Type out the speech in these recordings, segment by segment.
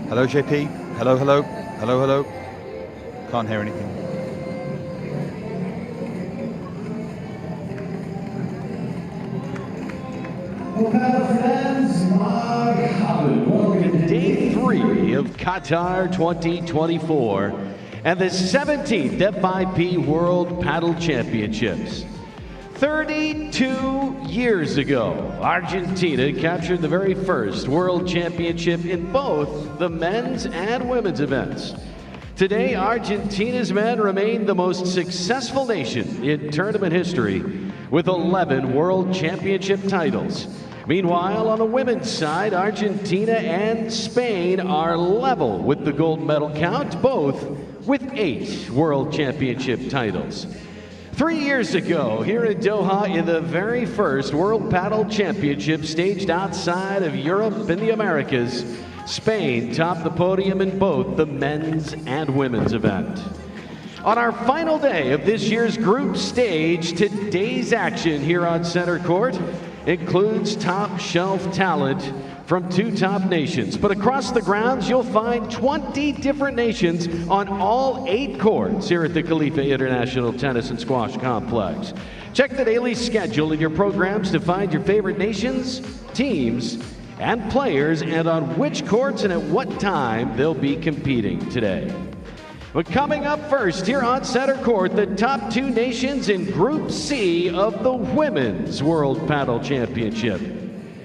Hello, JP. Hello, hello. Hello, hello. Can't hear anything. Day 3 of Qatar 2024 and the 17th FIP World Padel Championships. 32 years ago, Argentina captured the very first World Championship in both the men's and women's events. Today, Argentina's men remain the most successful nation in tournament history with 11 World Championship titles. Meanwhile, on the women's side, Argentina and Spain are level with the gold medal count, both with 8 World Championship titles. 3 years ago, here in Doha, in the very first World Padel Championship staged outside of Europe and the Americas, Spain topped the podium in both the men's and women's event. On our final day of this year's group stage, today's action here on center court includes top shelf talent from 2 top nations. But across the grounds, you'll find 20 different nations on all 8 courts here at the Khalifa International Tennis and Squash Complex. Check the daily schedule in your programs to find your favorite nations, teams, and players, and on which courts and at what time they'll be competing today. But coming up first here on center court, the top 2 nations in Group C of the Women's World Padel Championship.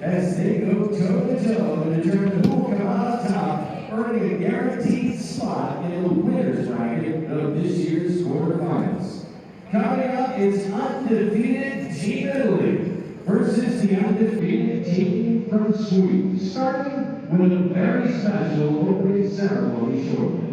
As they go toe-to-toe to determine who will come out on top, earning a guaranteed spot in the winner's bracket of this year's quarterfinals. Coming up is undefeated Team Italy versus the undefeated team from Sweden, starting with a very special opening ceremony shortly.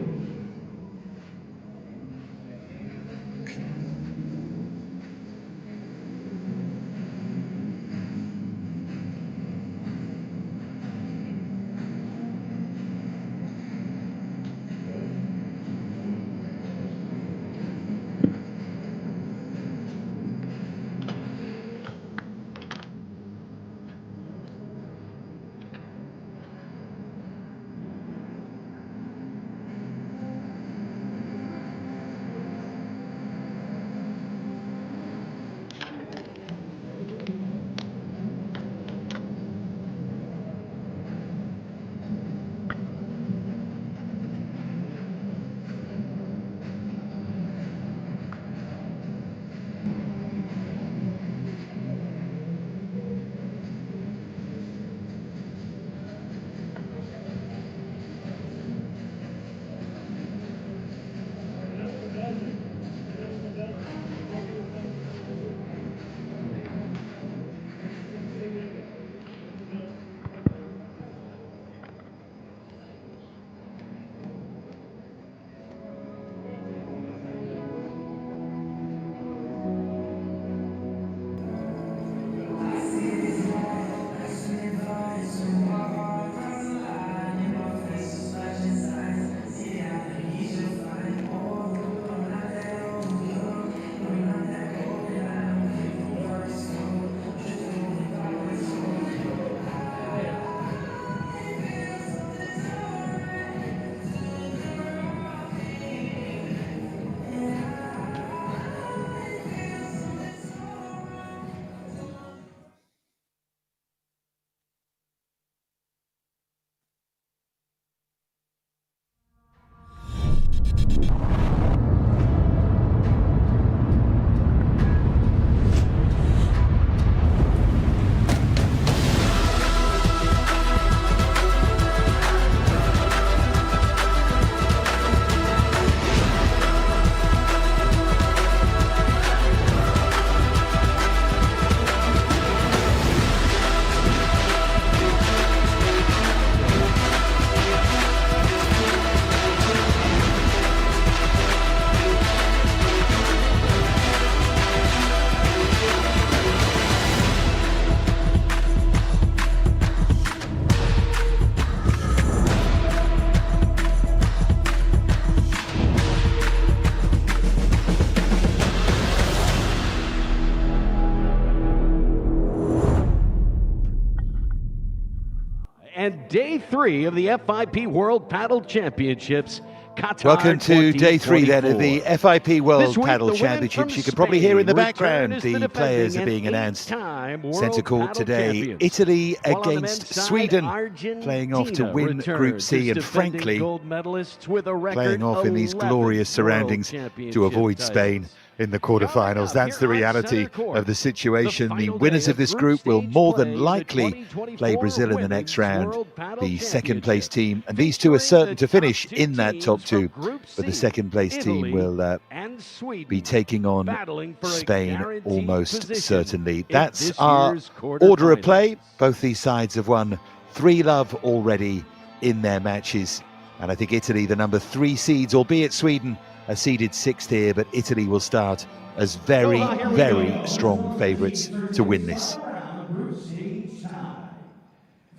and day 3 of the FIP World Padel Championships, Qatar. Welcome to day 3 then of the FIP World This week, Padel the women Championships. from You can probably hear in the Spain background return as the the players are defending being and announced. 8-time World Centre court Padel today, champions. Italy While on the against men's side, Sweden, Argentina playing off to win Group C, and returns as defending frankly, gold medalists with a record playing off in these 11 glorious surroundings World to Championship avoid titles. Spain in the quarterfinals. That's the reality of the situation. The final winners day of this of group group will stage more play than in the likely 2024 play Brazil in the next round, World Padel the second place Championship. team, and these two are certain to finish Featuring the in that top top two two, teams from Group but the C, second place team Italy will and Sweden be taking on battling for a Spain guaranteed almost position certainly. in That's this our year's order of play. quarterfinals. Both these sides have won 3-love already in their matches, and I think Italy, the number 3 seeds, albeit Sweden are seeded 6th here, but Italy will start as very, very strong favourites to win this.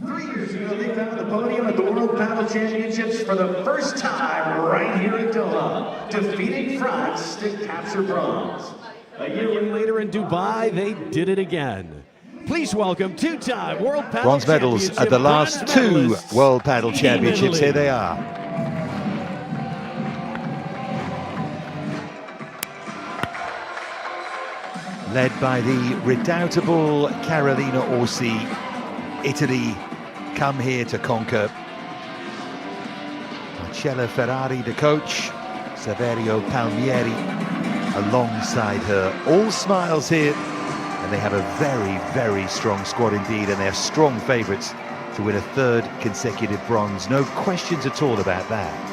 3 years ago, they found the podium at the World Padel Championships for the first time right here in Doha, defeating France to capture bronze. A year later in Dubai, they did it again. Please welcome 2-time World Padel Bronze medals Championship at the last bronze 2 medalists, World Padel Championships. Italy. Here they are. Led by the redoubtable Carolina Orsi, Italy come here to conquer. Marcella Ferrari, the coach, Saverio Palmieri alongside her. All smiles here, and they have a very, very strong squad indeed, and they're strong favourites to win a 3rd consecutive bronze. No questions at all about that.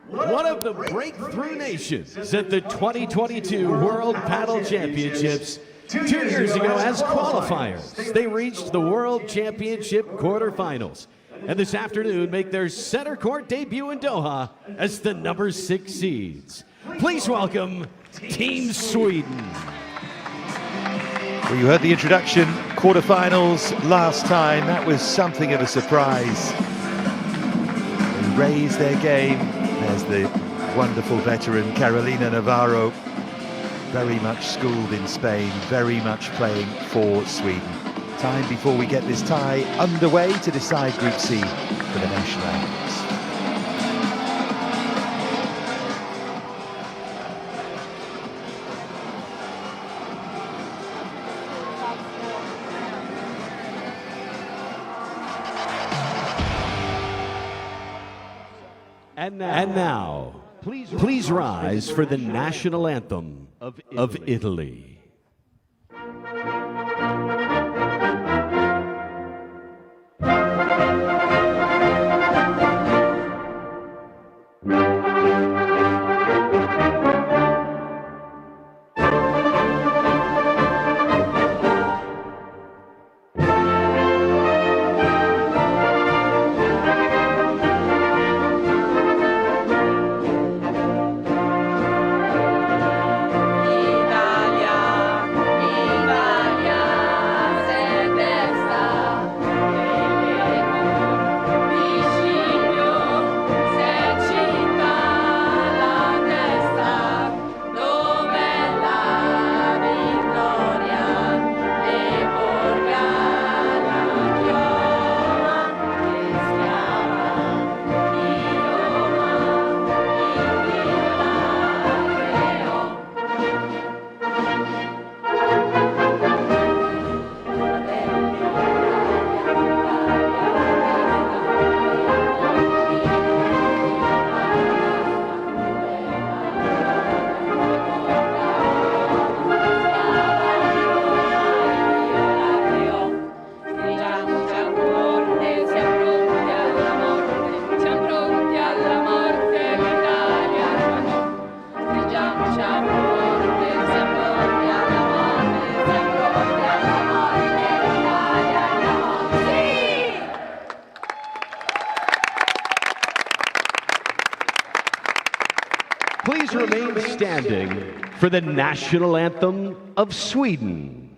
One of the breakthrough nations at the 2022 World Padel Championships. 2 years ago, as qualifiers, they reached the World Championship quarterfinals, and this afternoon make their center court debut in Doha as the number 6 seeds. Please welcome Team Sweden. Well, you heard the introduction, quarterfinals last time. That was something of a surprise. They raised their game. There's the wonderful veteran Carolina Navarro, very much schooled in Spain, very much playing for Sweden. Time before we get this tie underway to decide Group C for the national anthems. And now, please rise for the national anthem of Italy. Please remain standing for the national anthem of Sweden.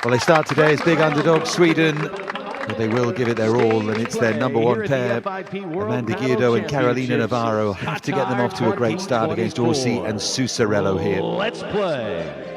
Well, they start today as big underdogs, Sweden, but they will give it their all, and it's their number one pair. Amanda GIRDO and Carolina Navarro have to get them off to a great start against ORSI and SUSSARELLO here. Let's play.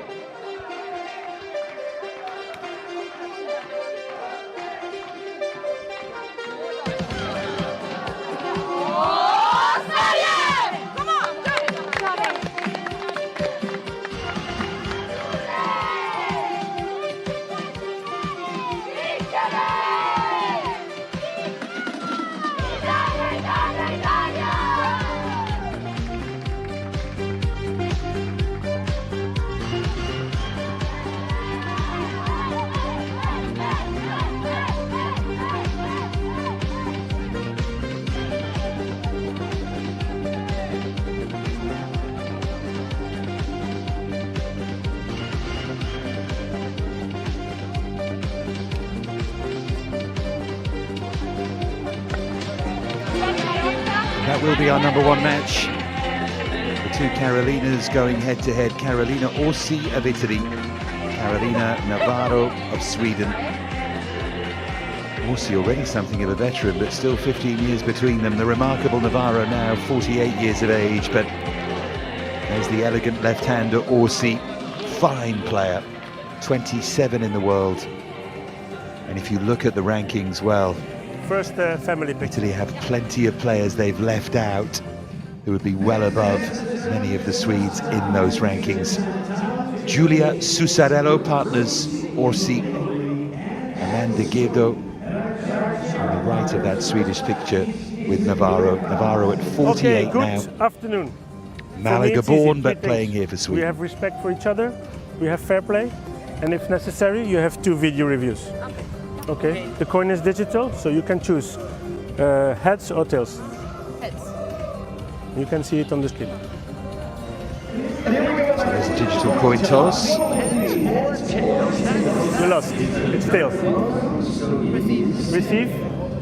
That will be our number one match. The two Carolinas going head to head. Carolina ORSI of Italy, Carolina Navarro of Sweden. ORSI already something of a veteran, but still 15 years between them. The remarkable Navarro now 48 years of age, but there's the elegant left-hander ORSI. Fine player, 27 in the world. And if you look at the rankings, well, first family picture. Italy have plenty of players they've left out who would be well above many of the Swedes in those rankings. Giulia Sussarello partners ORSI. Amanda GIRDO on the right of that Swedish picture with Navarro. Navarro at 48 okay, now. Good afternoon. Malaga born, but playing here for Sweden. We have respect for each other, we have fair play, and if necessary, you have 2 video reviews. Okay, the coin is digital, so you can choose heads or tails. Heads. You can see it on the screen. So there's a digital coin toss. You lost. It's tails. Receive.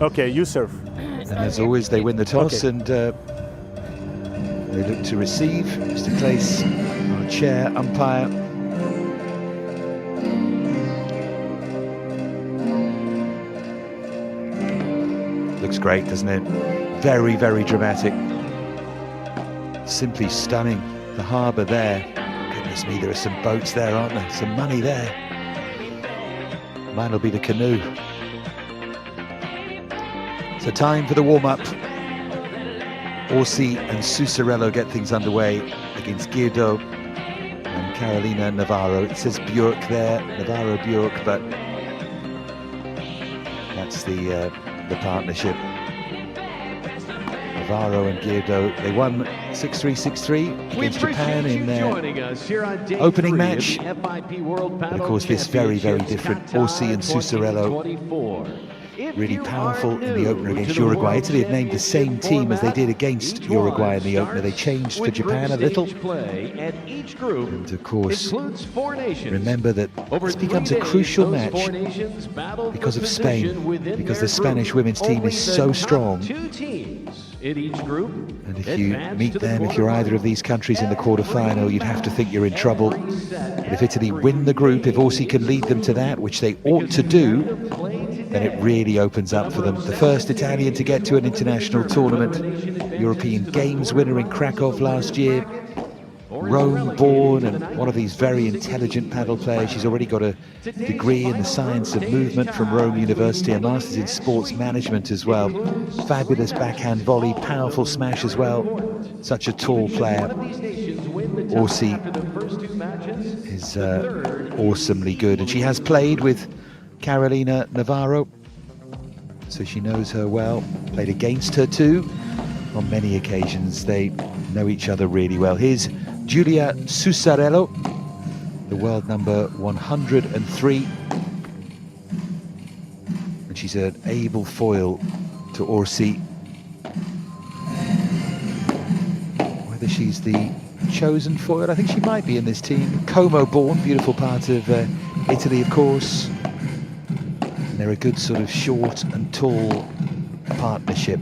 Okay, you serve. And as always, they win the toss, okay. And they look to receive. Mr. Claes, our chair umpire. Looks great, doesn't it? Very, very dramatic. Simply stunning. The harbour there. Goodness me, there are some boats there, aren't there? Some money there. Mine'll be the canoe. So time for the warm-up. ORSI and SUSSARELLO get things underway against GIRDO and Carolina Navarro. It says BJÖRK there, Navarro BJÖRK, but that's the partnership. Navarro and GIRDO, they won 6-3, 6-3 against Japan in their opening match. And of course this very, very different. ORSI and SUSSARELLO really powerful in the opener against Uruguay. Italy had named the same team as they did against Uruguay in the opener. They changed for Japan a little. And of course, remember that this becomes a crucial match because of Spain, because the Spanish women's team is so strong. And if you meet them, if you're either of these countries in the quarterfinal, you'd have to think you're in trouble. But if Italy win the group, if ORSI can lead them to that, which they ought to do, then it really opens up for them. The first Italian to get to an international tournament, European Games winner in Krakow last year, Rome born, and one of these very intelligent paddle players. She's already got a degree in the science of movement from Rome University, a master's in sports management as well. Fabulous backhand volley, powerful smash as well. Such a tall player. ORSI is awesomely good, and she has played with Carolina Navarro, so she knows her well, played against her too on many occasions. They know each other really well. Here's Giulia Sussarello, the world number 103, and she's an able foil to ORSI. Whether she's the chosen foil, I think she might be in this team. Como born, beautiful part of Italy, of course. And they're a good sort of short and tall partnership.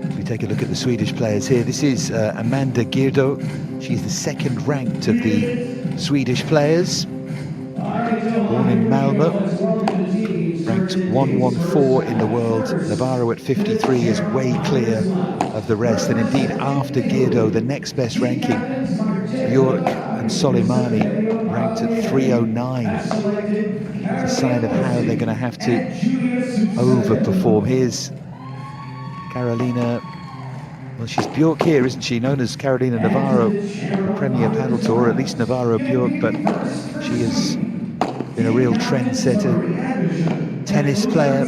If we take a look at the Swedish players here, this is Amanda GIRDO. She's the second ranked of the Swedish players. Born in Malmö, ranked 114 in the world. Navarro at 53 is way clear of the rest. And indeed, after GIRDO, the next best ranking, BJÖRK and SOLEYMANI, ranked at 309. It's a sign of how they're going to have to overperform. Here's Carolina. Well, she's BJÖRK here, isn't she? Known as Carolina Navarro, the Premier Padel Tour, or at least Navarro BJÖRK, but she has been a real trendsetter. Tennis player,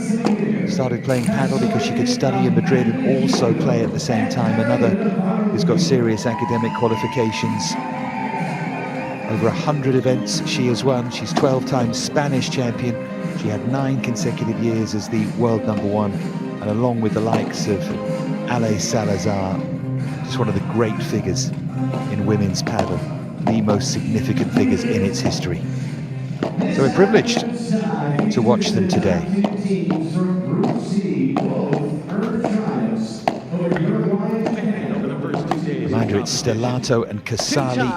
started playing paddle because she could study in Madrid and also play at the same time. Another who's got serious academic qualifications. Over 100 events she has won. She's 12 times Spanish champion. She had 9 consecutive years as the world #1, and along with the likes of Ale Salazar, just one of the great figures in women's paddle, the most significant figures in its history. So we're privileged to watch them today. Reminder, it's Stellato and CASALI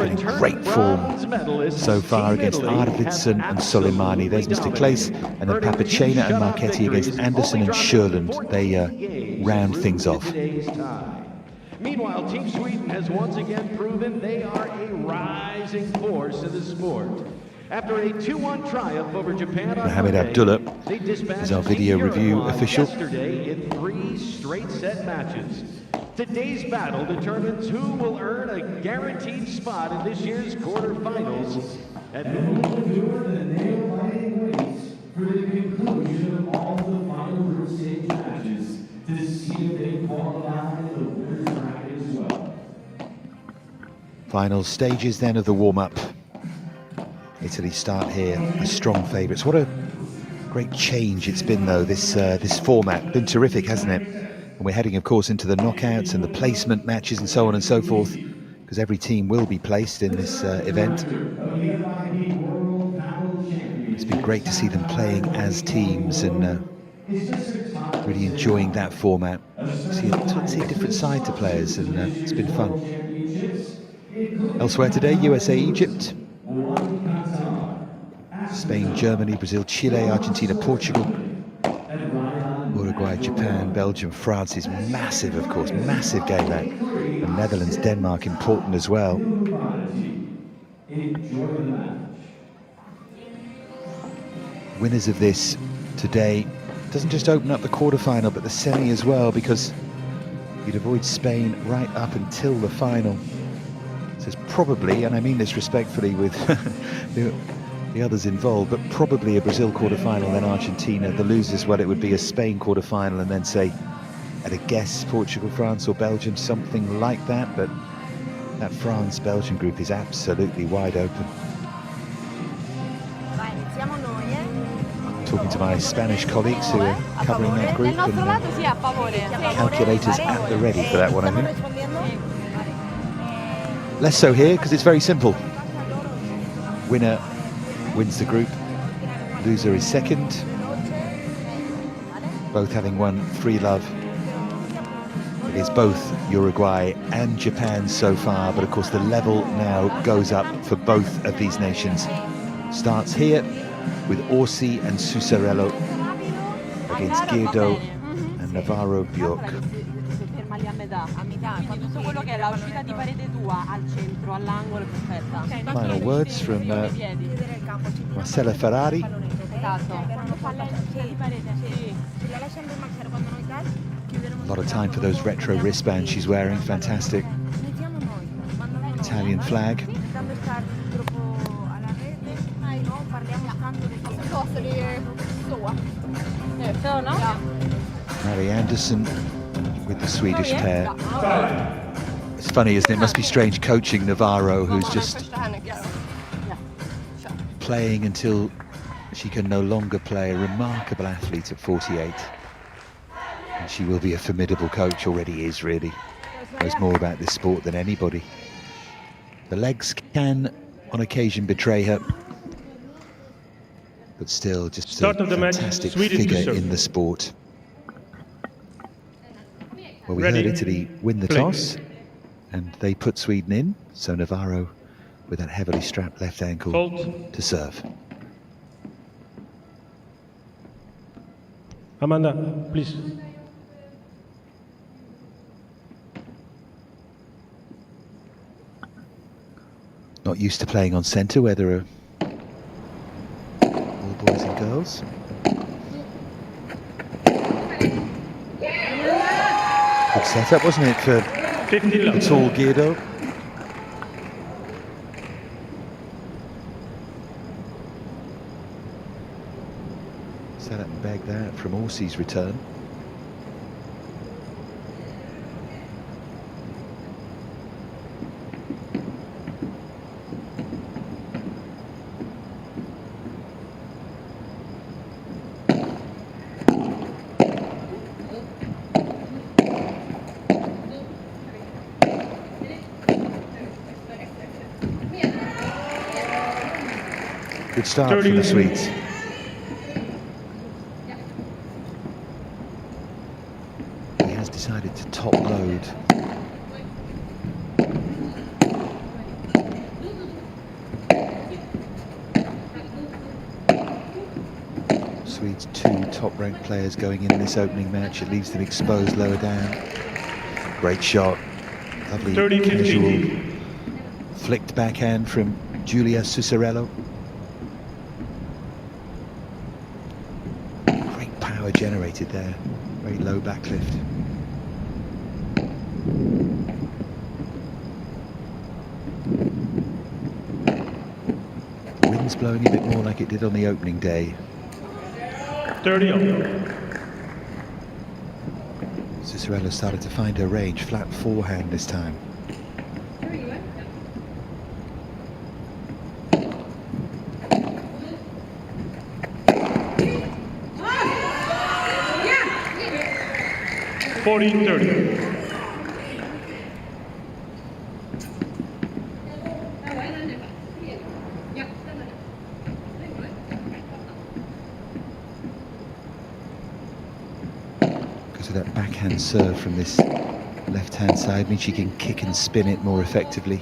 in great form so far against ARVIDSSON and SOLEYMANI. There's Mr. Claes, and then PAPPACENA and MARCHETTI against ANDERSSON and SJÖLAND. They round things off. Meanwhile, Team Sweden has once again proven they are a rising force in the sport. After a 2-1 triumph over Japan on Mohamed Monday, Abdullah they is our video review official. Yesterday in 3 straight set matches. Today's battle determines who will earn a guaranteed spot in this year's quarterfinals and who will endure the nail-biting wait for the conclusion of all the final group stage matches to see if they qualify in the winner's bracket as well. Final stages then of the warm-up. Italy start here as strong favourites. What a great change it's been, though, this format. Been terrific, hasn't it? And we're heading, of course, into the knockouts and the placement matches and so on and so forth, because every team will be placed in this event. It's been great to see them playing as teams and really enjoying that format. See a different side to players, and it's been fun. Elsewhere today, USA, Egypt, Spain, Germany, Brazil, Chile, Argentina, Portugal, Uruguay, Japan, Belgium, France is massive, of course, massive game that. And Netherlands, Denmark, important as well. Winners of this today doesn't just open up the quarterfinal, but the semi as well, because you'd avoid Spain right up until the final. So it's probably, and I mean this respectfully with the others involved, but probably a Brazil quarterfinal, then Argentina. The losers, well, it would be a Spain quarterfinal, and then say, at a guess, Portugal, France, or Belgium, something like that. But that France-Belgium group is absolutely wide open. Talking to my Spanish colleagues who are covering that group, and calculators at the ready for that one, I think. Less so here, because it's very simple. Winner wins the group, loser is second, both having won 3-love. It is both Uruguay and Japan so far, but of course the level now goes up for both of these nations. Starts here with ORSI and SUSSARELLO against GIRDO and Navarro BJÖRK. Final words from Marcella Ferrari. A lot of time for those retro wristbands she's wearing, fantastic. Italian flag. Mary Andersson with the Swedish pair. It's funny, isn't it? It must be strange coaching Navarro, who's just playing until she can no longer play. A remarkable athlete at 48. And she will be a formidable coach, already is, really. Knows more about this sport than anybody. The legs can, on occasion, betray her. But still, just a fantastic figure in the sport. Well, we heard Italy win the toss and they put Sweden in. So Navarro with that heavily strapped left ankle Fault. to serve. Amanda, please. Not used to playing on centre where there are all boys and girls. Good setup, wasn't it, for 50 the tall GIRDO? Set up and bag that from ORSI's return. Good start for the Swedes. He has decided to top load. Swedes' two top-ranked players going in this opening match. It leaves them exposed lower down. Great shot. Lovely casual flicked backhand from Giulia SUSSARELLO. Great power generated there. Very low backlift. The wind's blowing a bit more like it did on the opening day. 30. SUSSARELLO started to find her range. Flat forehand this time. Yeah. 40-30. Because of that backhand serve from this left-hand side means she can kick and spin it more effectively.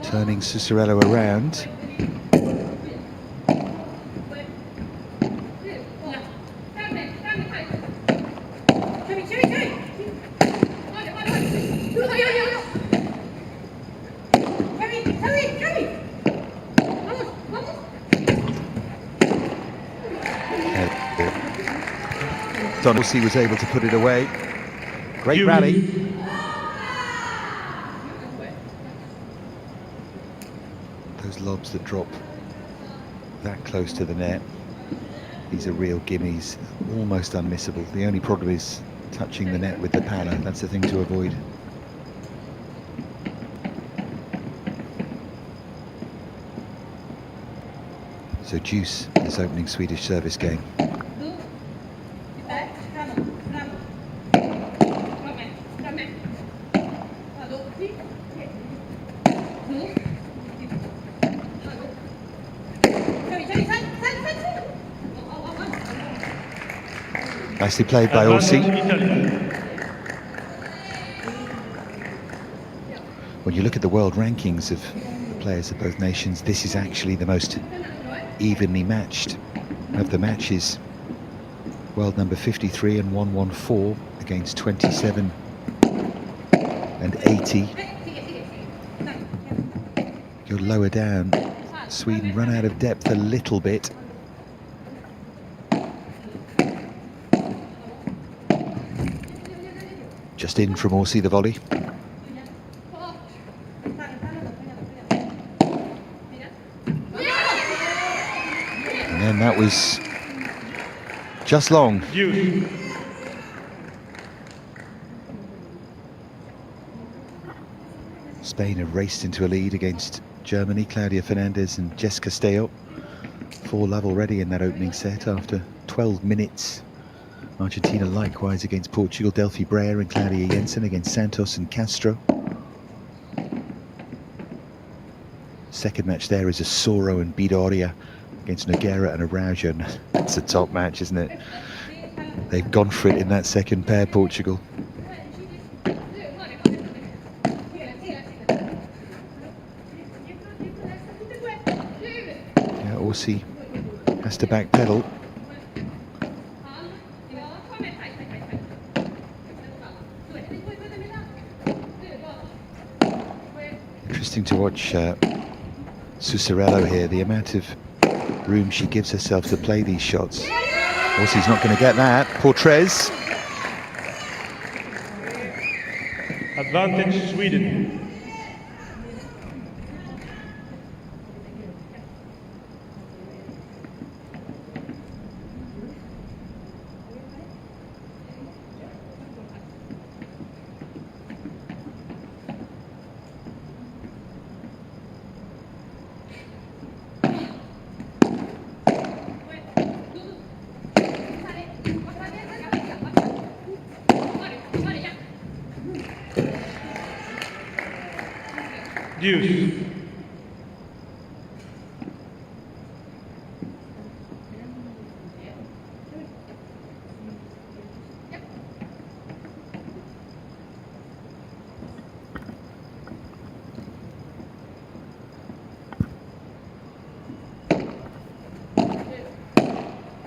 Turning SUSSARELLO around. ORSI was able to put it away. Great rally. Those lobs that drop that close to the net, these are real gimmies, almost unmissable. The only problem is touching the net with the power. That's the thing to avoid. So juice this opening Swedish service game. Nicely played by ORSI. When you look at the world rankings of the players of both nations, this is actually the most evenly matched of the matches. World number 53 and 114 against 27 and 80. You're lower down. Sweden run out of depth a little bit. Just in from ORSI, the volley. And then that was just long. Spain have raced into a lead against Germany. Claudia Fernandez and Jess Castello 4-love already in that opening set after 12 minutes. Argentina likewise against Portugal. Delphi Breyer and Claudia Jensen against Santos and Castro. Second match there is a Soro and Bidoria against Nogueira and Araujo. That's a top match, isn't it? They've gone for it in that second pair, Portugal. Yeah, ORSI has to backpedal. Interesting to watch SUSSARELLO here, the amount of room she gives herself to play these shots. ORSI's not going to get that. Portrez. Advantage Sweden. Deuce.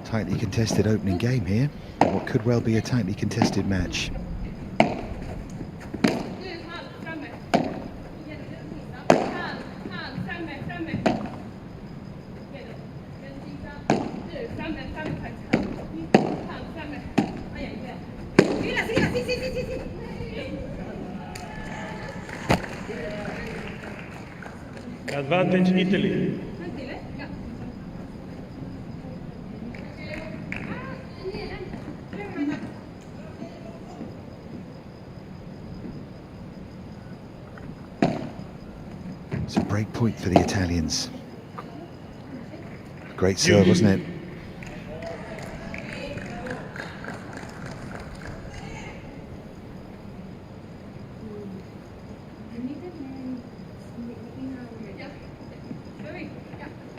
Tightly contested opening game here. What could well be a tightly contested match. Advantage Italy. It's a break point for the Italians. Great serve, wasn't it?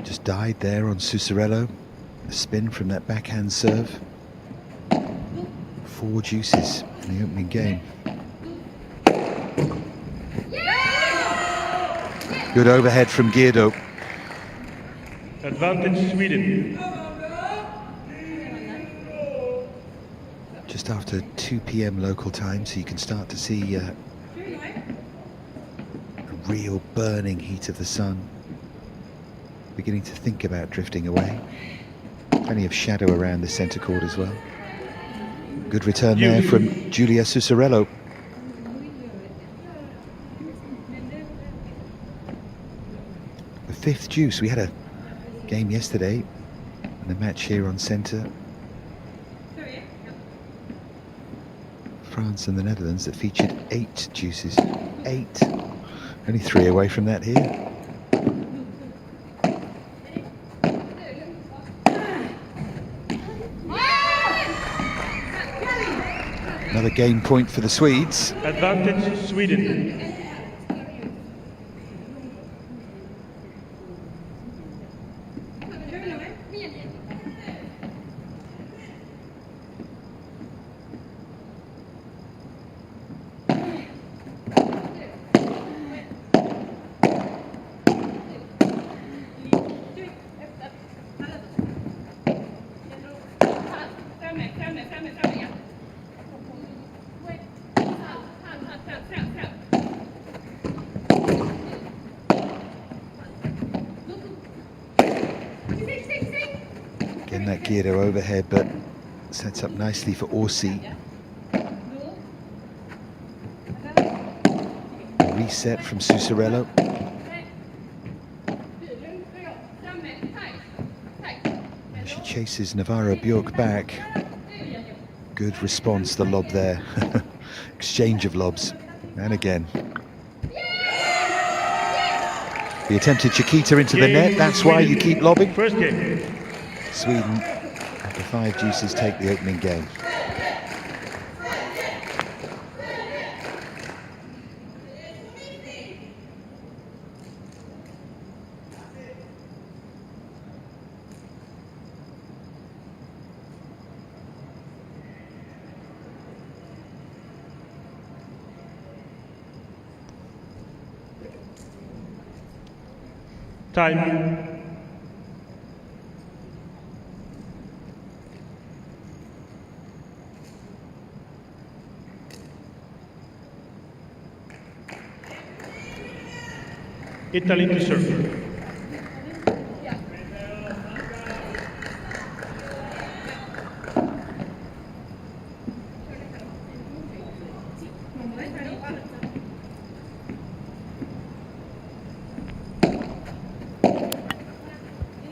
Just died there on SUSSARELLO. A spin from that backhand serve. 4 deuces in the opening game. Good overhead from GIRDO. Advantage Sweden. Just after 2 p.m. local time, so you can start to see a real burning heat of the sun. Beginning to think about drifting away. Plenty of shadow around the centre court as well. Good return there from Giulia SUSSARELLO. The 5th deuce. We had a game yesterday and a match here on centre. France and the Netherlands that featured 8 deuces. 8. Only 3 away from that here. Another game point for the Swedes. Advantage Sweden. Again, that GIRDO overhead, but sets up nicely for ORSI. A reset from SUSSARELLO. And she chases NAVARRO BJÖRK back. Good response, the lob there. Exchange of lobs. And again. The attempted Chiquita into the net, that's why you keep lobbing. First game. Sweden, after 5 deuces, take the opening game. Time. Italy to serve.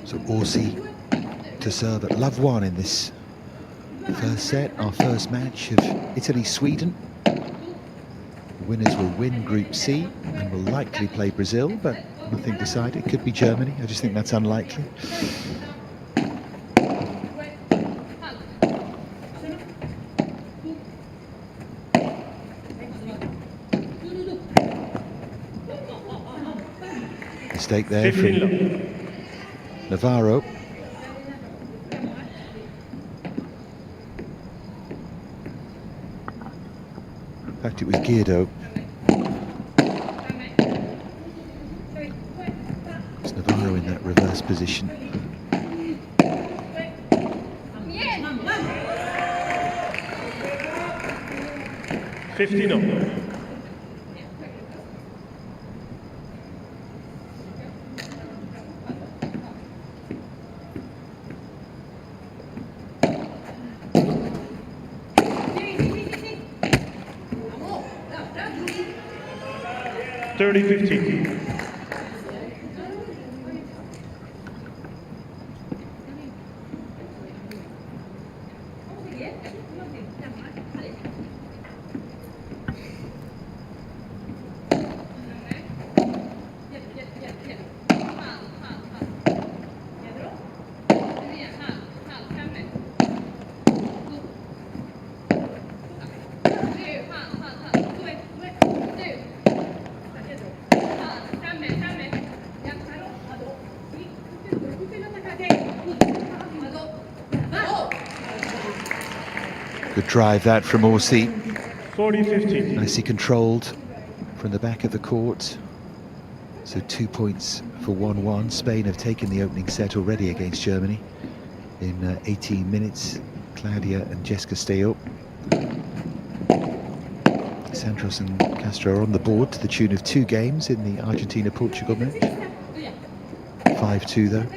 So ORSI to serve at love 1 in this first set, our first match of Italy-Sweden. The winners will win Group C and will likely play Brazil, but nothing decided. Could be Germany, I just think that's unlikely. Mistake there from Navarro. In fact, it was GIRDO. It's Navarro in that reverse position. $15. 30-15. Good drive that from ORSI. 40-15. Nicely controlled from the back of the court. So 2 points for 1-1. Spain have taken the opening set already against Germany in 18 minutes. Claudia and Jessica stay up. Santos and Castro are on the board to the tune of 2 games in the Argentina-Portugal match. 5-2 though.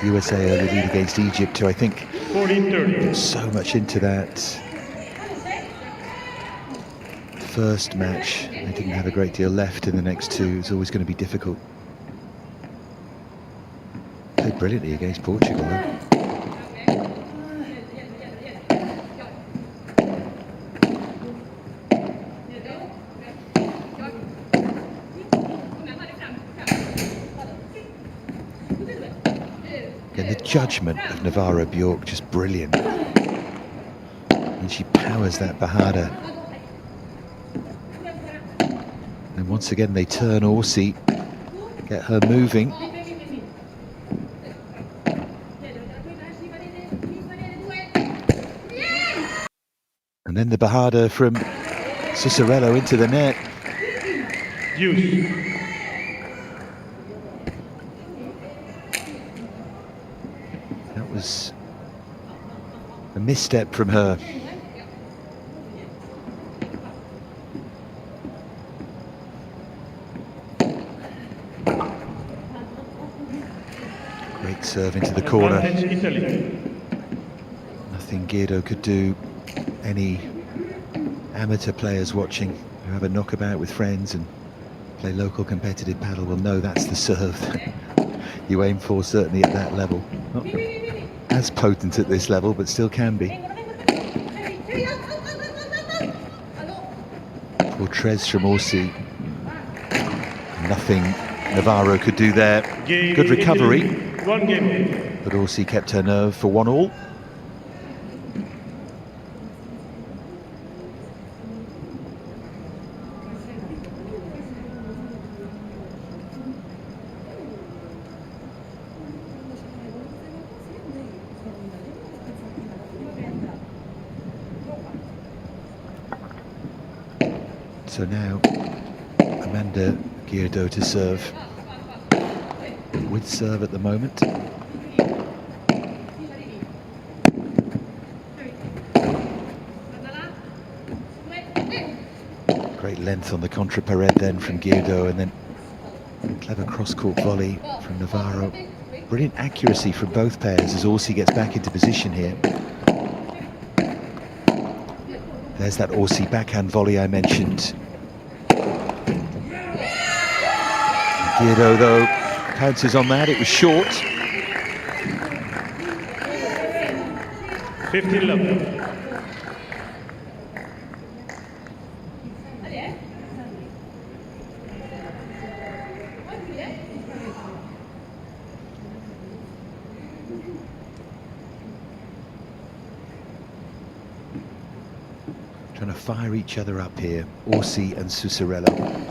USA early lead against Egypt, who I think 14-30. so much into that first match. They didn't have a great deal left in the next 2. It's always going to be difficult. Played brilliantly against Portugal though. Again, the judgment of Navarro-Björk just brilliant. And she powers that Bajada. And once again they turn ORSI, get her moving. And then the Bajada from SUSSARELLO into the net. Use. That was a misstep from her. Great serve into the corner. Nothing GIRDO could do. Any amateur players watching who have a knockabout with friends and play local competitive paddle will know that's the serve that you aim for, certainly at that level. Not as potent at this level, but still can be. Portres from ORSI. Nothing Navarro could do there. Good recovery, 1 game. but ORSI kept her nerve for 1-1. So now Amanda GIRDO to serve, with serve at the moment. Great length on the contra pared then from GIRDO, and then clever cross-court volley from Navarro. Brilliant accuracy from both pairs as ORSI gets back into position here. There's that ORSI backhand volley I mentioned. GIRDO, though, pounces on that. It was short. 15-11. Trying to fire each other up here, ORSI and SUSSARELLO.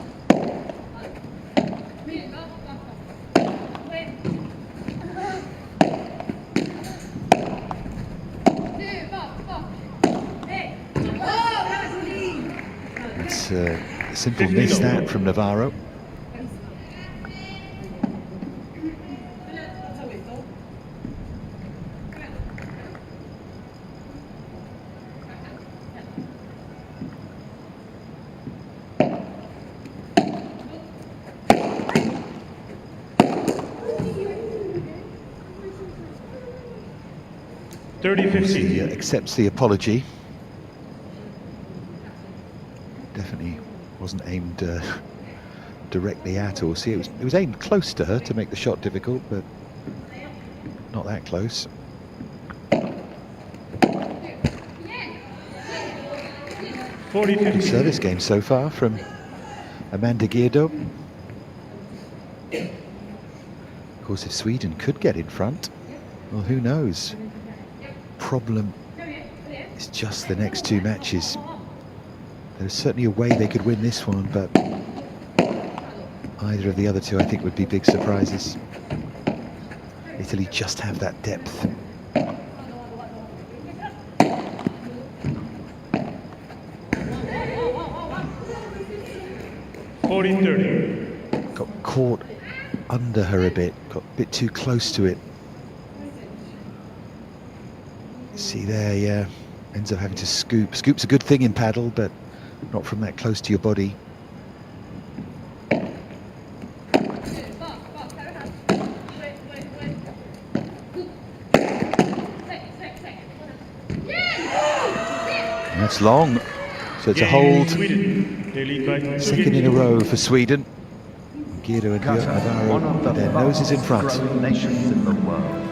It's a simple miss that from Navarro. He accepts the apology. Definitely wasn't aimed directly at ORSI. It was aimed close to her to make the shot difficult, but not that close. Good service game so far from Amanda GIRDO. Of course, if Sweden could get in front, well, who knows? Problem is just the next two matches. There's certainly a way they could win this one, but either of the other two I think would be big surprises. Italy just have that depth. Got caught under her a bit, got a bit too close to it. See there, yeah, ends up having to scoop. Scoop's a good thing in paddle, but not from that close to your body. And that's long, so it's a hold. Second in a row for Sweden. GIRDO and Navarro, their noses in front. Nations in the world.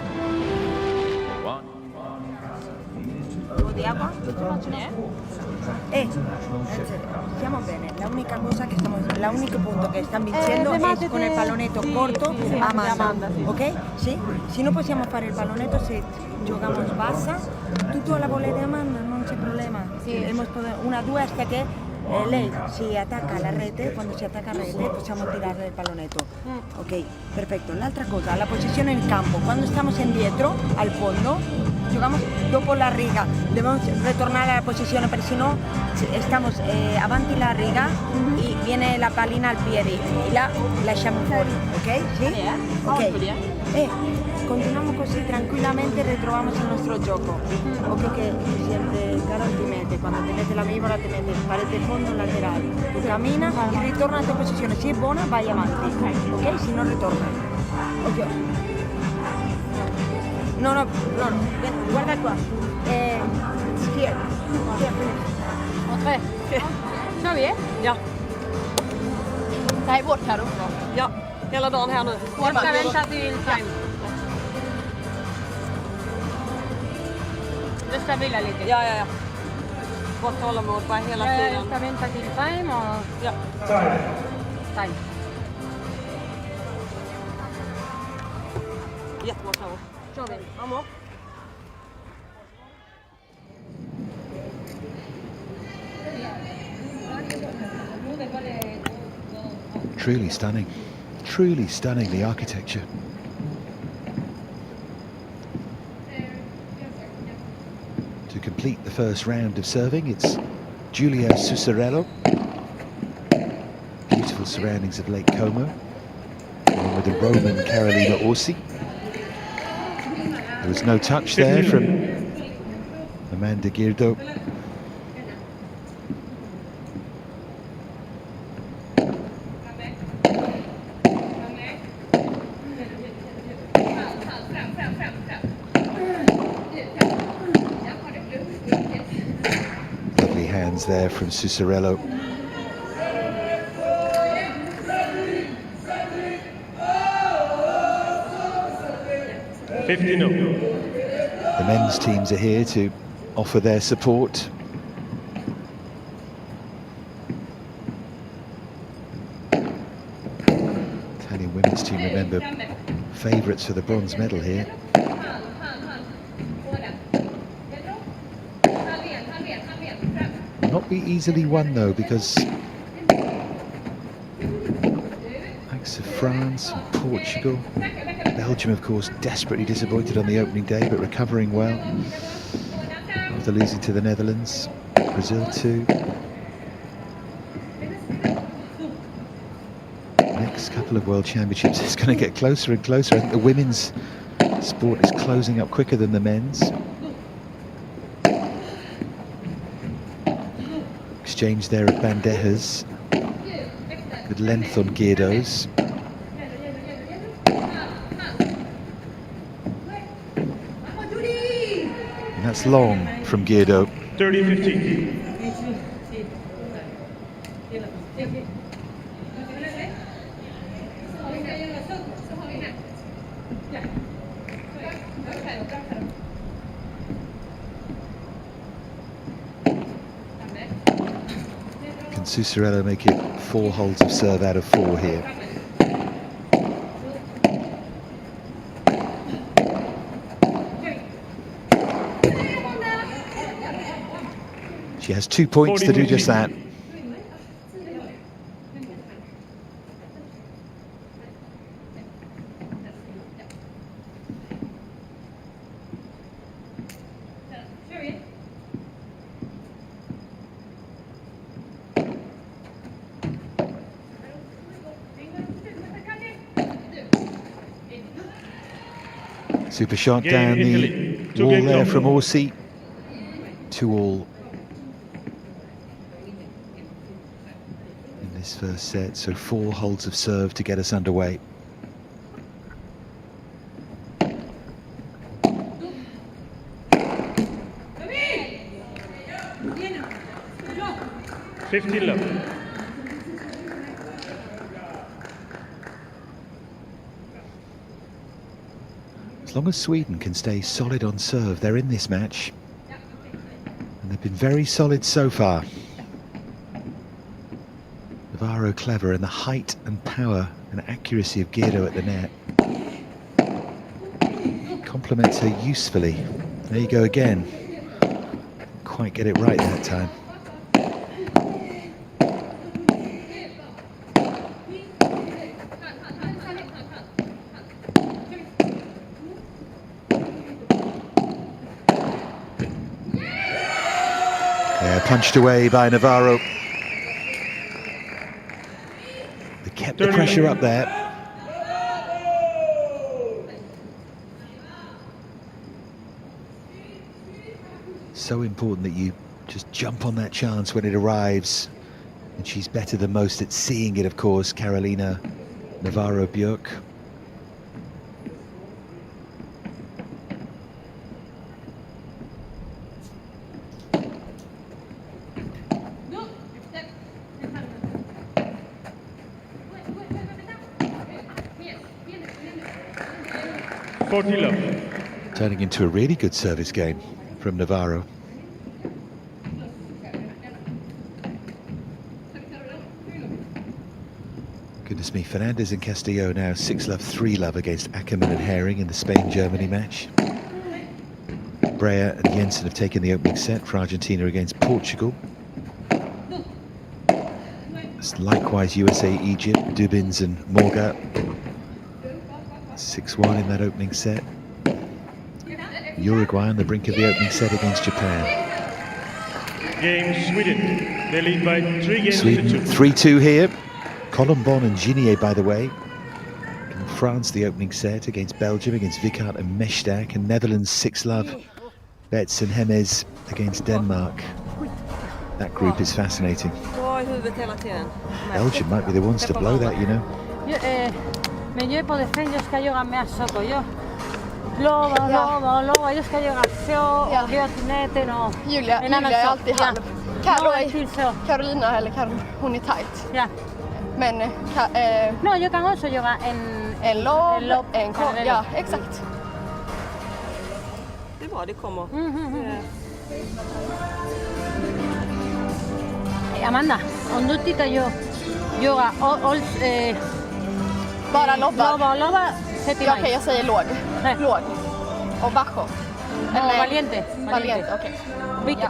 Di agua? Stiamo bene, la única cosa que la único punto que están vincendo es con il pallonetto corto a mano, ok? Sì? Se non possiamo fare il pallonetto, se giocamos bassa, tutto la volete a mano, non c'è problema. Hemos una, due, hasta che lei si attacca alla rete, quando si attacca alla rete possiamo tirare il pallonetto. Ok, perfetto. L'altra cosa, la posizione in campo, quando stiamo indietro, al fondo, giocamos dopo la riga, dobbiamo ritornare alla posizione perché sennò stiamo avanti la riga e viene la pallina al piede e la lasciamo fuori, ok? Sì? Ok. Continuiamo così tranquillamente e ritroviamo il nostro gioco. Occhio che siete caro ti mette, quando ti mette la vivola ti mette parete fondo laterale. Tu cammina e ritorna alla tua posizione, se è buona vai avanti, ok? Se non ritorna. Occhio. No, guarda qua. Schier. Tre. Kör vi? Ja. Det här är vårt här också. Ja, hela dagen här nu. Jag ska vänta till time. Du stabila lite. Ja. Gott tålamod bara hela tiden. Jag ska vänta till time och... Ja. Time. Ja, por favor. Kör vi. Vamos. Truly stunning, the architecture. To complete the first round of serving, it's Giulia SUSSARELLO. Beautiful surroundings of Lake Como, along with the Roman Carolina ORSI. There was no touch there from Amanda GIRDO. Lovely hands there from SUSSARELLO. The men's teams are here to offer their support. Italian women's team, remember, favourites for the bronze medal here. Not be easily won though, because likes of France and Portugal, Belgium of course desperately disappointed on the opening day but recovering well after losing to the Netherlands. Brazil too. Next couple of World Championships is going to get closer and closer. I think the women's sport is closing up quicker than the men's. Exchange there of bandejas. Good length on GIRDOs. And that's long from GIRDO. 30-15. Can SUSSARELLO make it 4 holds of serve out of 4 here? She has 2 points to do just that. Super shot down the wall there from ORSI. 2-all in this first set, so 4 holds of serve to get us underway. As long as Sweden can stay solid on serve, they're in this match. And they've been very solid so far. Navarro clever, and the height and power and accuracy of GIRDO at the net complements her usefully. There you go again. Didn't quite get it right that time. Punched away by Navarro. They kept the pressure up there. So important that you just jump on that chance when it arrives. And she's better than most at seeing it, of course, Carolina Navarro BJÖRK. Turning into a really good service game from Navarro. Goodness me, Fernandez and Castillo now 6-love, 3-love against Ackermann and Herring in the Spain-Germany match. Breyer and Jensen have taken the opening set for Argentina against Portugal. Likewise, USA, Egypt, Dubins and Morga. 6-1 in that opening set. Uruguay on the brink of the opening set against Japan. Game Sweden. They lead by 3 games Sweden to 2. 3-2 here. Colombon and Ginier, by the way. In France, the opening set against Belgium, against Vicart and Mestak. And Netherlands, 6-love. Betts and Hemes against Denmark. That group is fascinating. Belgium might be the ones to blow that, you know. Men yo på defensa ska göra mer saker. Jag lovar, jag ska göra så och göra till näten och Julia är alltid halv. Carolina eller Karol, hon är tight. Ja. Men jag kan också göra en lob, en kort. Ja, exakt. Det är bra, det kommer. Amanda, om du tittar göra bara lobbar. Lobbar, Okej, jag säger låg. Låg. Och bajo. Eller valiente. Valiente, okej.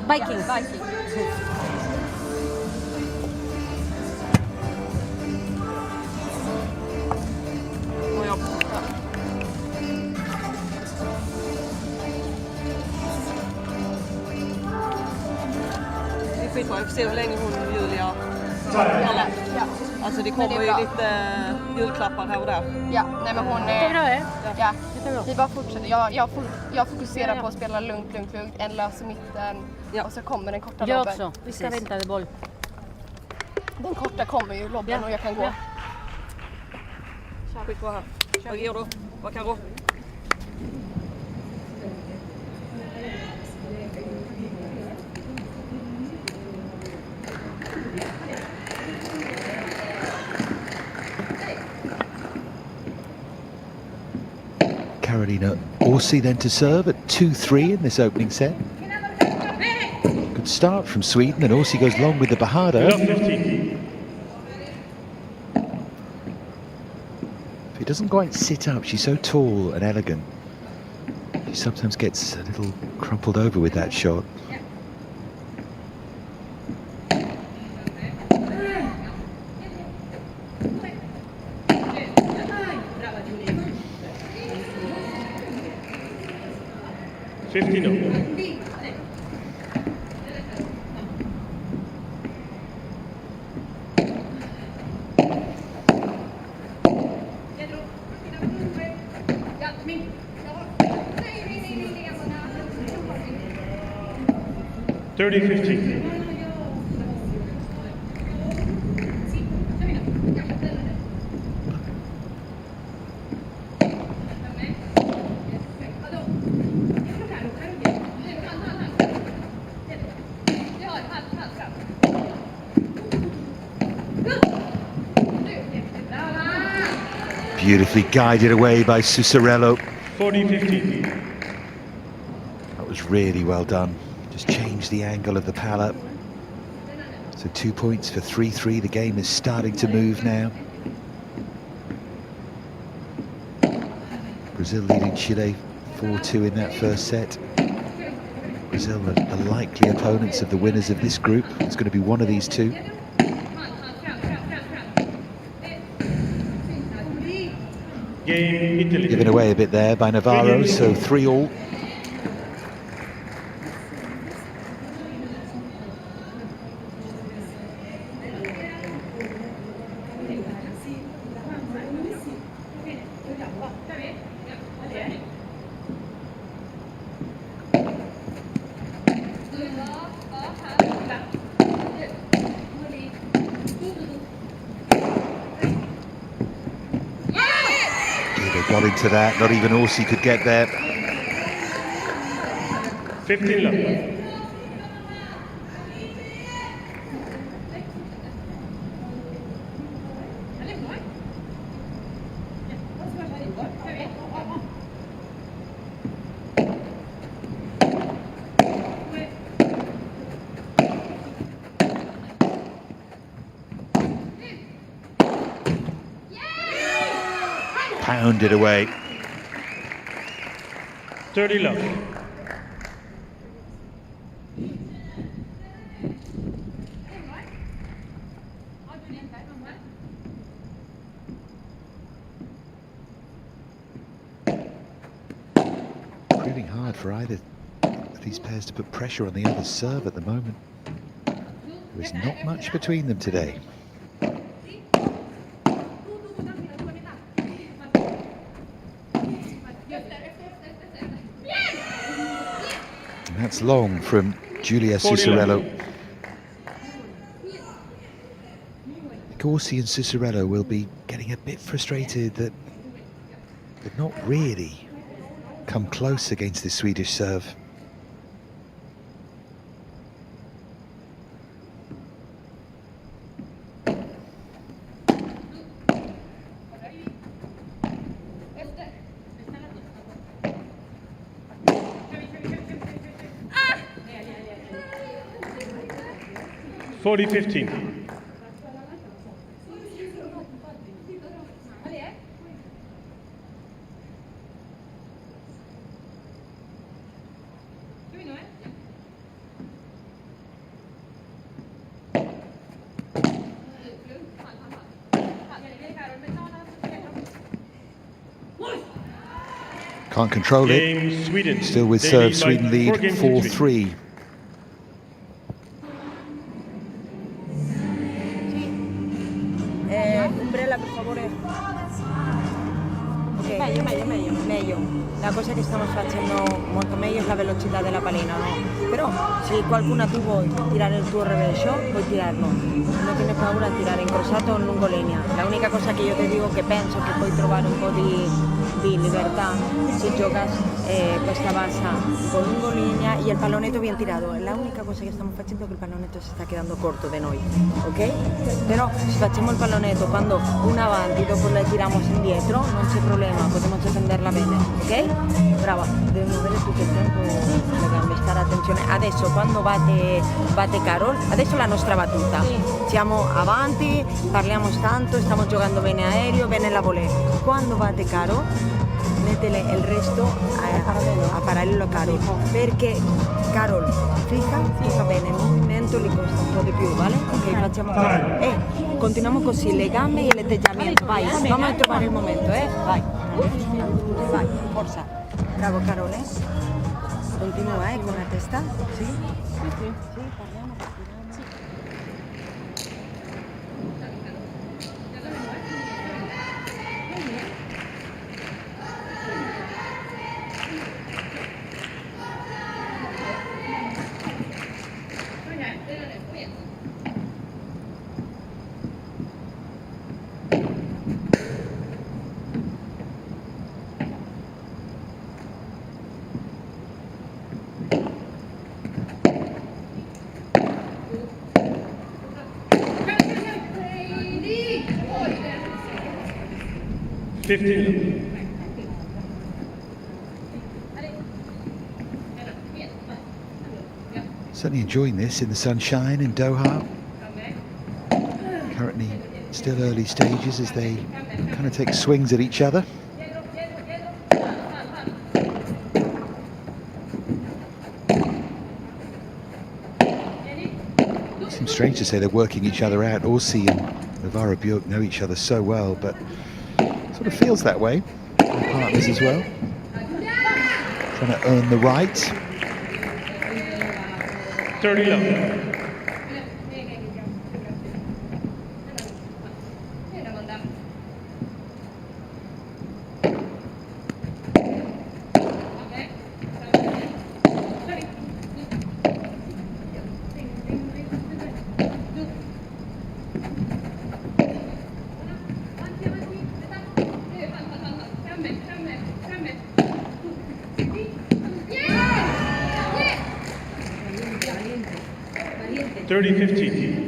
Viking. Vi får se hur länge hon Julia håller. Ja. Alltså det kommer ju lite julklappar här och där. Ja, nej men hon Ja. Vi bara fortsätter. Jag fokuserar på att spela lugnt. En lös i mitten. Ja. Och så kommer den korta lobben. Jag också. Vi ska vänta med boll. Den korta kommer ju lobben och jag kan gå. Skit på här. Vad gör du? Vad kan du? Carolina ORSI then to serve at 2-3 in this opening set. Good start from Sweden, and ORSI goes long with the Bajada. He doesn't quite sit up, she's so tall and elegant. She sometimes gets a little crumpled over with that shot. Beautifully guided away by SUSSARELLO. 40-15. That was really well done. Just changed the angle of the palette. So 2 points for 3-3. The game is starting to move now. Brazil leading Chile 4-2 in that first set. Brazil are the likely opponents of the winners of this group. It's going to be one of these two. Given away a bit there by Navarro, so 3-all. Got into that, not even ORSI could get there. 15 love. pounded away. 30 love. Proving hard for either of these pairs to put pressure on the other's serve at the moment. There is not much between them today. And that's long from Giulia Susarello. ORSI and Susarello will be getting a bit frustrated that they've not really come close against this Swedish serve. (40-15). Can't control it. Sweden. Still with serve, Sweden lead 4-3. Umbrella, per favore. Ok, meglio. La cosa che stiamo facendo molto meglio è la velocità della pallina, no? Però se qualcuno tu vuoi tirare il tuo rovescio, puoi tirarlo. Non tiene paura di tirare incrociato o lungo linea. La unica cosa che io ti dico che penso che puoi trovare un po' di libertà se giogas questa bassa con lungo linea y el pallonetto bien tirado. La única cosa que estamos haciendo es que el pallonetto se está quedando corto de noi, ok? Però se facciamo il pallonetto quando una avanti dopo la tiramos indietro non c'è problema, possiamo difenderla bene, ok? Brava, devi muovere tutto il tempo le gambe, stare attenzione. Adesso quando bate Carol, adesso la nostra battuta, siamo avanti, parliamo tanto, stiamo giocando bene aereo, bene la volée. Quando bate Carol, mettele il resto a parallelo a Carol, perché Carol fica bene, il movimento li costa un po' di più, vale? Ok, facciamo così. Continuiamo così, le gambe e l'atteggiamento, vai, vamos a trovare il momento, vai, forza, bravo Carol, continua con la testa, sì, parliamo. 15. Certainly enjoying this in the sunshine in Doha. Currently still early stages as they kind of take swings at each other. Seems strange to say they're working each other out. ORSI and NAVARRO BJÖRK know each other so well, but sort of feels that way. Partners as well. Trying to earn the right. 30 love. (30-15).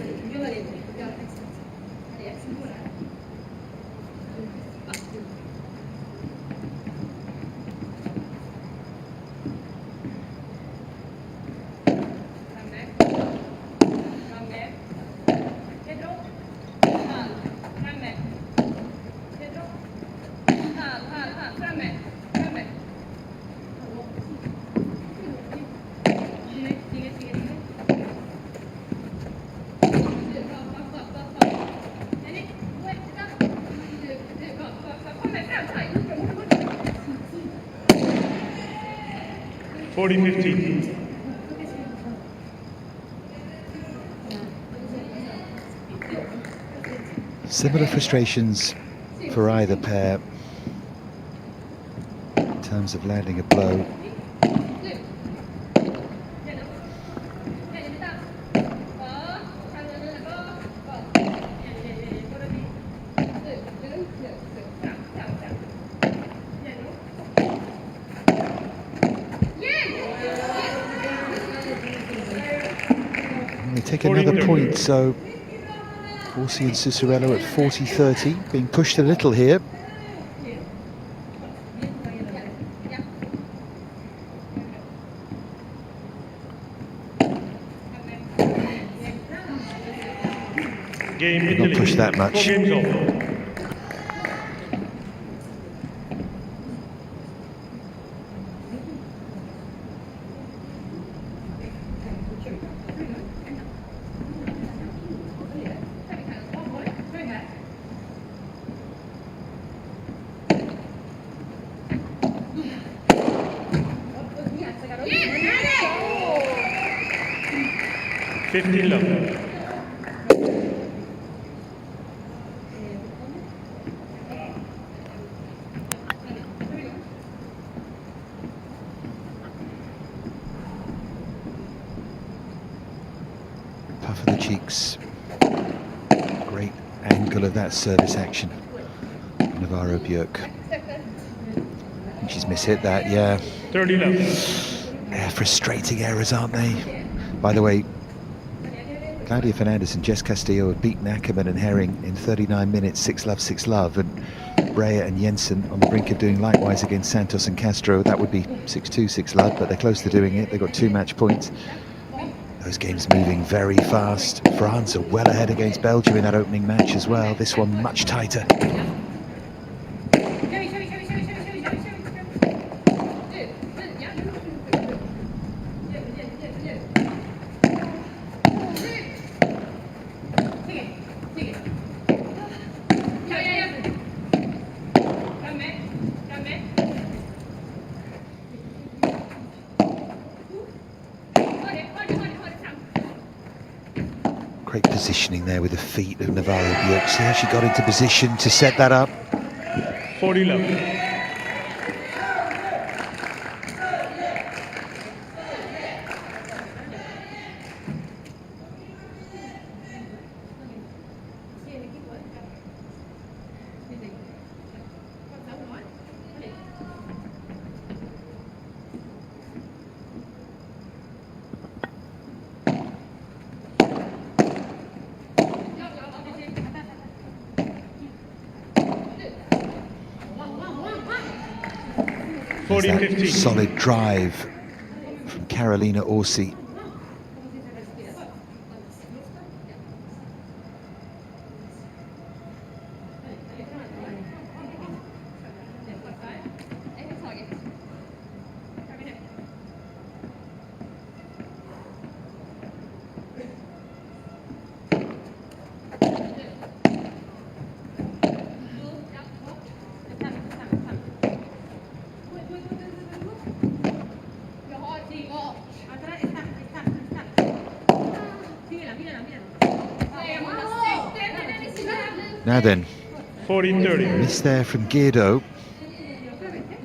40-15. Similar frustrations for either pair in terms of landing a blow. And they take another point, so ORSI and SUSSARELLO at 40-30, being pushed a little here. Not push that much. Puff of the cheeks. Great angle of that service action. Navarro BJÖRK. I think she's mishit that, yeah. 30 love. Yeah, frustrating errors, aren't they? By the way, Claudia Fernandez and Jess Castillo have beaten Ackerman and Herring in 39 minutes, 6-love, 6-love, and Breyer and Jensen on the brink of doing likewise against Santos and Castro. That would be 6-2, 6-love, but they're close to doing it. They've got 2 match points. Those games moving very fast. France are well ahead against Belgium in that opening match as well. This one much tighter. Great positioning there with the feet of Navarro BJÖRK. See how she got into position to set that up. 40 love. That solid drive from Carolina ORSI. Now then, 40-30. miss there from GIRDO.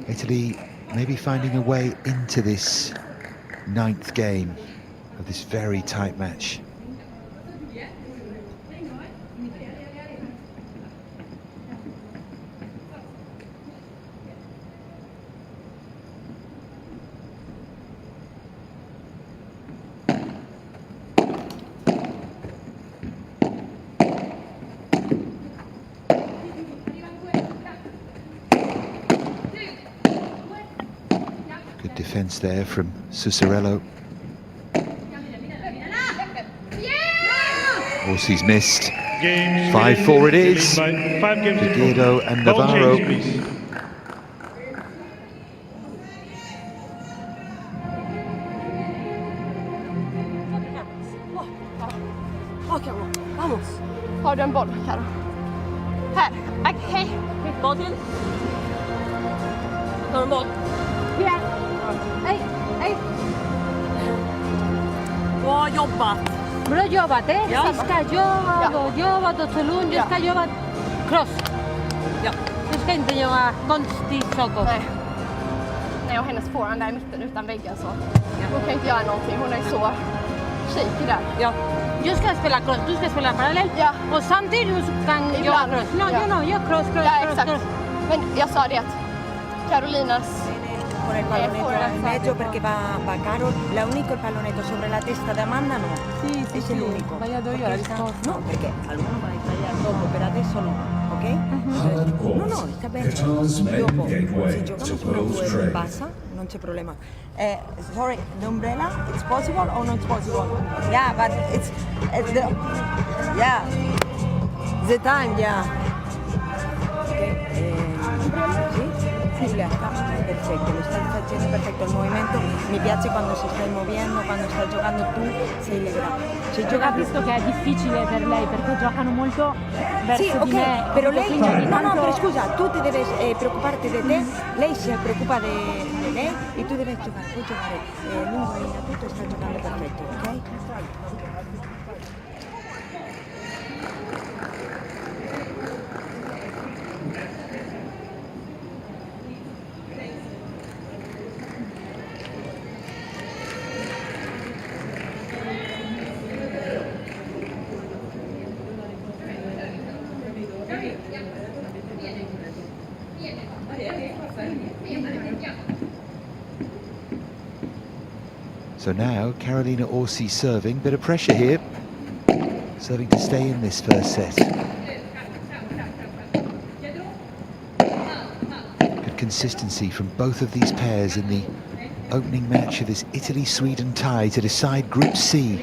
Italy maybe finding a way into this 9th game of this very tight match. Defense there from SUSSARELLO. ORSI's missed. 5-4 it is to GIRDO and Navarro. Vamos. Har du en boll, Karo? Här. Hej. Boll till. Har du en boll? Ja. Hej. Hej. Bra jobbat! Bra jobbat, Ja. Siska, jobbat och Solund, du ska jobba cross. Ja. Du ska inte göra konstigt saker. Nej, och hennes forehand där i mitten utan väggen så. Hon kan inte göra någonting, hon är så shaky där. Ja. Jag ska spela cross, du ska spela parallell. Ja. Och samtidigt du kan göra cross. No, jag cross. Ja, exakt. Men jag sa det att Carolinas... Con el palonetto al medio perché va caro. L'unico il pallonetto sopra la testa da Amanda no. Sì, Ese es el único. Sbagliato io la risposta. No, perché alguno va a sbagliare dopo, per adesso no, ok? No, sta bene. Dopo, se giocamos una due passa, non c'è problema. Sorry, the umbrella, it's possible or not possible? Yeah, but it's the time, yeah. Sì, perfetto, lo stai facendo perfetto il movimento, mi piace quando si stai muovendo, quando stai giocando tu sei libera. Io capisco che è difficile per lei perché giocano molto verso sì, ok, di me. però lei, Tanto... no, però scusa, tu ti devi preoccuparti di te, lei si preoccupa di lei e tu devi giocare, puoi giocare lungo linea tutto e sta giocando perfetto, ok? So now Carolina ORSI serving, bit of pressure here, serving to stay in this first set. Good consistency from both of these pairs in the opening match of this Italy-Sweden tie to decide Group C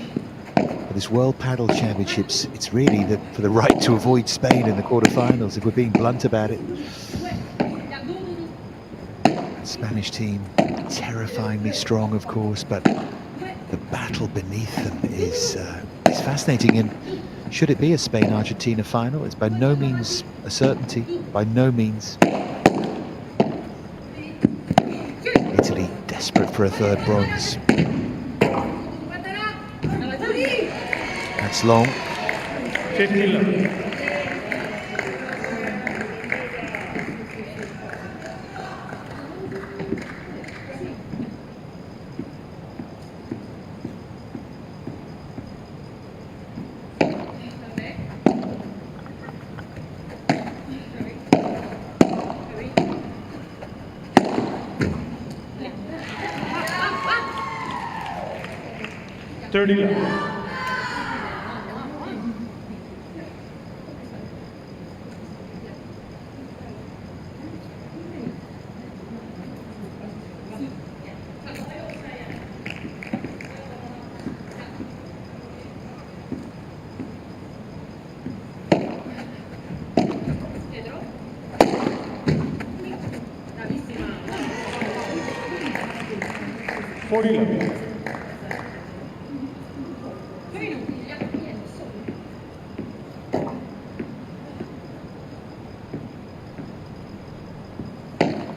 for this World Padel Championships. It's really for the right to avoid Spain in the quarterfinals, if we're being blunt about it. Spanish team terrifyingly strong, of course, but the battle beneath them is fascinating. And should it be a Spain-Argentina final, it's by no means a certainty, by no means. Italy desperate for a third bronze. That's long. 50.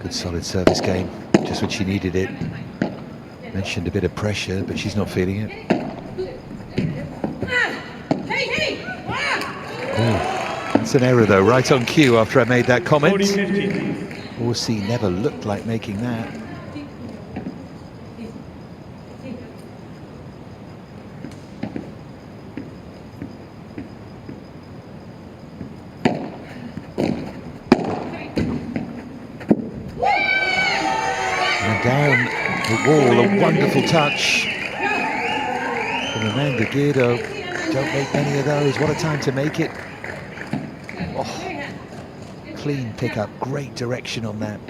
Good solid service game, just when she needed it. Mentioned a bit of pressure, but she's not feeling it. Oh, that's an error though, right on cue after I made that comment. ORSI never looked like making that. Down the wall, a wonderful touch from Amanda GIRDO. Don't make many of those. What a time to make it. Oh, clean pickup, great direction on that.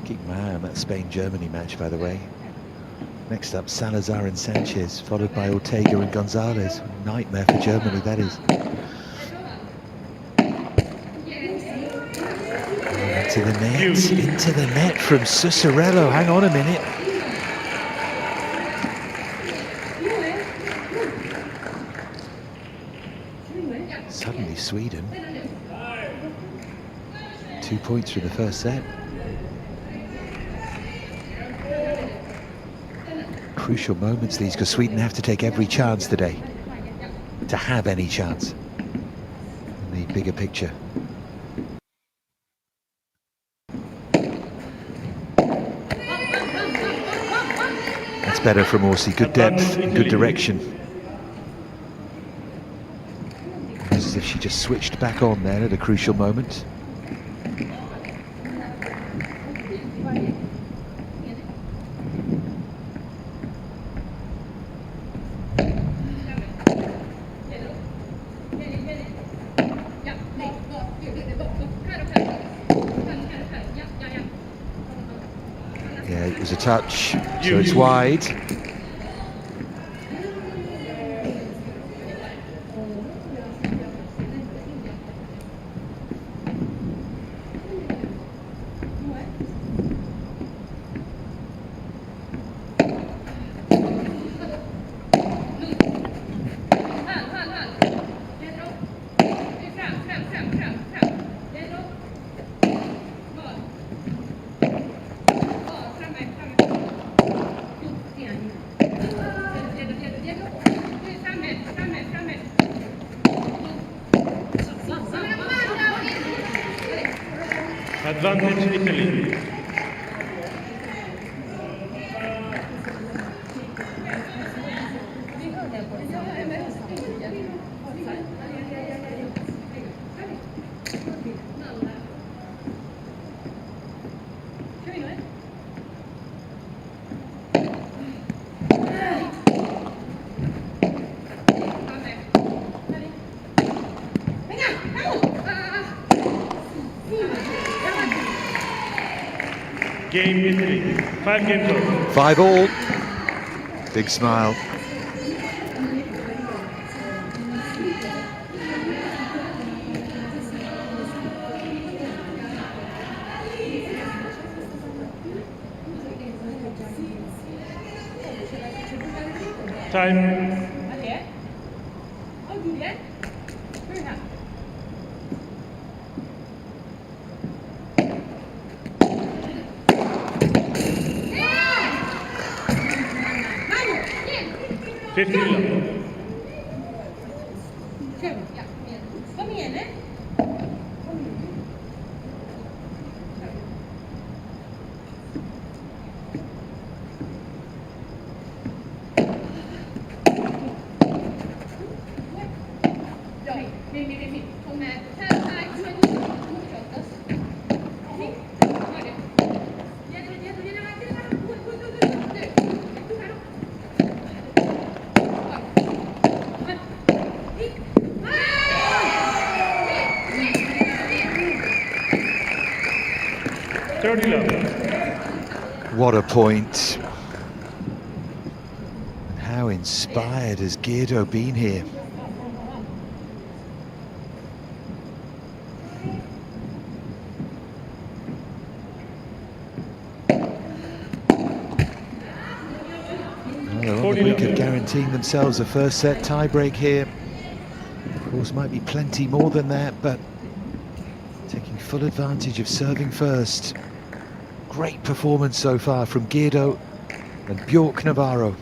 Keep my eye on that Spain-Germany match, by the way. Next up, Salazar and Sanchez, followed by Ortega and Gonzalez. Nightmare for Germany, that is. Into the net from SUSSARELLO. Hang on a minute. 2 points from the first set. Crucial moments these, because Sweden have to take every chance today to have any chance in the bigger picture. That's better from ORSI. Good depth, good direction. It's as if she just switched back on there at a crucial moment. Yeah, it was a touch, so it's wide. Advantage Italy. Game Italy. 5 games over. 5 all. Big smile. Time. What a point. How inspired has GIRDO been here? Well, they're on the brink of guaranteeing themselves a first set tie-break here. Of course, might be plenty more than that, but taking full advantage of serving first. Great performance so far from GIRDO and BJÖRK Navarro.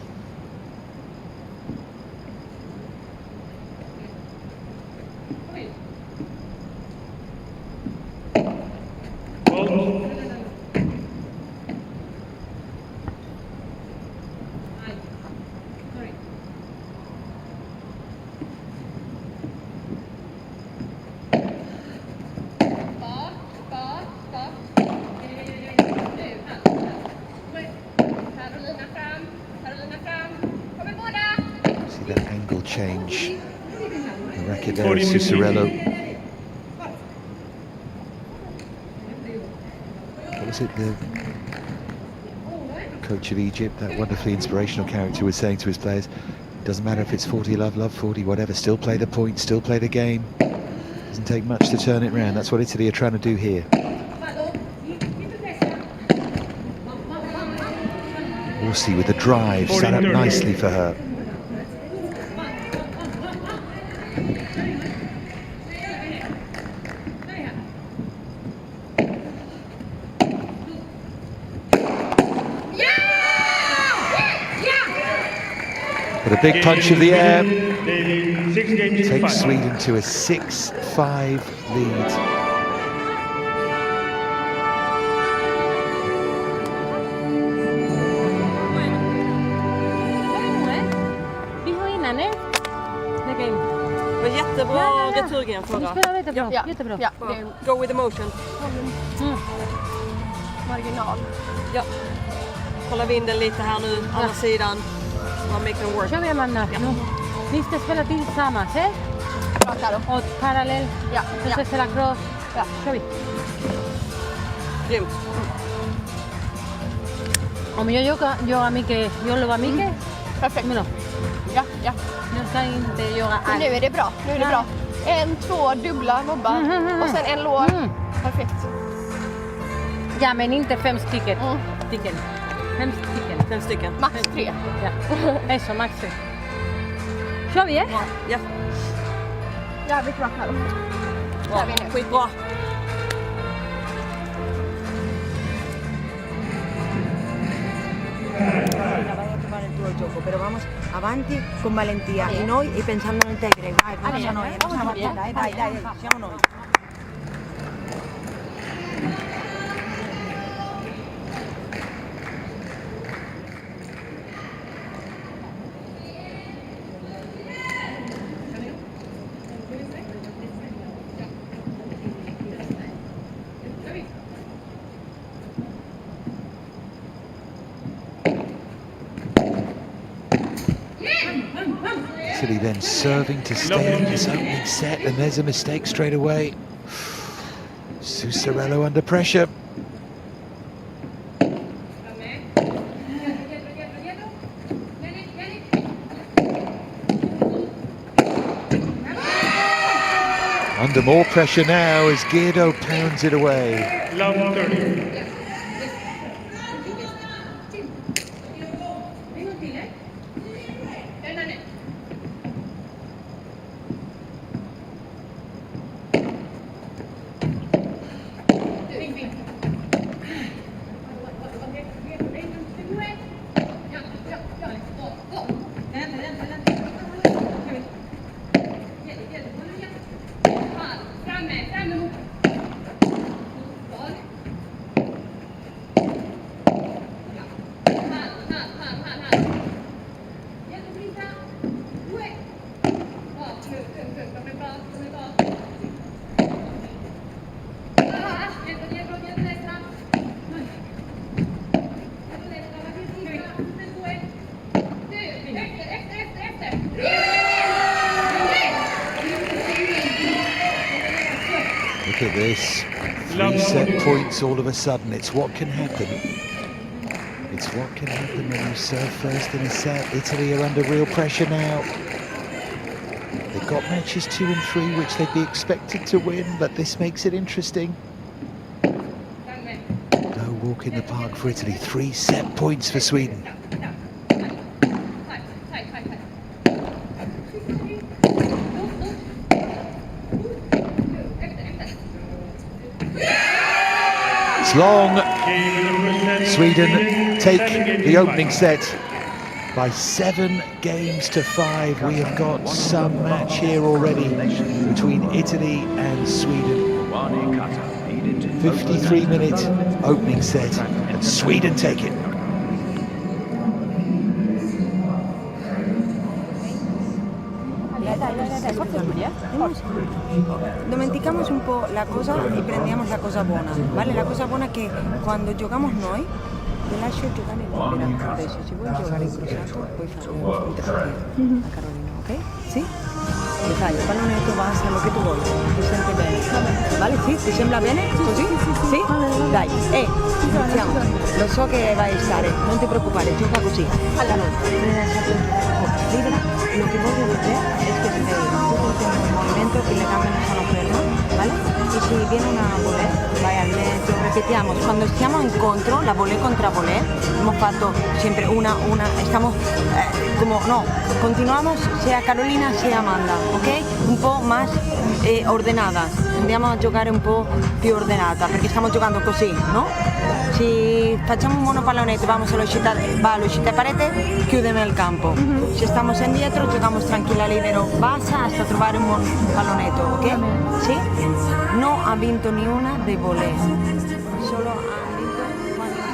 Change the racket there at SUSSARELLO. What was it the coach of Egypt, that wonderfully inspirational character, was saying to his players? Doesn't matter if it's 40 love 40, whatever, still play the point, still play the game. Doesn't take much to turn it around. That's what Italy are trying to do here. ORSI with the drive, set up nicely for her. But a big punch of the air takes Sweden to a 6-5 lead. Det var jättebra returgren förra. Ja, jättebra. Ja, Go with emotion. marginal. Ja. Hålla vinden lite här nu, andra sidan. Make them work. Kör vi Amanda. Ja. No. Ni ska spela tillsammans, eh? Bra Karo. Och parallell. Ja. Entonces ställa cross. Ja. Kör vi. Grymt. Om jag yogar mycket, jag lovar mycket. Perfekt. Men då, Ja, ja. jag ska inte göra Men allt. nu är det bra. Nu är det bra. 1, 2 dubbla nobbar och sen en låg. Perfekt. Ja, men inte 5 stycken. 5 stycken. 5 stycken. Max 3. Ja, eso, max 3. Kör vi, eh? Ja. Jävligt bra Karo. Bra. Skitbra. Pero vamos avanti con valentía y noi y pensando en el tie break. Vai, vamos a noi, vamos avanti, dai, siamo noi. Italy then serving to stay in this opening set, and there's a mistake straight away. SUSSARELLO under pressure. Under more pressure now as GIRDO pounds it away. Love 30. Look at this, 3 set points all of a sudden. It's what can happen. It's what can happen when you serve first in a set. Italy are under real pressure now. They've got matches 2 and 3 which they'd be expected to win, but this makes it interesting. No walk in the park for Italy. 3 set points for Sweden. It's long. Sweden take the opening set by 7 games to 5. We have got some match here already between Italy and Sweden. 53-minute opening set, and Sweden take it. Dimenticamos un po' la cosa e prendiamo la cosa buona, vale? La cosa buona è che quando giochiamo noi, ti lascio giocare libera. Adesso se vuoi giocare incrociato puoi fare un intercambio a Carolina, ok? Sì? Le fai il pallonetto, basta, lo che tu vuoi, ti sente bene. Vale? Sì? Ti sembra bene? Così? Sì? Dai, iniziamo. Lo so che vai a stare, non ti preoccupare, gioca così. Allora, libera, lo che voglio da te è che se tutto il movimento y le gambe no sono ferme, ¿vale? Y si viene una volée, vai al mezzo, repetiamo, cuando stiamo in contro, la volée contra volée, hemos fatto siempre una, estamos como, no, continuamos, sea Carolina, sea Amanda, ¿ok? Un po' más ordenadas, andiamo a giocare un po' più ordinata, perché stiamo giocando così, no? Se facciamo un monopallonetto e va all'uscita parete, chiudiamo il campo. Se stiamo indietro, giochiamo tranquilla libero, basta hasta trovare un buon pallonetto, ok? Sì? Non ha vinto ni una dei volley, solo ha vinto quando...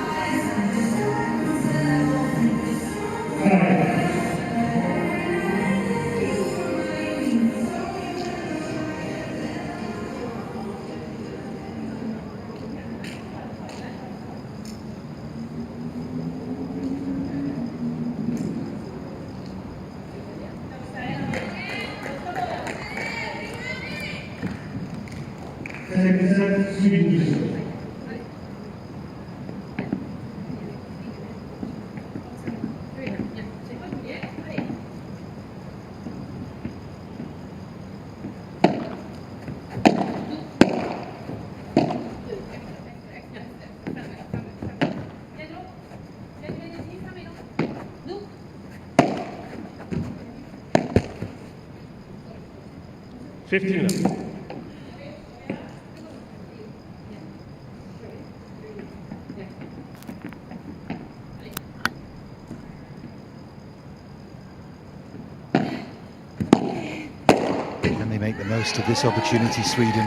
Can they make the most of this opportunity, Sweden?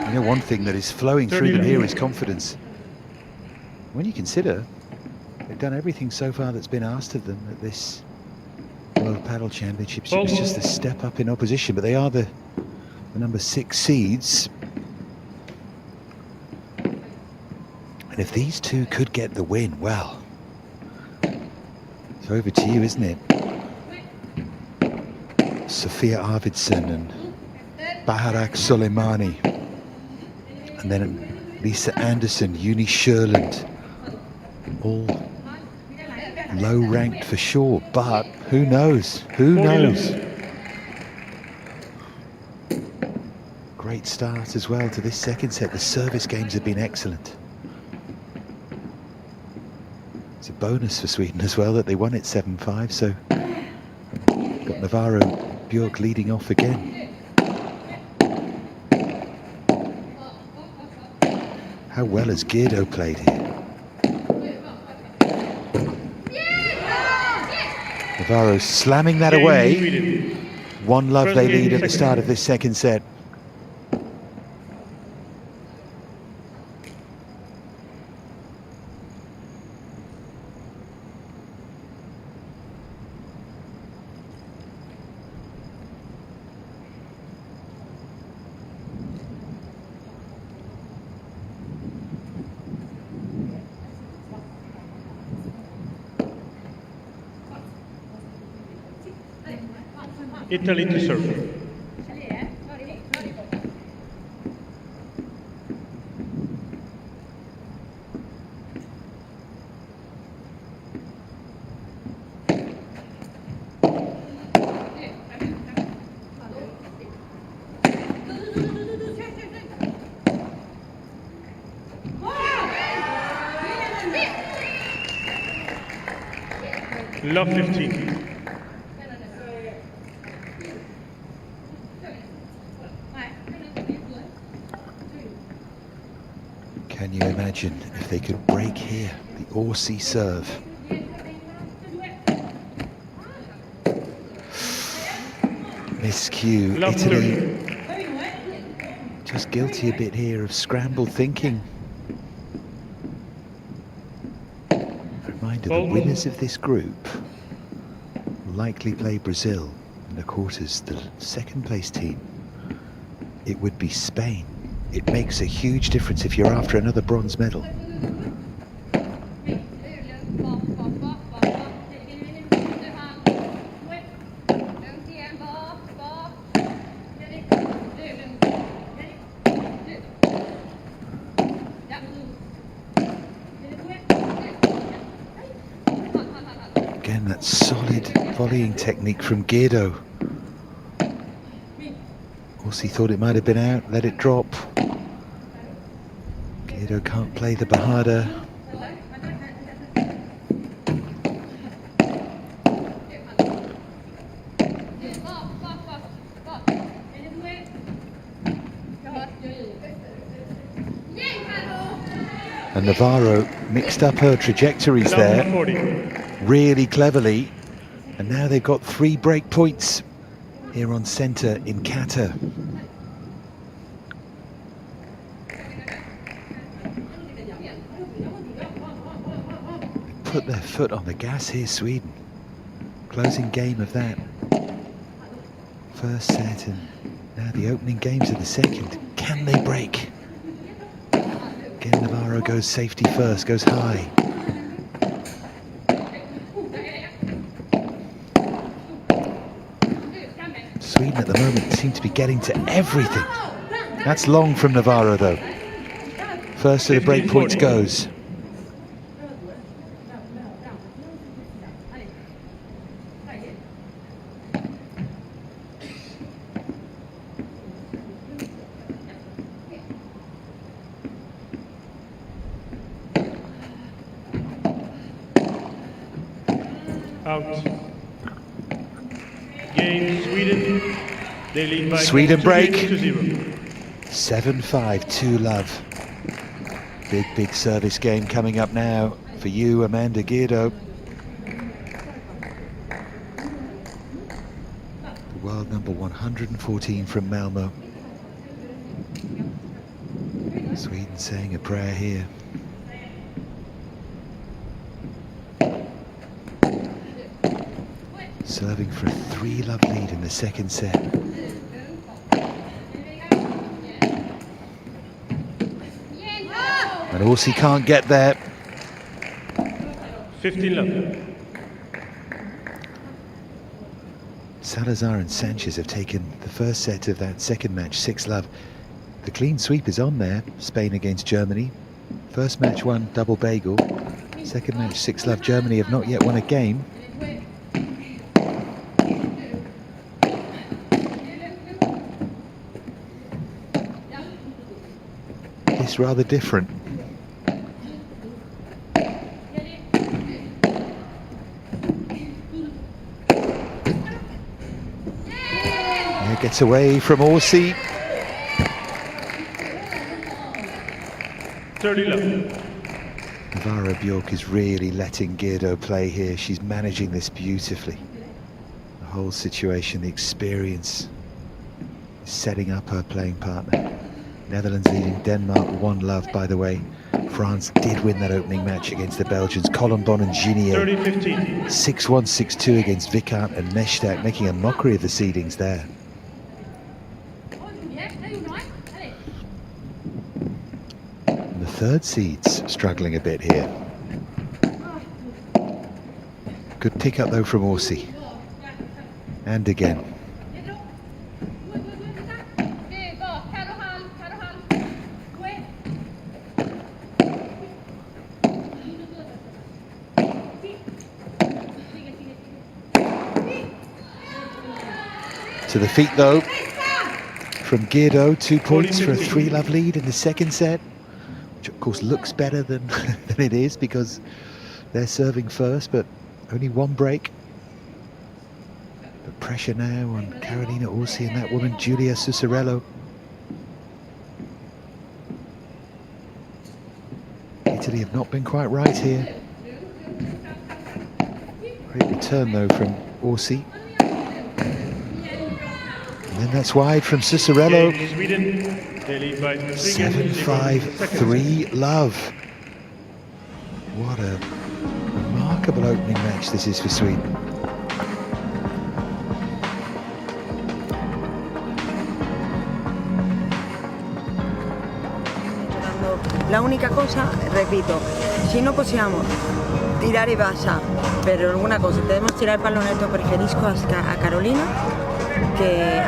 You know, one thing that is flowing through them here is confidence. When you consider they've done everything so far that's been asked of them at this World Padel Championships, it was just a step up in opposition, but they are the number 6 seeds. And if these two could get the win, well, it's over to you, isn't it? Sofia Arvidsson and Baharak Soleymani, and then Lisa Andersson, SJÖLAND, all low ranked for sure, but who knows? Who knows? Great start as well to this second set. The service games have been excellent. It's a bonus for Sweden as well that they won it 7-5, so got Navarro, BJÖRK leading off again. How well has GIRDO played here? Navarro slamming that away. 1-love they lead at the start of this second set. Italy to serve. Love 15. Can you imagine if they could break here, the ORSI serve? Miscue, Italy. Just guilty a bit here of scrambled thinking. A reminder, the winners of this group will likely play Brazil in the quarters. The second place team, it would be Spain. It makes a huge difference if you're after another bronze medal. Again, that solid volleying technique from GIRDO. ORSI thought it might have been out, let it drop. GIRDO can't play the Bahada. And Navarro Mixed up her trajectories there really cleverly, and now they've got 3 break points here on centre in Qatar. Put their foot on the gas here, Sweden. Closing game of that first set, and now the opening games of the second. Can they break? Again, Navarro goes safety first, goes high. Sweden at the moment seem to be getting to everything. That's long from Navarro though. First of the break points goes. Out. Game Sweden. They lead by Sweden break. 2-0. 7-5, 2-love. Big service game coming up now for you, Amanda GIRDO. The world number 114 from Malmo. Sweden saying a prayer here. Serving for a 3-love lead in the second set. And ORSI can't get there. 15-love. Salazar and Sanchez have taken the first set of that second match, 6-love. The clean sweep is on there, Spain against Germany. First match won double bagel. Second match, 6-love. Germany have not yet won a game. It's rather different. It gets away from ORSI. 30-love. Navarro BJÖRK is really letting GIRDO play here. She's managing this beautifully. The whole situation, the experience, setting up her playing partner. Netherlands leading Denmark 1-love, by the way. France did win that opening match against the Belgians. Colombon and Ginier 30-15. 6-1, 6-2 against Vikant and Mestak, making a mockery of the seedings there. And the third seeds struggling a bit here. Good pick up though from ORSI. And again. To the feet though from GIRDO, 2 points for a 3-love lead in the second set, which of course looks better than it is because they're serving first, but only 1 break. The pressure now on Carolina ORSI and that woman Giulia SUSSARELLO. Italy have not been quite right here. Great return though from ORSI. And then that's wide from SUSSARELLO. 7-5, 3-love. What a remarkable opening match this is for Sweden. La única cosa, repito, si no possiamo tirare basa per alguna cosa, debemos tirar il pallonetto, preferisco a Carolina che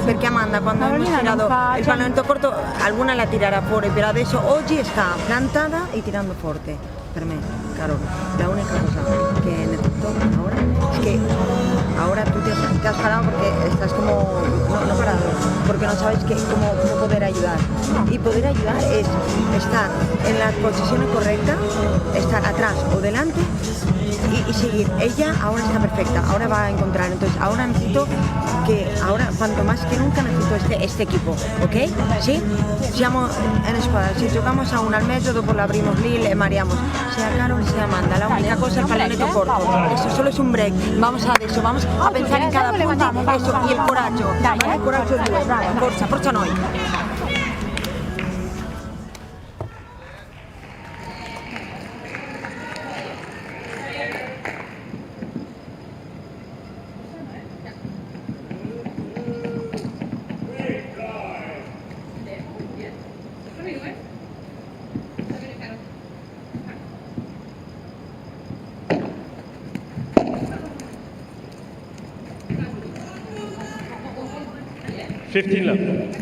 perché Amanda quando hemos tirato il pallonetto corto alguna la tirerà fuori, però adesso oggi sta plantada e tirando forte per me, Carol, la única cosa che necesito ahora Es que ahora tú te has parado porque estás como, no parado, porque no sabes cómo poder ayudar. Y poder ayudar es estar en la posición correcta, estar atrás o delante y seguir. Ella ahora está perfecta, ahora va a encontrar. Entonces ahora necesito ahora cuanto más que nunca necesito este equipo, ok? Sì? Siamo in squadra, se giocamos a uno al mezzo, dopo lo abrimos lì, le mareamos. Sea Carol, sea Amanda, la única cosa es el palonetto corto. Eso solo es un break. Vamos a pensar en cada punto, eso, y el coraggio. Dai, il coraggio è due, brava, forza noi. Fifteen left.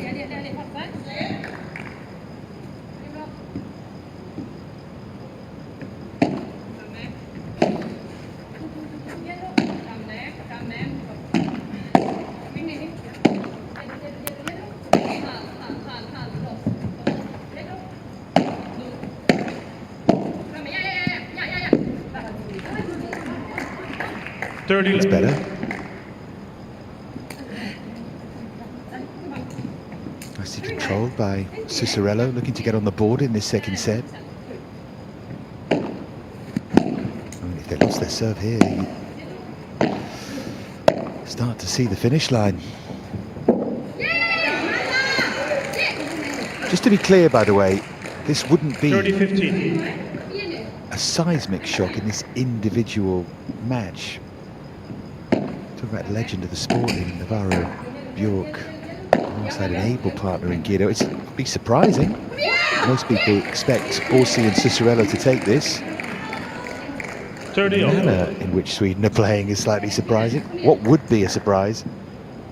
It's better. Nicely controlled by SUSSARELLO, looking to get on the board in this second set. I mean, if they lost their serve here, you start to see the finish line. Just to be clear, by the way, this wouldn't be 30-15. a seismic shock in this individual match. Talk about legend of the sport in NAVARRO, BJÖRK, alongside an able partner in GIRDO. It'd be surprising. Most people expect ORSI and SUSSARELLO to take this. 30 The manner in which Sweden are playing is slightly surprising. What would be a surprise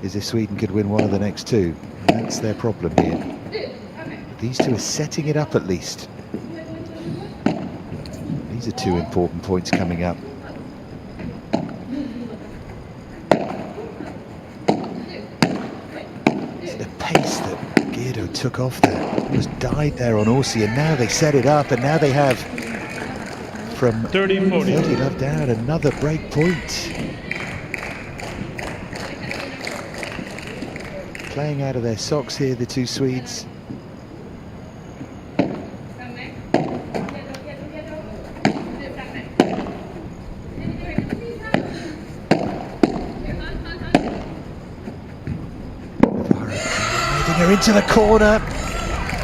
is if Sweden could win one of the next two. And that's their problem here. These two are setting it up at least. These are two important points coming up. Pace that GIRDO took off there, almost died there on ORSI, and now they set it up, and now they have from 30 love down another break point. Playing out of their socks here, the two Swedes. Into the corner,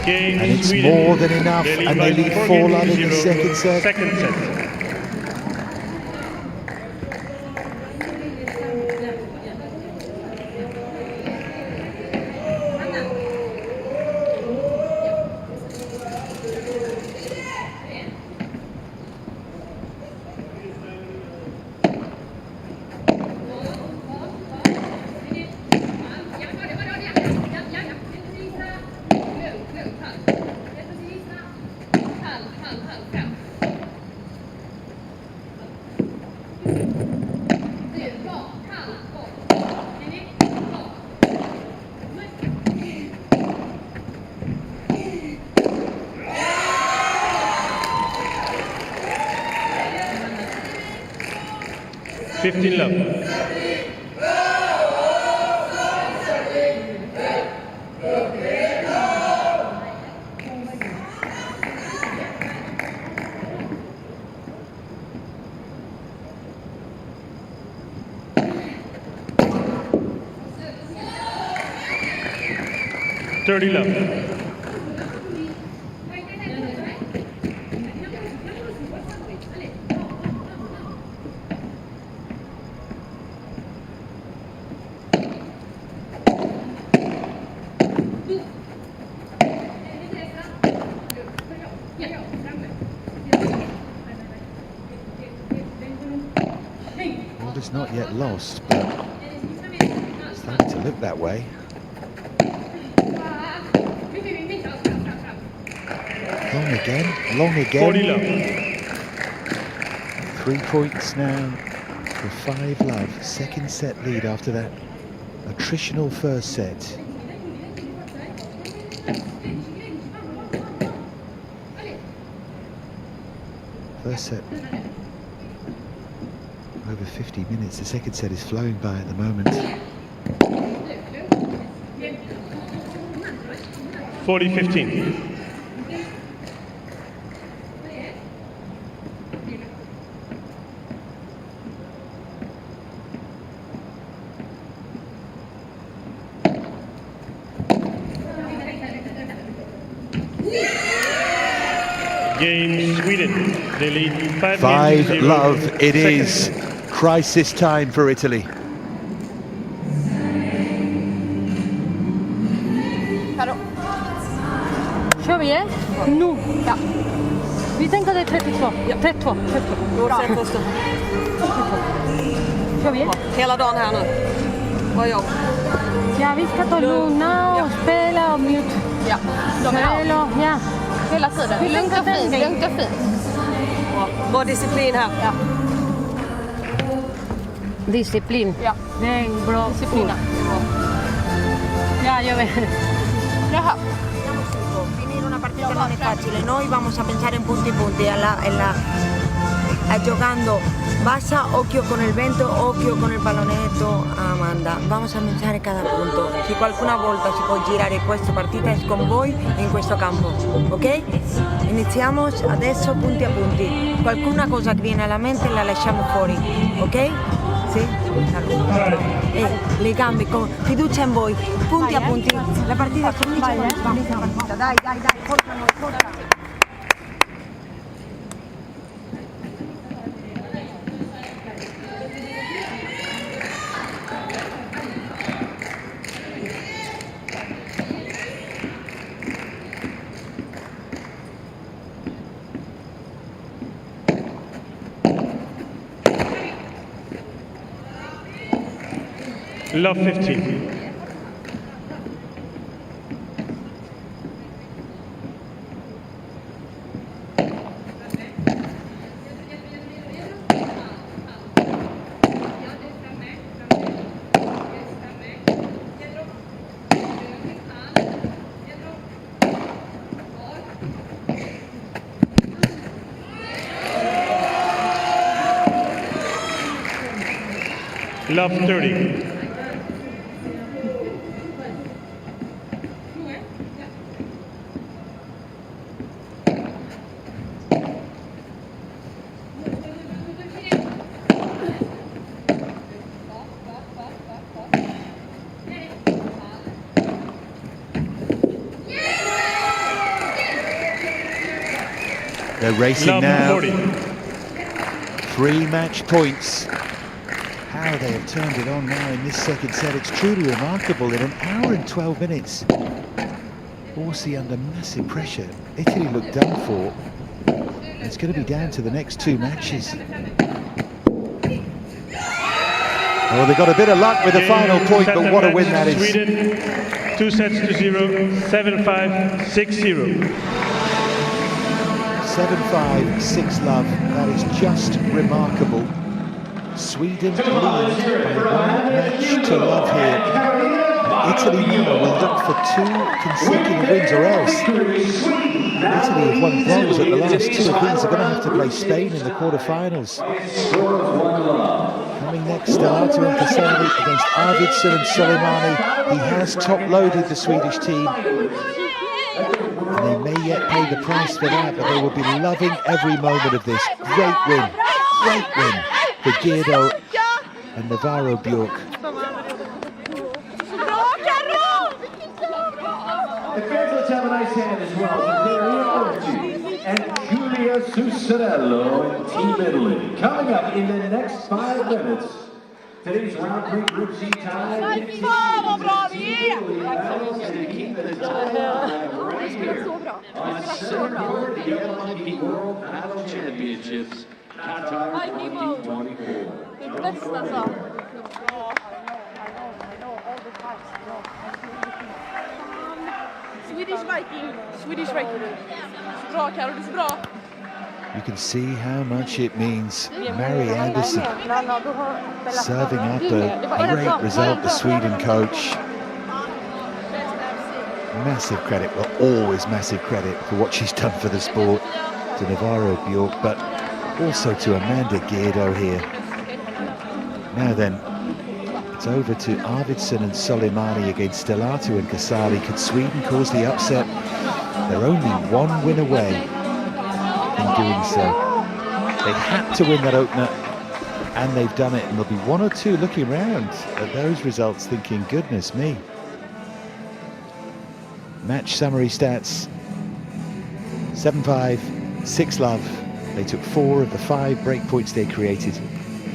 and it's more than enough, and they lead 4-love in the second set. Fifteen love. Thirty love. It's not yet lost, but it's starting to look that way. Long again. 40 love. 3 points now for 5-love, second set lead after that attritional first set. First set over 50 minutes. The second set is flowing by at the moment. 40-15. Game Sweden. They lead 5-love it is. Crisis time for Italy. Kör vi? Nu. Ja. Vi tänker det är 32. Ja. 32. Kör vi? Hela dagen här nu. Bra jobb. Ja, vi ska ta lugna och spela och mjukt. Ja, de är ja. Hela tiden. Lugnt och fint. Bra disciplin här. Ja. Disciplin. Ja. Det är en bra disciplina. Ja, io vedo. Jaha. Finire una partita non è facile, noi vamos a pensare in punti giocando. Basta, occhio con il vento, occhio con il pallonetto, Amanda. Vamos a pensare cada punto. Se qualcuna volta si può girare questa partita è con voi in questo campo, ok? Iniziamo adesso punti a punti. Qualcuna cosa che viene alla mente la lasciamo fuori, ok? Sì? Le gambe con fiducia in voi, punti a punti. La partita finisce con la partita. Dai, forza noi, forza. Love 15. Love 30. They're racing now. 3 match points. How they have turned it on now in this second set. It's truly remarkable. In an hour and 12 minutes, ORSI under massive pressure. Italy look done for. It's going to be down to the next 2 matches. Well, they got a bit of luck with the final point, but what a win that is. Sweden, 2-0, 7-5, 6-0. 7-5, 6-love. That is just remarkable. Sweden lead by 1 match to love here. And Italy now will look for 2 consecutive wins, or else Italy have won bronze at the last 2 of these. Are going to have to play Spain in the quarterfinals. Coming next, STELLATO and CASALI against ARVIDSSON and SOLEYMANI. He has top-loaded the Swedish team. And they may yet pay the price for that, but they will be loving every moment of this. Great win for GIRDO and NAVARRO BJÖRK. The fans, let's have a nice hand as well and SUSSARELLO and Team Italy. Coming up in the next 5 minutes, today's round 3 Group C tie. And to keep the title right here on Saturday, the FIP World Padel Championships, QATAR 2024. Swedish Viking. Bra Carro, det är så bra. You can see how much it means. Mary Andersson serving up a great result, the Sweden coach. Massive credit, well, always massive credit for what she's done for the sport to Navarro, Björk, but also to Amanda GIRDO here. Now then, it's over to ARVIDSSON and SOLEYMANI against STELLATO and CASALI. Could Sweden cause the upset? They're only one win away from doing so. They had to win that opener, and they've done it. And there'll be one or two looking around at those results thinking, goodness me. Match summary stats: 7-5, 6-love. They took 4 of the 5 breakpoints they created.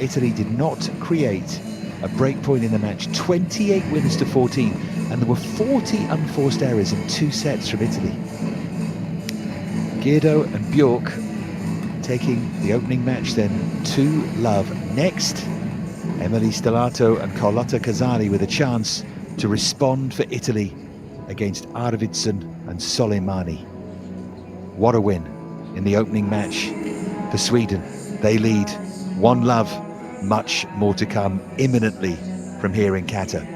Italy did not create a breakpoint in the match. 28 wins to 14, and there were 40 unforced errors in 2 sets from Italy. GIRDO and Björk taking the opening match then 2-love. Next, Emily Stellato and Carlotta Casali with a chance to respond for Italy against ARVIDSSON and SOLEYMANI. What a win in the opening match for Sweden. They lead 1-love. Much more to come imminently from here in QATAR.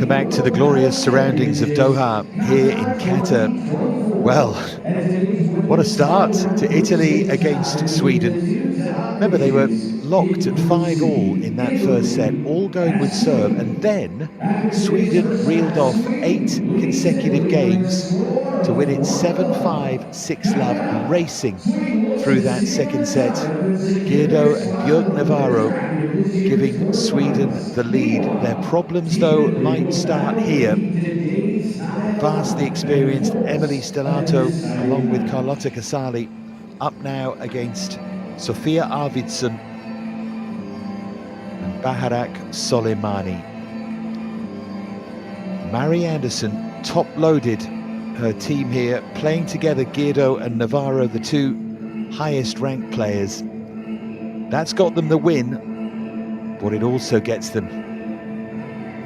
Welcome back to the glorious surroundings of Doha here in Qatar. Well, what a start to Italy against Sweden. Remember, they were locked at 5-all in that first set, all going with serve, and then Sweden reeled off 8 consecutive games to win it 7-5, 6-love, racing through that second set. GIRDO and BJÖRK Navarro giving Sweden the lead. Their problems, though, might start here. Vastly experienced Emily Stellato, along with Carlotta Casali, up now against Sofia ARVIDSSON and Soleymani. Mary Anderson top-loaded her team here, playing together GIRDO and Navarro, the two highest-ranked players. That's got them the win. What it also gets them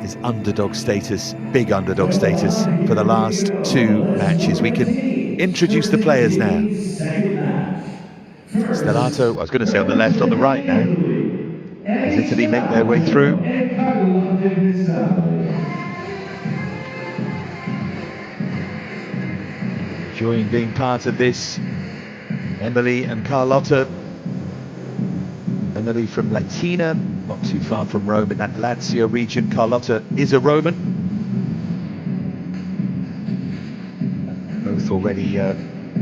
is underdog status, big underdog status for the last 2 matches. We can introduce the players now. Stellato, I was going to say on the left, on the right now, as Italy make their way through. Enjoying being part of this, Emily and Carlotta. Emily from Latina, not too far from Rome in that Lazio region. Carlotta is a Roman. Both already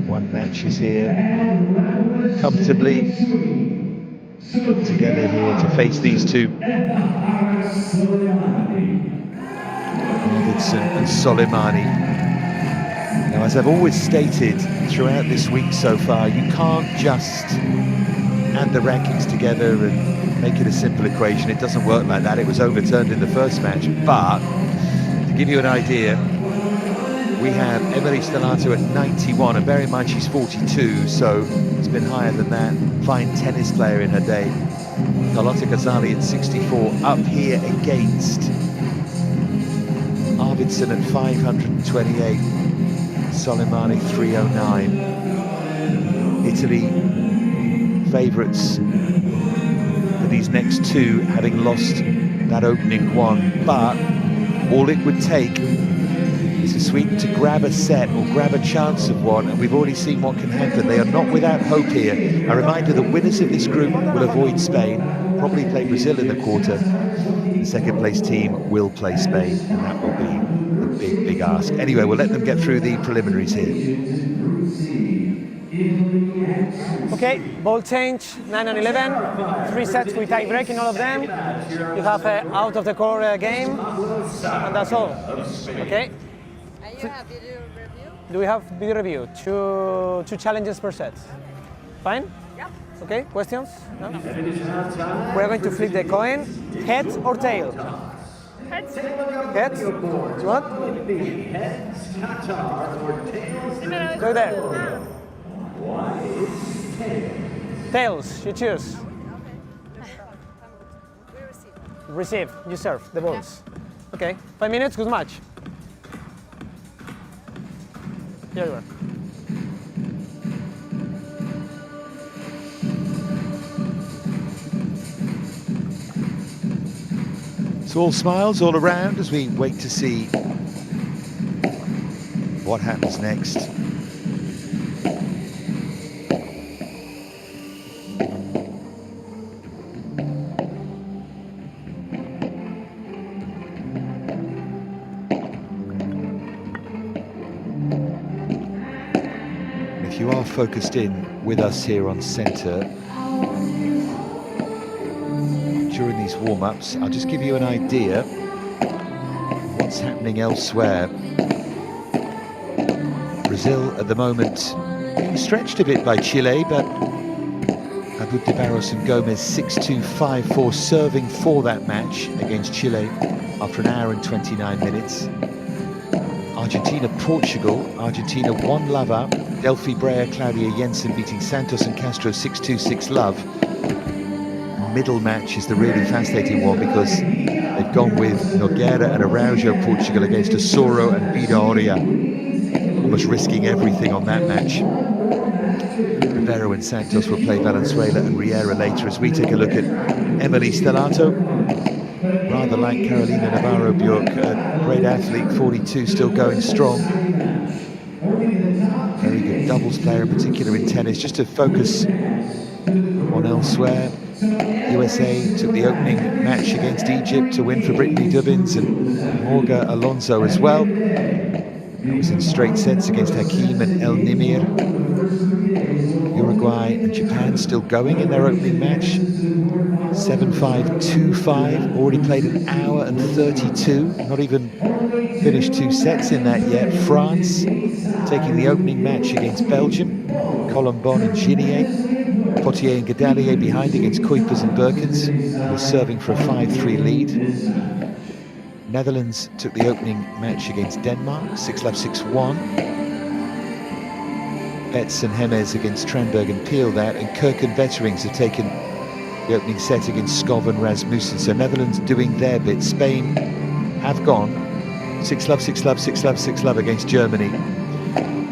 won matches here comfortably. Together here to face these two. ARVIDSSON and Soleymani. Now, as I've always stated throughout this week so far, you can't just add the rankings together and make it a simple equation. It doesn't work like that. It was overturned in the first match. But to give you an idea, we have Emily Stellato at 91, and bear in mind she's 42, so it's been higher than that. Fine tennis player in her day. Carlotta Casali at 64, up here against ARVIDSSON at 528, Soleymani 309. Italy favourites for these next 2, having lost that opening 1, but all it would take is for Sweden to grab a set or grab a chance of one, and we've already seen what can happen. They are not without hope here. A reminder, the winners of this group will avoid Spain, probably play Brazil in the quarter. The second place team will play Spain, and that will be a big, big ask. Anyway, we'll let them get through the preliminaries here. Okay, ball change, 9 and 11, 3 sets with tie break in all of them. You have out of the core game, and that's all. Okay? And you have video review? Do we have video review? Two challenges per set. Fine? Yeah. Okay, questions? No? We're going to flip the coin, head or tail? Heads. Heads? Do you want? Go there. Tails, you choose. Receive, you serve the balls. Okay, 5 minutes, good match. Here you are. It's all smiles all around as we wait to see what happens next. If you are focused in with us here on centre during these warm-ups, I'll just give you an idea of what's happening elsewhere. Brazil at the moment being stretched a bit by Chile, but Abud de Barros and Gomez 6-2, 5-4 serving for that match against Chile after an hour and 29 minutes. Argentina-Portugal, Argentina 1-love up. Delphi Breyer, Claudia Jensen beating Santos and Castro 6-2, 6-love. Middle match is the really fascinating one because they've gone with Nogueira and Araujo, Portugal, against Osoro and Vidaoria, almost risking everything on that match. Rivero and Santos will play Valenzuela and Riera later as we take a look at Emily Stellato. rather like Carolina Navarro Björk, a great athlete, 42, still going strong. Very good doubles player, in particular in tennis. Just to focus on elsewhere, USA took the opening match against Egypt to win for Brittany Dubbins and Morga Alonso as well. That was in straight sets against Hakim and El Nimir. Uruguay and Japan still going in their opening match. 7-5, 2-5, already played an hour and 32, not even finished 2 sets in that yet. France taking the opening match against Belgium, Colombon and Ginier. Potier and Gadalier behind against Kuipers and Berkens, who was serving for a 5-3 lead. Netherlands took the opening match against Denmark, 6-love, 6-1. Betts and Hemes against Tranberg and Peel that, and Kirk and Vetterings have taken the opening set against Skov and Rasmussen. So Netherlands doing their bit. Spain have gone 6-love, 6-love, 6-love, 6-love against Germany.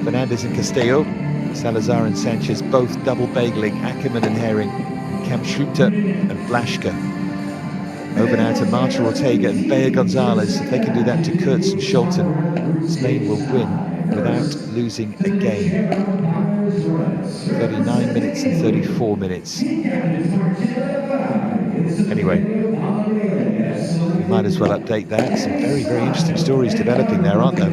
Fernandez and Castillo, Salazar and Sanchez both double bageling, Ackermann and Herring, Camp Schluter and Blaschke. Over now to Marta Ortega and Bea Gonzalez. If they can do that to Kurtz and Scholten, Spain will win without losing a game. 39 minutes and 34 minutes. Anyway, we might as well update that. Some very, very interesting stories developing there, aren't there?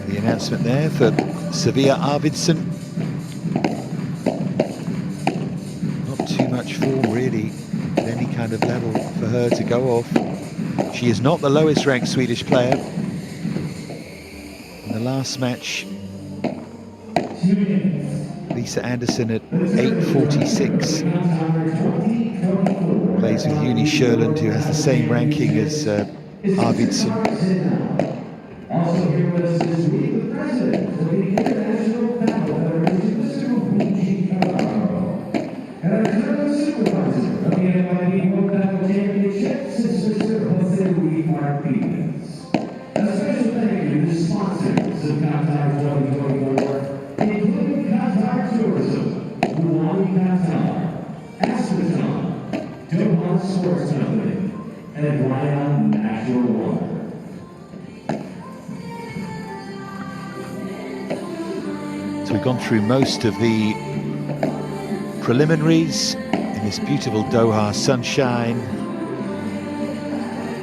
The announcement there for Sofia Arvidsson. Not too much form really at any kind of level for her to go off. She is not the lowest ranked Swedish player. In the last match, Lisa Andersson at 8.46. Plays with Juni Sjölund, who has the same ranking as Arvidsson. Also here with us this week, the president of the International Padel Federation, Mr. And our current supervisor of the NYP World Padel Championships is Mr. Jose Luis Martinez. A special thank you to sponsors of Qatar 2024, including Qatar Tourism, Luani Qatar, Asperton, Doha Sports Company, and Ryan Natural Water. So we've gone through most of the preliminaries in this beautiful Doha sunshine.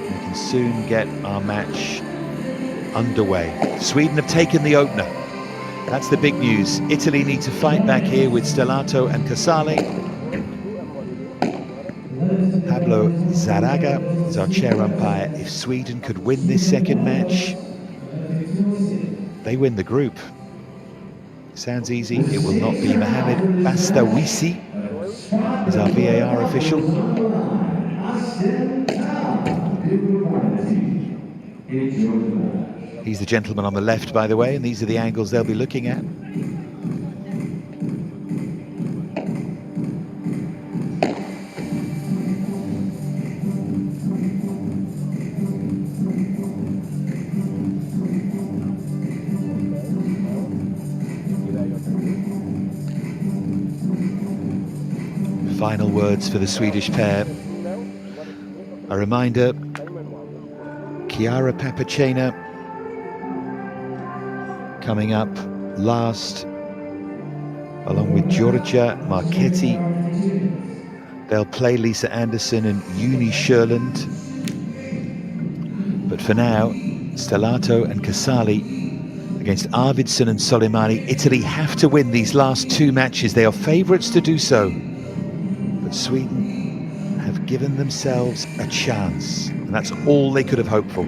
We can soon get our match underway. Sweden have taken the opener. That's the big news. Italy need to fight back here with Stellato and Casali. Pablo Zaraga is our chair umpire. If Sweden could win this second match, they win the group. Sounds easy. It will not be. Mohamed Bastawisi is our VAR official. He's the gentleman on the left, by the way, and these are the angles they'll be looking at. Final words for the Swedish pair. A reminder, Chiara Pappacena coming up last, along with Giorgia Marchetti. They'll play Lisa Andersson and Juni Sjölund. But for now, Stellato and Casali against Arvidsson and Soleymani. Italy have to win these last 2 matches. They are favourites to do so. But Sweden have given themselves a chance, and that's all they could have hoped for.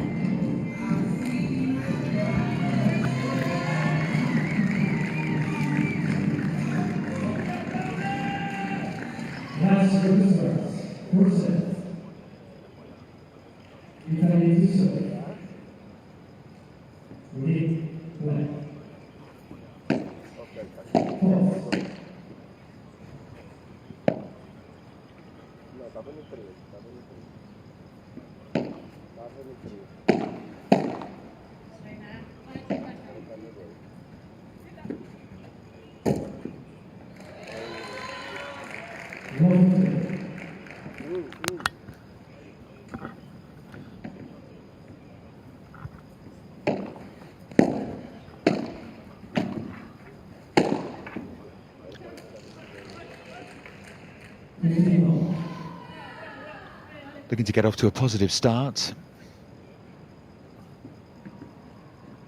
Looking to get off to a positive start.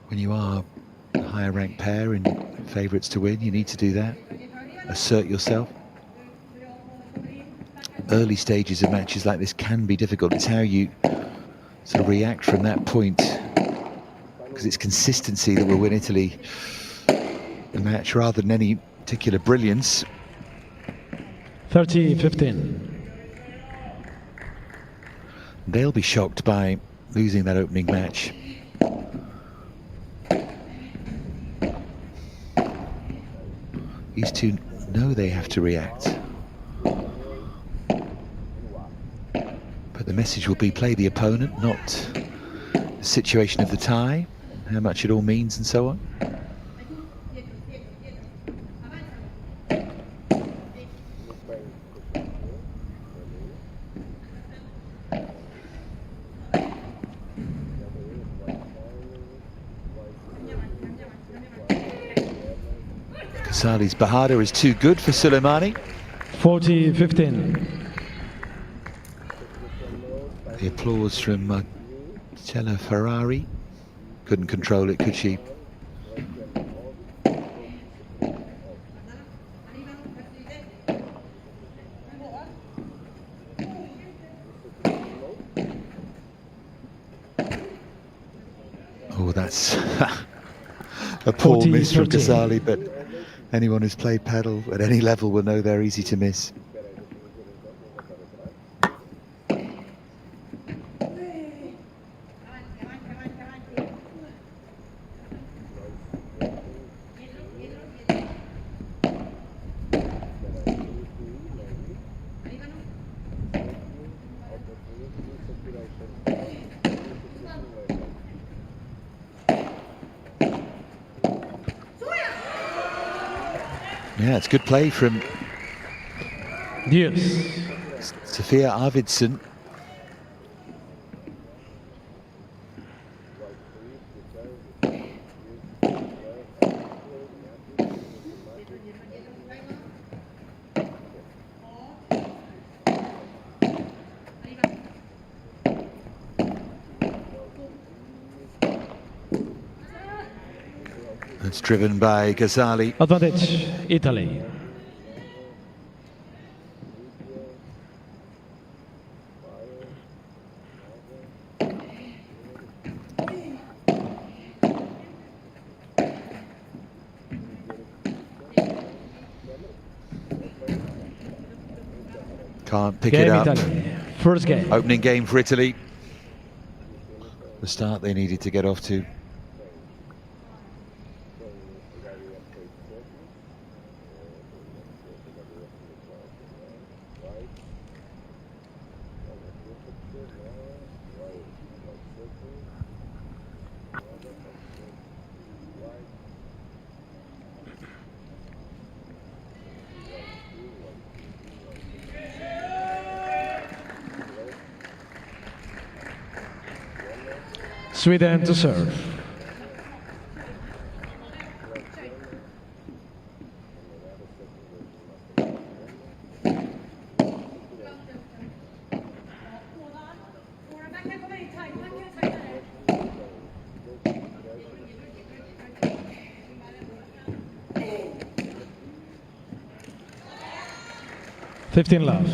When you are a higher ranked pair and favourites to win, you need to do that. Assert yourself. Early stages of matches like this can be difficult. It's how you sort of react from that point, because it's consistency that will win Italy the match rather than any particular brilliance. 30-15. They'll be shocked by losing that opening match. These two know they have to react. But the message will be play the opponent, not the situation of the tie, how much it all means and so on. Casali's Bajada is too good for Soleymani. 40-15. The applause from Marcella Ferrari. Couldn't control it, could she? Oh, that's a poor miss from Casali, but anyone who's played paddle at any level will know they're easy to miss. Yeah, it's good play from Sofia Arvidsson. It's driven by Casali. Advantage, Italy. Can't pick it up. Italy. First game. Opening game for Italy. The start they needed to get off to. Sweden to serve. Fifteen love.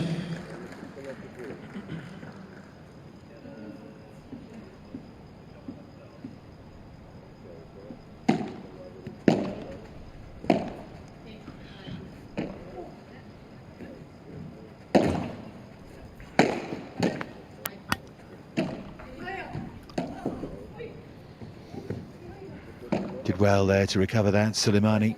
Did well there to recover that, Soleymani.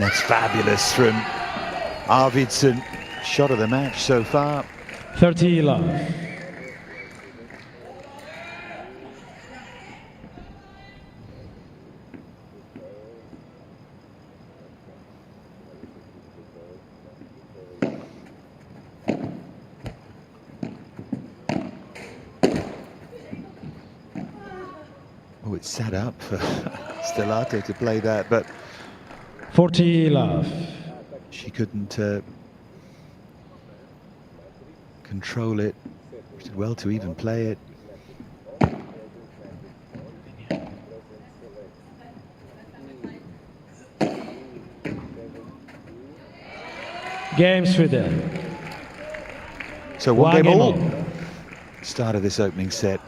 And that's fabulous from ARVIDSSON. Shot of the match so far. 30 love. Oh, it's set up for STELLATO to play that, but 40 love. she couldn't control it. She did well to even play it. Game Sweden. So one game all. Start of this opening set.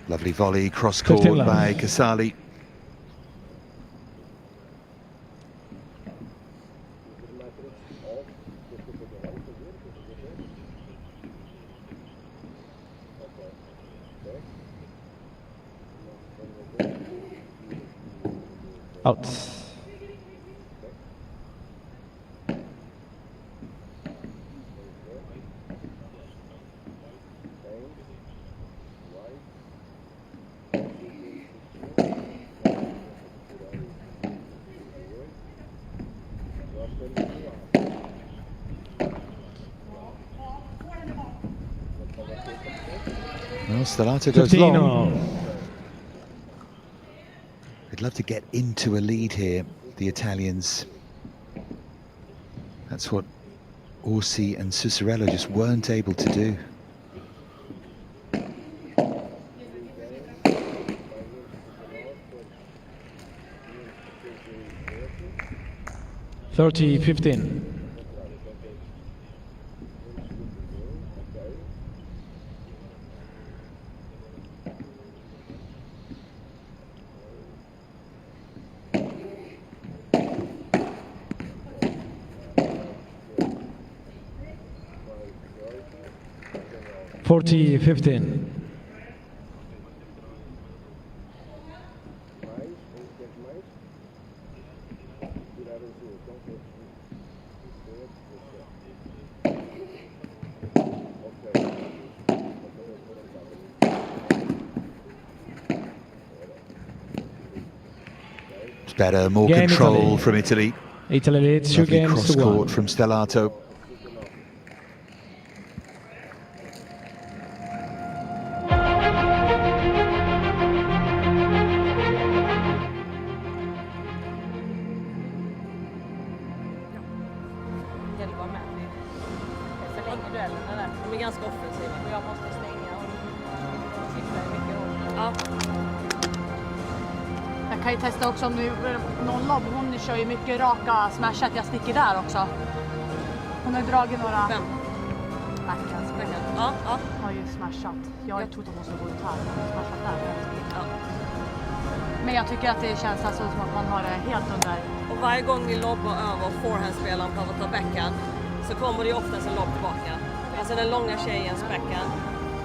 Lovely volley cross court by CASALI. Out. Well, STELLATO goes long. They'd love to get into a lead here, the Italians. That's what ORSI and SUSSARELLO just weren't able to do. (30-15). (40-15). It's better, more Game control Italy. from Italy. Italy leads 2 Lovely games cross to 1. court from STELLATO. De är ganska offensiva. Och jag måste stänga och cykla mycket hårt. Ja. Jag kan ju testa också om du någon lobb. Hon kör ju mycket raka smash att jag sticker där också. Hon har ju dragit några backhands. Ja, ja. Har ju smashat. Jag tror att hon måste gå ut här. Hon har smashat där. Ja. Men jag tycker att det känns alltså som att man har det helt under. Och varje gång vi lobbar över och forehandspelaren behöver ta backhand så kommer det ju oftast en lobb tillbaka. Alltså den långa tjejens backhand.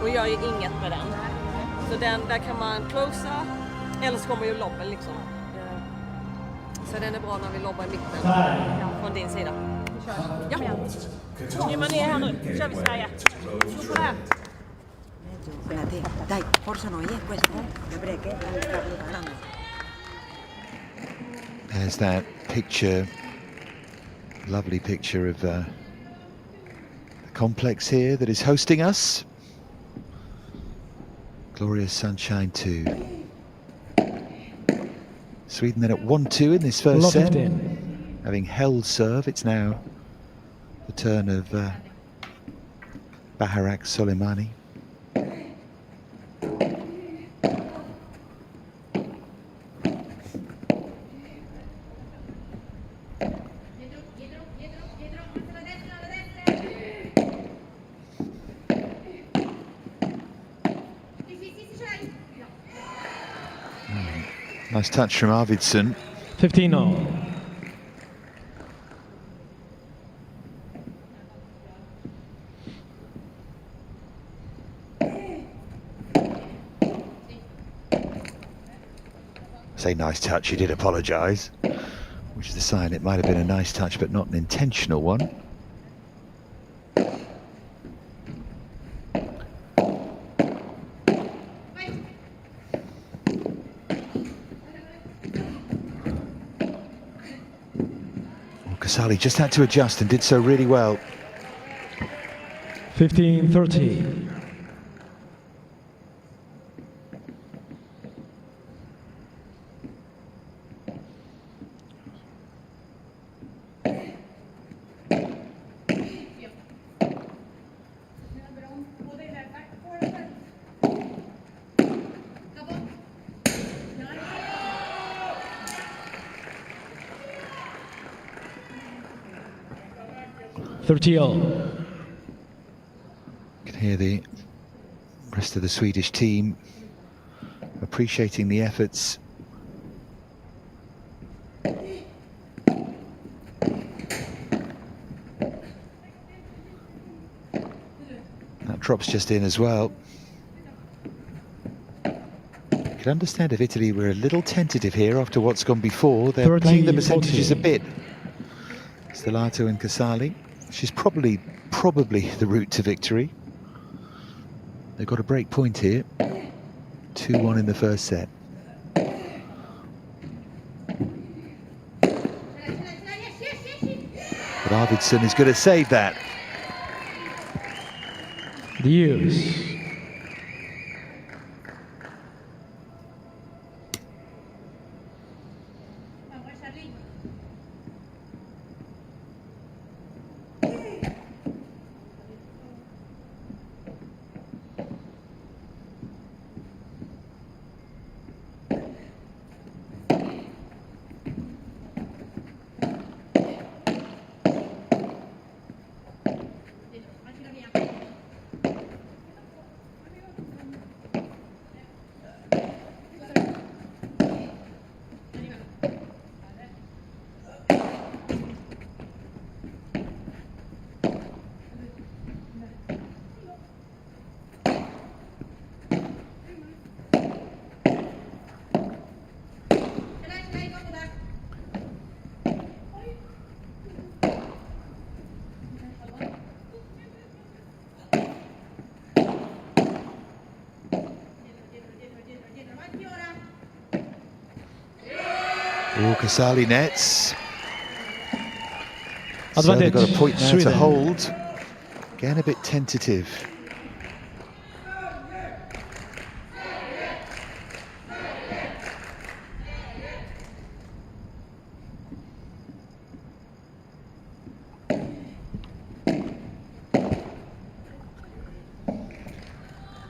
Och gör ju inget med den. Så den, där kan man closa. Eller så kommer ju lobben liksom. Så den är bra när vi lobbar i mitten. Från din sida. Ja. Skriva ner här nu. Kör vi Sverige. Så på det. Dai, forse no, questo. There's that picture, lovely picture of the complex here that is hosting us. Glorious sunshine too. Sweden then at 1-2 in this first set. Having held serve, it's now the turn of SOLEYMANI. Nice touch from ARVIDSSON. 15-all. Say nice touch, he did apologise, which is a sign it might have been a nice touch but not an intentional one. CASALI just had to adjust and did so really well. 15-13. You can hear the rest of the Swedish team appreciating the efforts. That drops just in as well. You can understand if Italy were a little tentative here after what's gone before. They're playing the percentages a bit. STELLATO and CASALI. She's probably the route to victory. They've got a break point here. 2-1 in the first set. But ARVIDSSON is going to save that. The use. CASALI nets. So they've got a point now Sweden to hold. Again, a bit tentative.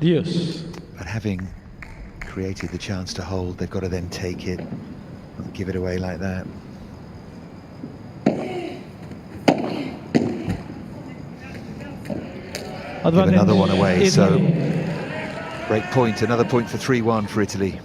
Dios. But having created the chance to hold, they've got to then take it. Not give it away like that. Give another one away, Italy. so break point, another point for 3-1 for Italy.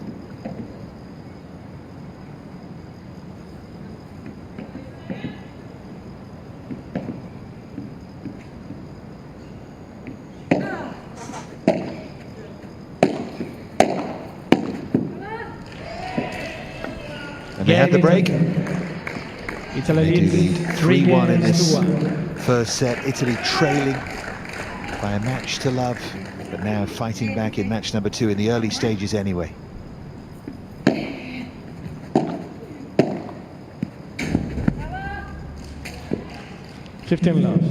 And they had the break. Italy They do lead leads 3-1 in this 3-1. first set. Italy trailing by a match to love, but now fighting back in match number 2 in the early stages anyway. Love.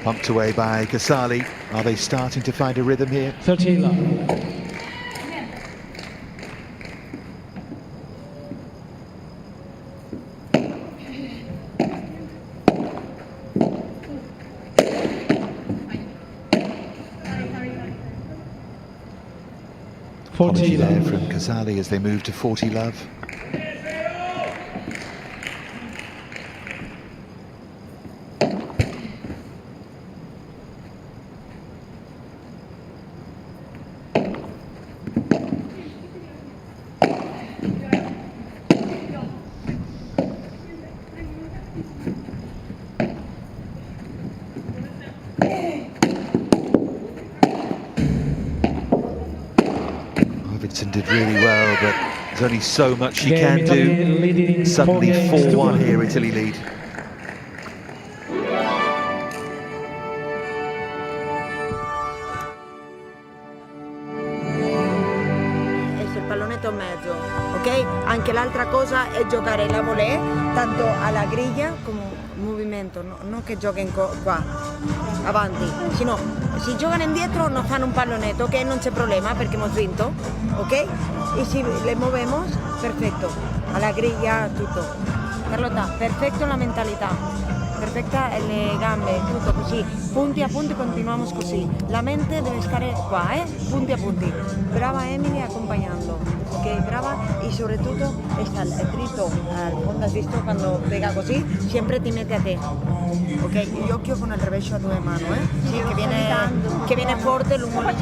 Pumped away by CASALI. Are they starting to find a rhythm here? 13 love. Apology there love. from CASALI as they move to 40 love. ARVIDSSON did really well, but there's only so much she can do. Suddenly 4-1 here, Italy lead. Il pallonetto in mezzo, ok? Anche l'altra cosa è giocare la volée, tanto alla griglia come movimento, non che giochino qua, avanti, sino si giocano indietro non fanno un pallonetto, ok? Non c'è problema perché hemos vinto, ok? E si le movemos, perfetto, alla griglia tutto. Carlotta, perfetto la mentalità. Perfetta le gambe, tutto così, punti a punti continuiamo così, la mente deve stare qua, punti a punti, brava Emily accompagnando, ok, brava e soprattutto sta dritto al fondo, has visto quando pega così, sempre ti mette a te, ok, y occhio con il rovescio a 2 mani, sì, che viene forte l'uomo,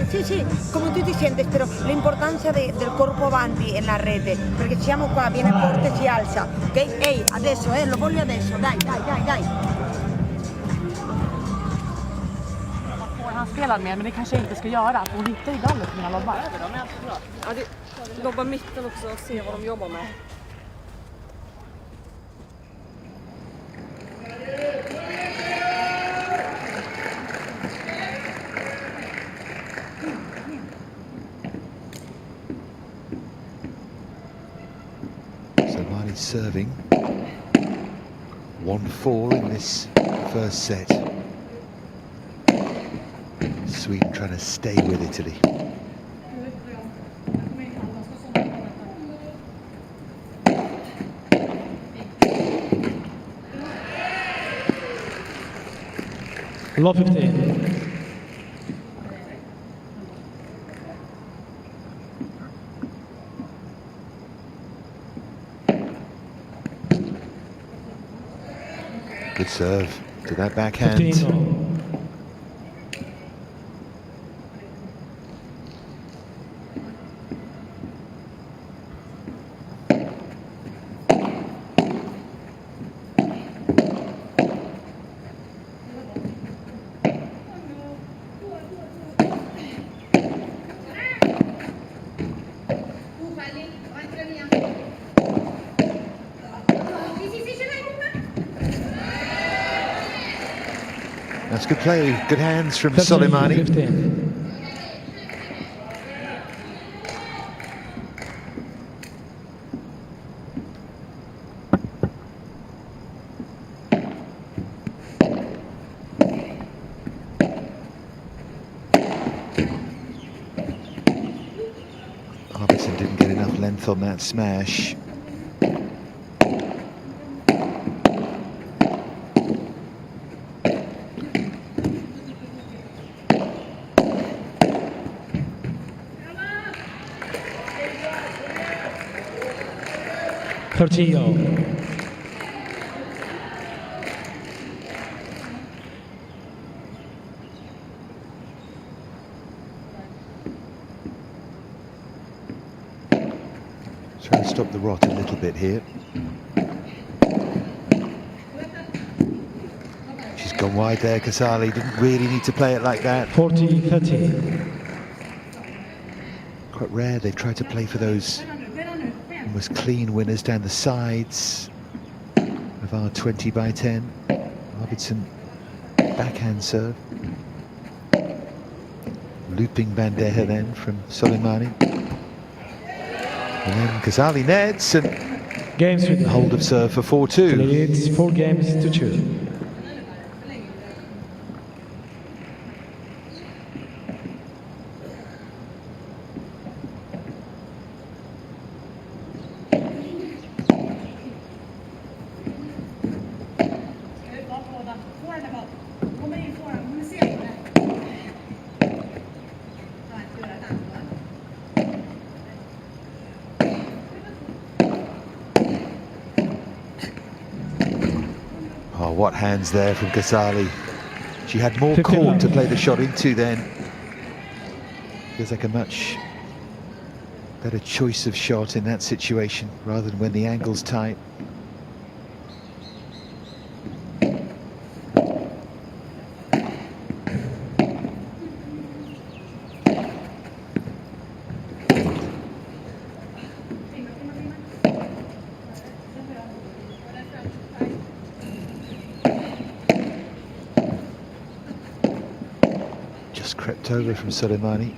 sì, sì, come tu ti senti, però l'importanza del corpo avanti e la rete, perché siamo qua, viene forte, si alza, ok, ehi, adesso, lo voglio adesso, dai. Han spelar med, men det kanske inte ska göra. Hon hittar ju galler på mina lobbar. Ja, lobba mitten också och se vad de jobbar med. Somebody's serving 1-4 in this first set. Sweden trying to stay with Italy. Love 15. Good serve to that backhand. 15. That's good play, good hands from Soleymani. 15. ARVIDSSON didn't get enough length on that smash. Portillo. Trying to stop the rot a little bit here. She's gone wide there, CASALI. Didn't really need to play it like that. 40-30. Quite rare, they try to play for those almost clean winners down the sides of our 20 by 10. ARVIDSSON backhand serve. Looping bandeja then from Soleymani. And then CASALI nets and Games with hold of serve for 4-2. It's 4 games to 2. what hands there from Casali. She had more court to play the shot into then. Feels like a much better choice of shot in that situation rather than when the angle's tight. Just crept over from Soleymani.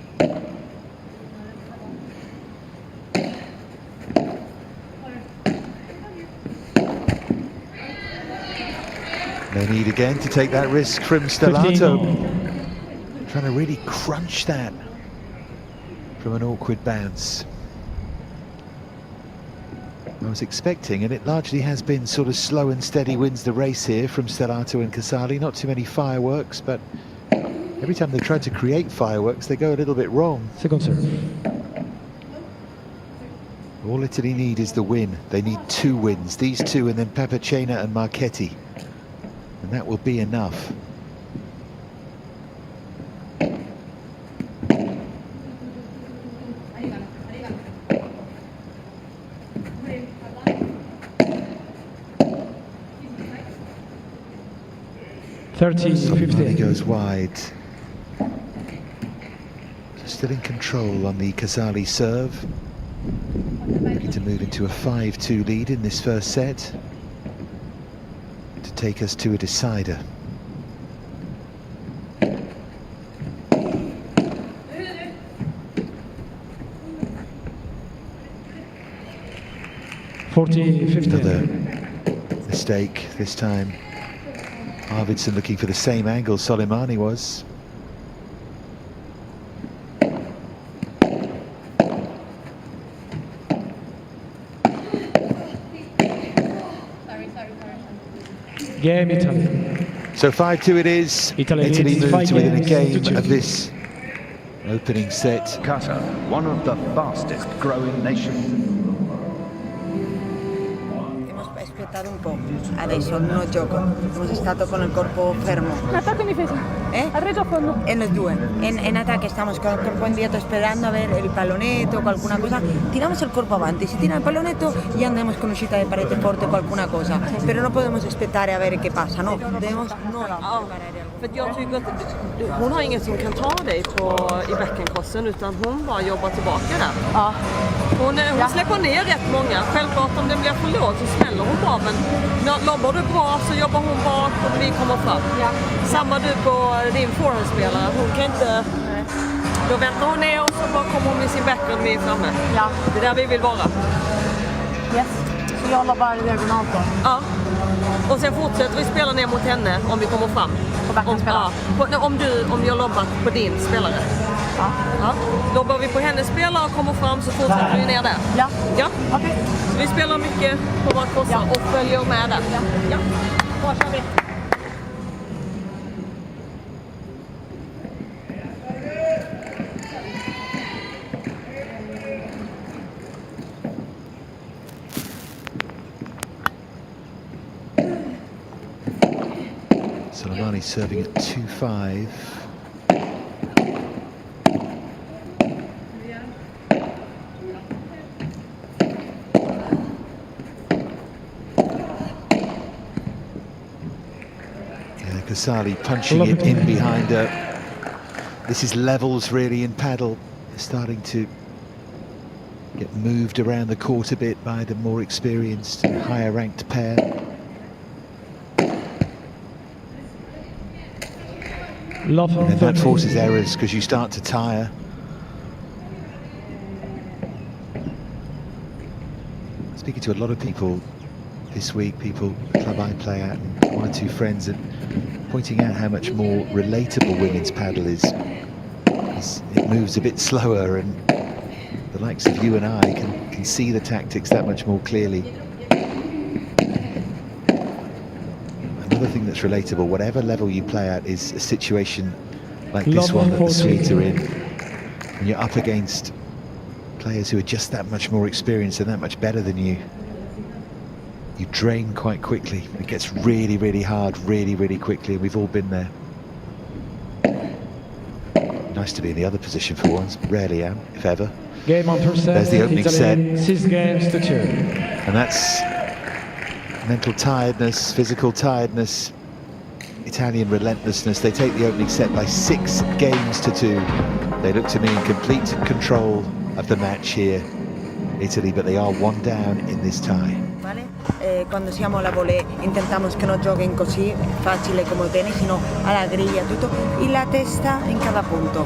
No need again to take that risk from Stellato. Trying to really crunch that from an awkward bounce. I was expecting, and it largely has been sort of slow and steady wins the race here from Stellato and Casali. Not too many fireworks, but every time they've tried to create fireworks, they go a little bit wrong. Second serve. All Italy need is the win. They need 2 wins. These 2 and then PAPPACENA and Marchetti. And that will be enough. Soleymani goes wide. Still in control on the Casali serve. Looking to move into a 5-2 lead in this first set. To take us to a decider. Another mistake this time. ARVIDSSON looking for the same angle Soleymani was. Game Italy. So 5-2 it is. Italy moves within a game of this opening set. Qatar, one of the fastest growing nations. Un po', adesso non gioco, abbiamo stato con il corpo fermo. In attacco e in difesa. Al regio a fondo. En los dos. En ataque estamos con el cuerpo enviado esperando a ver el paloneto o alguna cosa. Tiramos el cuerpo avanti, si tira el paloneto y andamos con uscita de parete forte o alguna cosa. Pero no podemos aspettare a ver qué pasa, no. Debemos no För jag tycker att hon har ingen som kan ta dig i bäckenkrossen utan hon bara jobbar tillbaka där. Ja. Hon släpper ner rätt många. Självklart om den blir för låg så smäller hon bra, men lobbar du bra så jobbar hon bak och vi kommer fram. Ja. Samma du på din forehandspelare. Hon kan inte... Då väntar hon ner och så bara kommer hon med sin backhand vi är framme. Ja. Det är där vi vill vara. Yes. Så jag lobbar diagonalt då? Ja. Och sen fortsätter vi spela ner mot henne om vi kommer fram. Om jag lobbar på din spelare. Ja. Ja. Lobbar vi på hennes spelare och kommer fram så fortsätter vi ner där. Ja. Ja. Okej. Så vi spelar mycket på våra korsar och följer med där. Ja. Ja. Var kör vi? Soleymani serving at 2-5. Casali punching it in behind her. This is levels really in paddle. They're starting to get moved around the court a bit by the more experienced and higher ranked pair. And that forces errors because you start to tire. Speaking to a lot of people this week, people, the club I play at, and 1 or 2 friends, and pointing out how much more relatable women's paddle is. It moves a bit slower, and the likes of you and I can see the tactics that much more clearly. Another thing that's relatable, whatever level you play at, is a situation like this one that the Swedes are in. And you're up against players who are just that much more experienced and that much better than you. you drain quite quickly. It gets really, really hard, really, really quickly, and we've all been there. Nice to be in the other position for once. Rarely am, if ever. Game on first set. There's the opening Italy, set. 6 games to 2. And that's mental tiredness, physical tiredness, Italian relentlessness. They take the opening set by 6 games to 2. They look to me in complete control of the match here, Italy, but they are 1 down in this tie. Vale? Quando siamo alla volée intentamos que no giochino così facile come tenis, sino alla griglia tutto, y la testa en cada punto.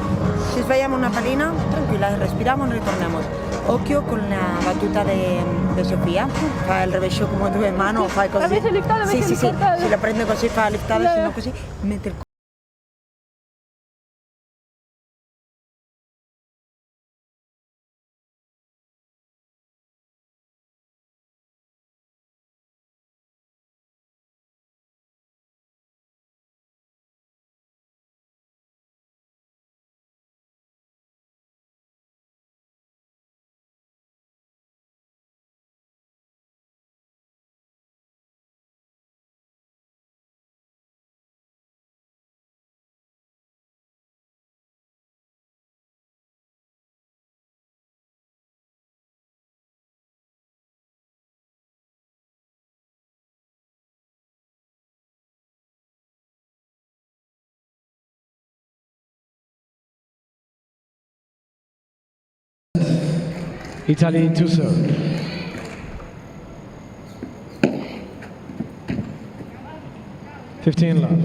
Si sbagliamo una pallina, tranquilla, respiramos y retornamos. Occhio con la battuta de Sofia, fa il rovescio come 2 mani, fa così. Sì, se la prende così fa liftare, se no così mette il Italy to serve. $15 love.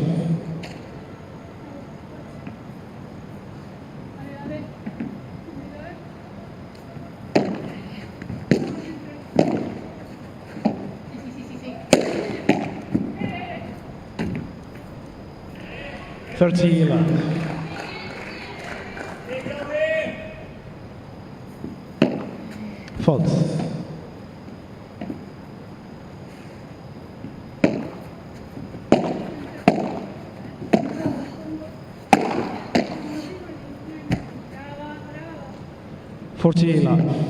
$30 love. False. $40 love.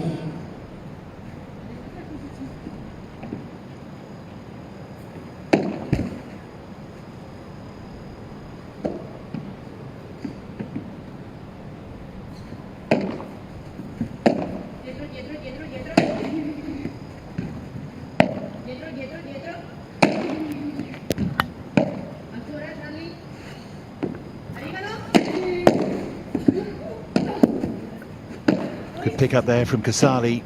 Good pick up there from CASALI.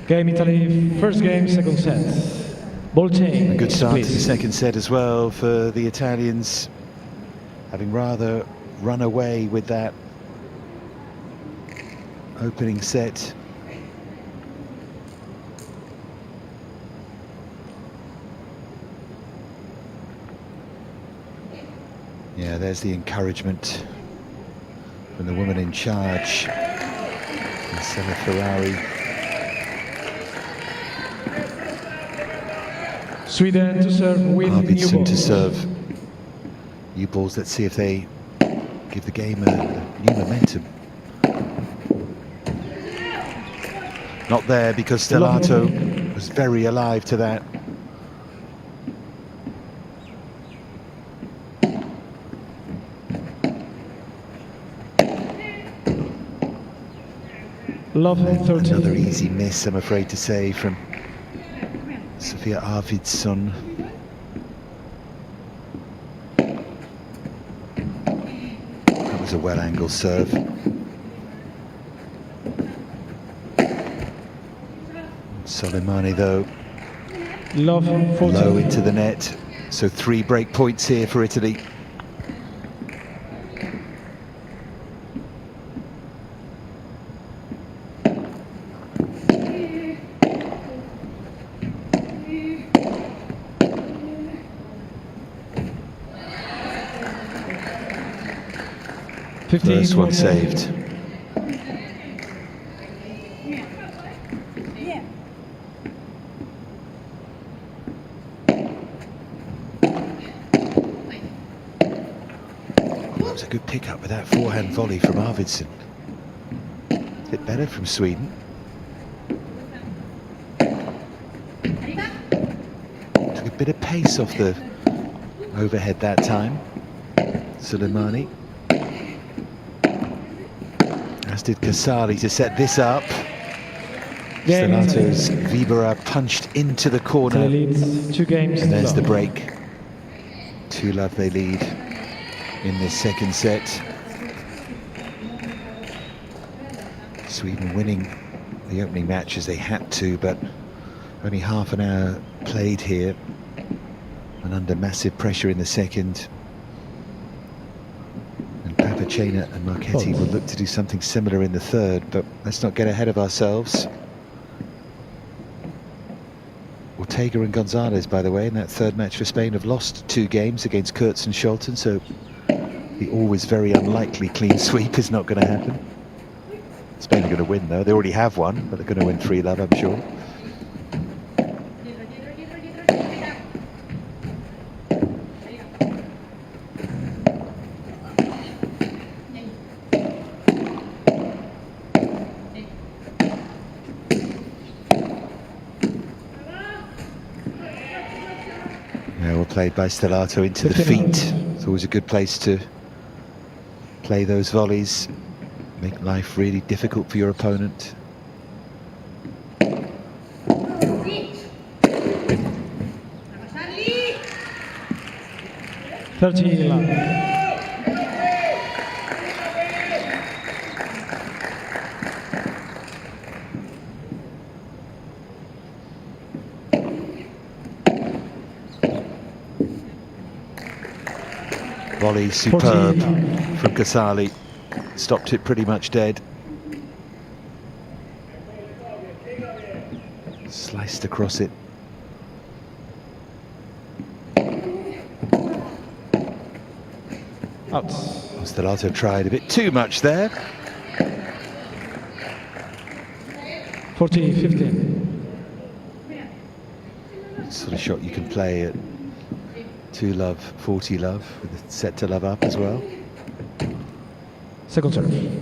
Game Italy, first game, second set. Ball change. A good start please. to the second set as well for the Italians, having rather run away with that opening set. Yeah, there's the encouragement from the woman in charge, Marcella Ferrari. Sweden to serve with new ARVIDSSON balls. to serve. New balls, let's see if they give the game a new momentum. Not there, because Stellato was very alive to that. Love 13. Another easy miss, I'm afraid to say, from Sofia ARVIDSSON. That was a well-angled serve. SOLEYMANI, though, Love 14. low into the net. So 3 break points here for Italy. First one saved. That was a good pick up with that forehand volley from Arvidsson. A bit better from Sweden. Took a bit of pace off the overhead that time. SOLEYMANI. As did CASALI to set this up. STELLATO's Vibera punched into the corner. 2 games. And there's the break. 2-love they lead in this second set. Sweden winning the opening match as they had to, but only half an hour played here and under massive pressure in the second. And PAPPACENA and Marchetti will look to do something similar in the third, but let's not get ahead of ourselves. Ortega and Gonzalez, by the way, in that third match for Spain, have lost 2 games against Kurtz and Scholten, so the always very unlikely clean sweep is not going to happen. Spain are going to win, though. They already have one, but they're going to win 3-love, I'm sure. Well played by Stellato into the feet. It's always a good place to play those volleys. Make life really difficult for your opponent. 30-love. Volley superb from CASALI. Stopped it pretty much dead. Sliced across it. Out. Stellato tried a bit too much there. 40-15. Sort of shot you can play at 2-love, 40-love, with a set to love up as well. Second serve.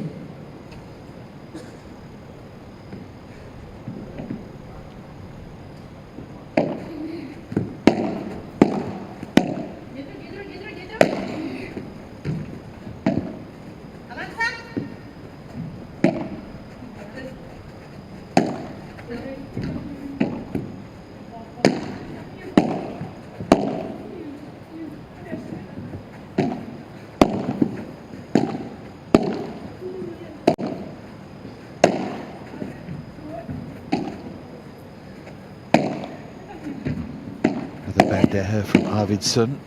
There from ARVIDSSON.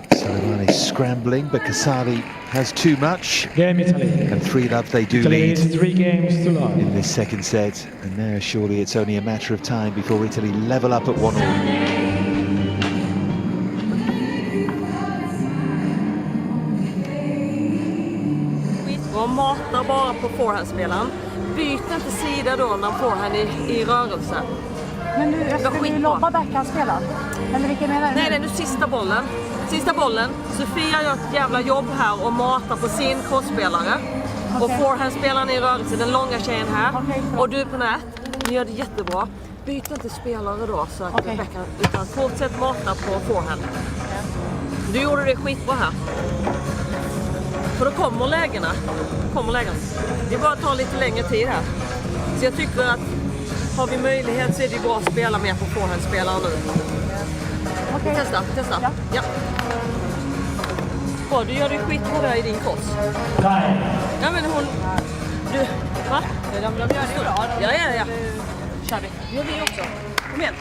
Soleymani scrambling, but CASALI has too much. Game Italy. And 3-love they do Italy lead. leads 3 games to love in this second set. And now surely it's only a matter of time before Italy level up at 1-1. Och matar bara på forehandspelaren. Byt inte sida då när forehand är i rörelse. Men du, ska du lobba backhandspelaren? Eller vilken menar du? Nej, nu sista bollen. Sista bollen. Sofia gör ett jävla jobb här och matar på sin crossspelare. Okay. Och forehandspelaren är i rörelse, den långa tjejen här. Okay, och du på nät. Ni gör det jättebra. Byt inte spelare då så att backhand, utan fortsätt mata på forehand. Du gjorde det skitbra här. För då kommer lägena. Det är bara att ta lite längre tid här. Så jag tycker att har vi möjlighet så är det bra att spela mer på forehandspelaren nu. Okay. Testa. Ja. Bra, du gör det skitbra där i din cross. Ja men hon... Du... Va? De gör det bra. Ja. Kör vi. Gör vi också. Kom igen.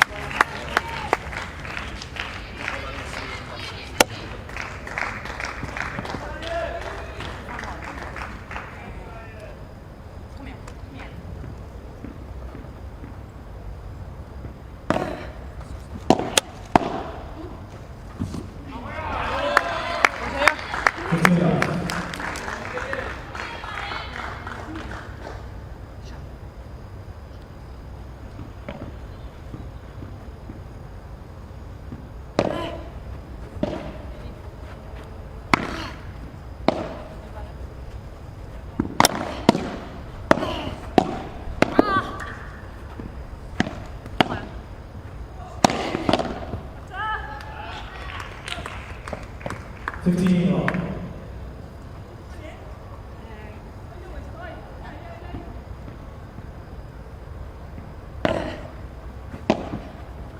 15 all.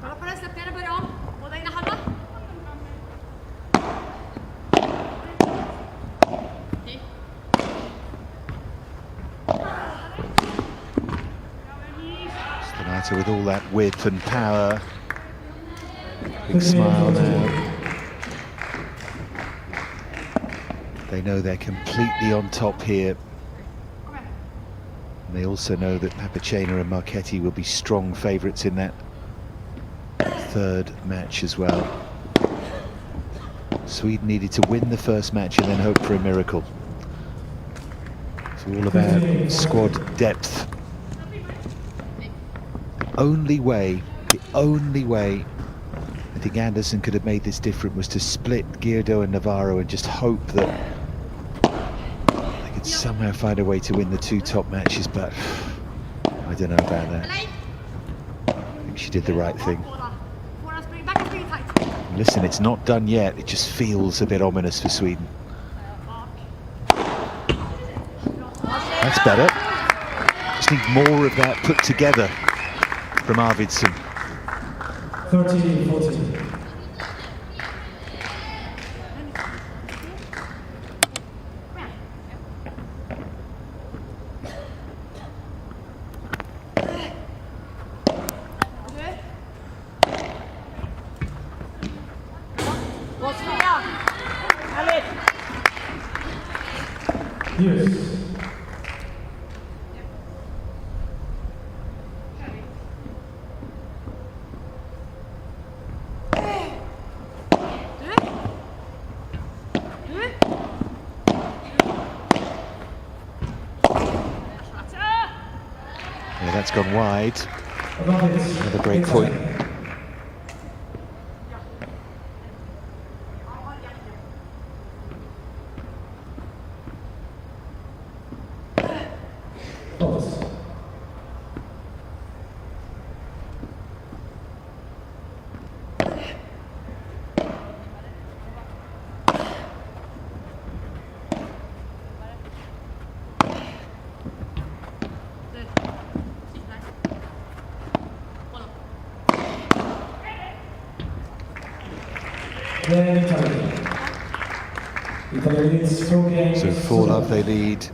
Kolla på den, släpp ner den, börja om. Båda inne halva. STELLATO with all that width and power. Big smile now. They know they're completely on top here. And they also know that PAPPACENA and Marchetti will be strong favourites in that third match as well. Sweden needed to win the first match and then hope for a miracle. It's all about squad depth. The only way I think Andersson could have made this different was to split GIRDO and NAVARRO and just hope that they could somehow find a way to win the two top matches, but I don't know about that. I think she did the right thing. Listen, it's not done yet, it just feels a bit ominous for Sweden. That's better. Just need more of that put together from ARVIDSSON. 13-14. Yes. Yeah, that's gone wide. Another break point. So 4-love they lead.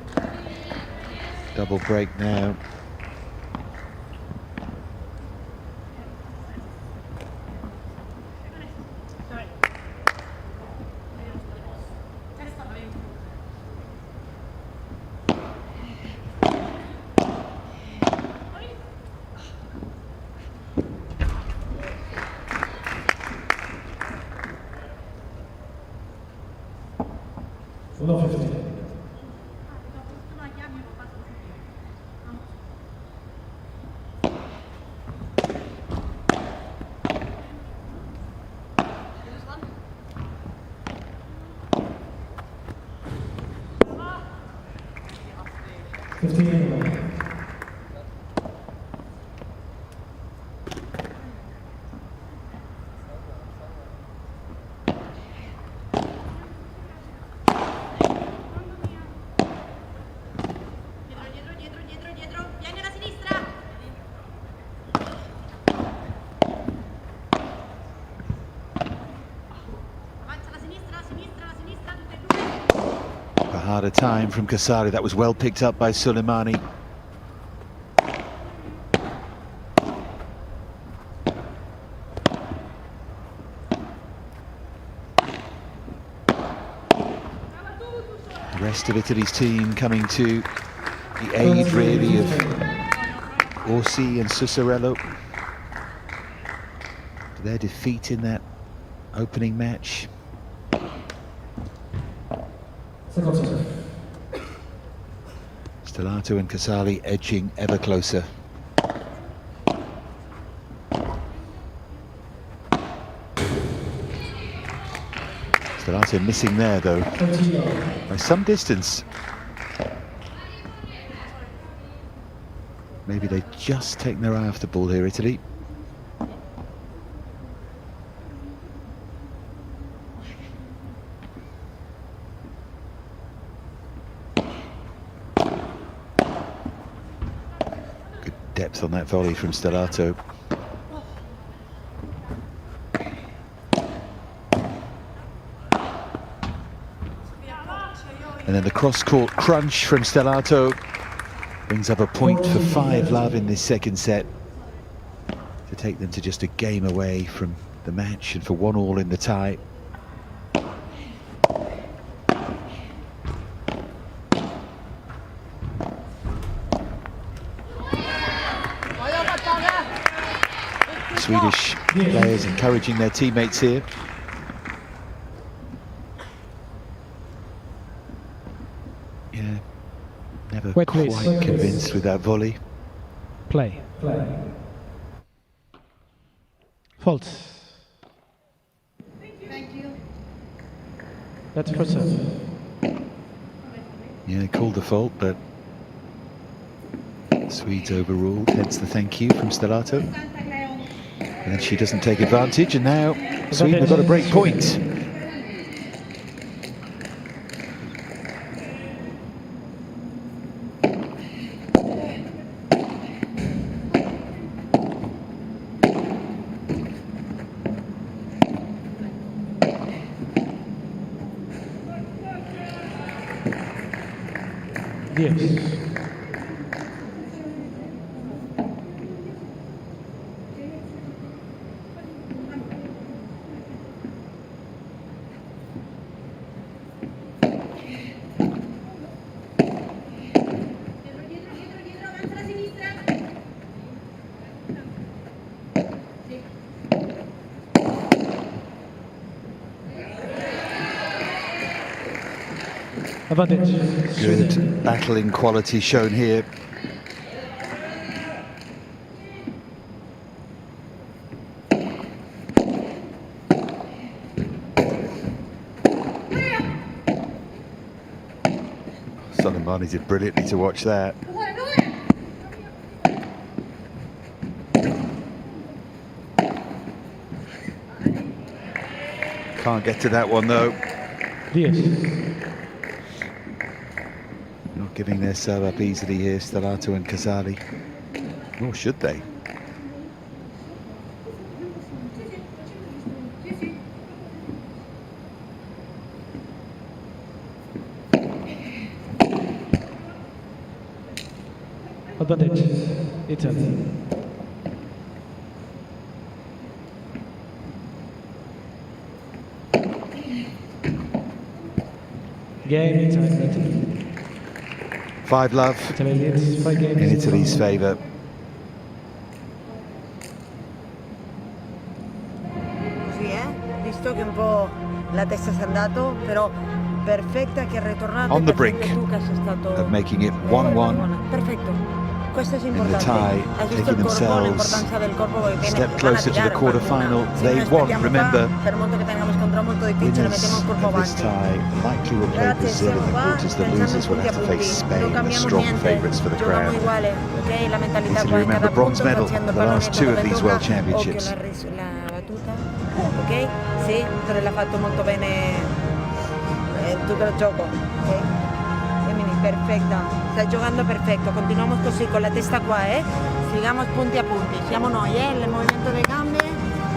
Double break now. Harder time from CASALI. That was well picked up by SOLEYMANI. The rest of Italy's team coming to the aid really of ORSI and SUSSARELLO. Their defeat in that opening match. STELLATO and CASALI edging ever closer. STELLATO missing there though, by some distance. Maybe they just taken their eye off the ball here, Italy. depth on that volley from Stellato. And then the cross-court crunch from Stellato brings up a point for 5-love in this second set to take them to just a game away from the match and for 1-1 in the tie. Swedish players encouraging their teammates here. Yeah, never Wait, quite please. convinced with that volley. Play. Fault. Thank you. That's for serve. Yeah, called the fault, but Swedes overruled, hence the thank you from Stellato. And she doesn't take advantage, and now Sweden have got a break point. Yes. Advantage. Good battling quality shown here. Soleymani did brilliantly to watch that. Can't get to that one though. Yes. Not giving their serve up easily here, Stellato and CASALI. Nor should they. Advantage. Italy. Game Italy. 5-love Italy leads 5 games in Italy's favour. Sì, visto che un po' la testa si è andato, però perfetta che è ritornata. On the brink of making it 1-1. Perfetto. Questo è In the importante. tie, Hai visto taking il corpo, themselves l'importanza del corpo che a viene. step closer to the quarter-final. They want, remember, Per molto che tengamos scontro molto difficile, winners mettiamo il corpo of this avanti. tie likely will play Ragazzi, Brazil in siamo the qua quarters. The pensando losers will punti a have to face punti. Spain, Non the cambiamo strong niente. favourites for the Giochiamo crown. uguale, ok? La mentalità Italy, qua in remember, cada bronze punto, medal, facendo il the last pallonetto two of dove these tocca. World Championships. Occhio la battuta, ok? Sì, Torre l'ha fatto molto bene tutto il gioco, ok? Emily, perfetta, stai giocando perfetto, continuiamo così con la testa qua, sigamos punti a punti, siamo noi, il movimento delle gambe,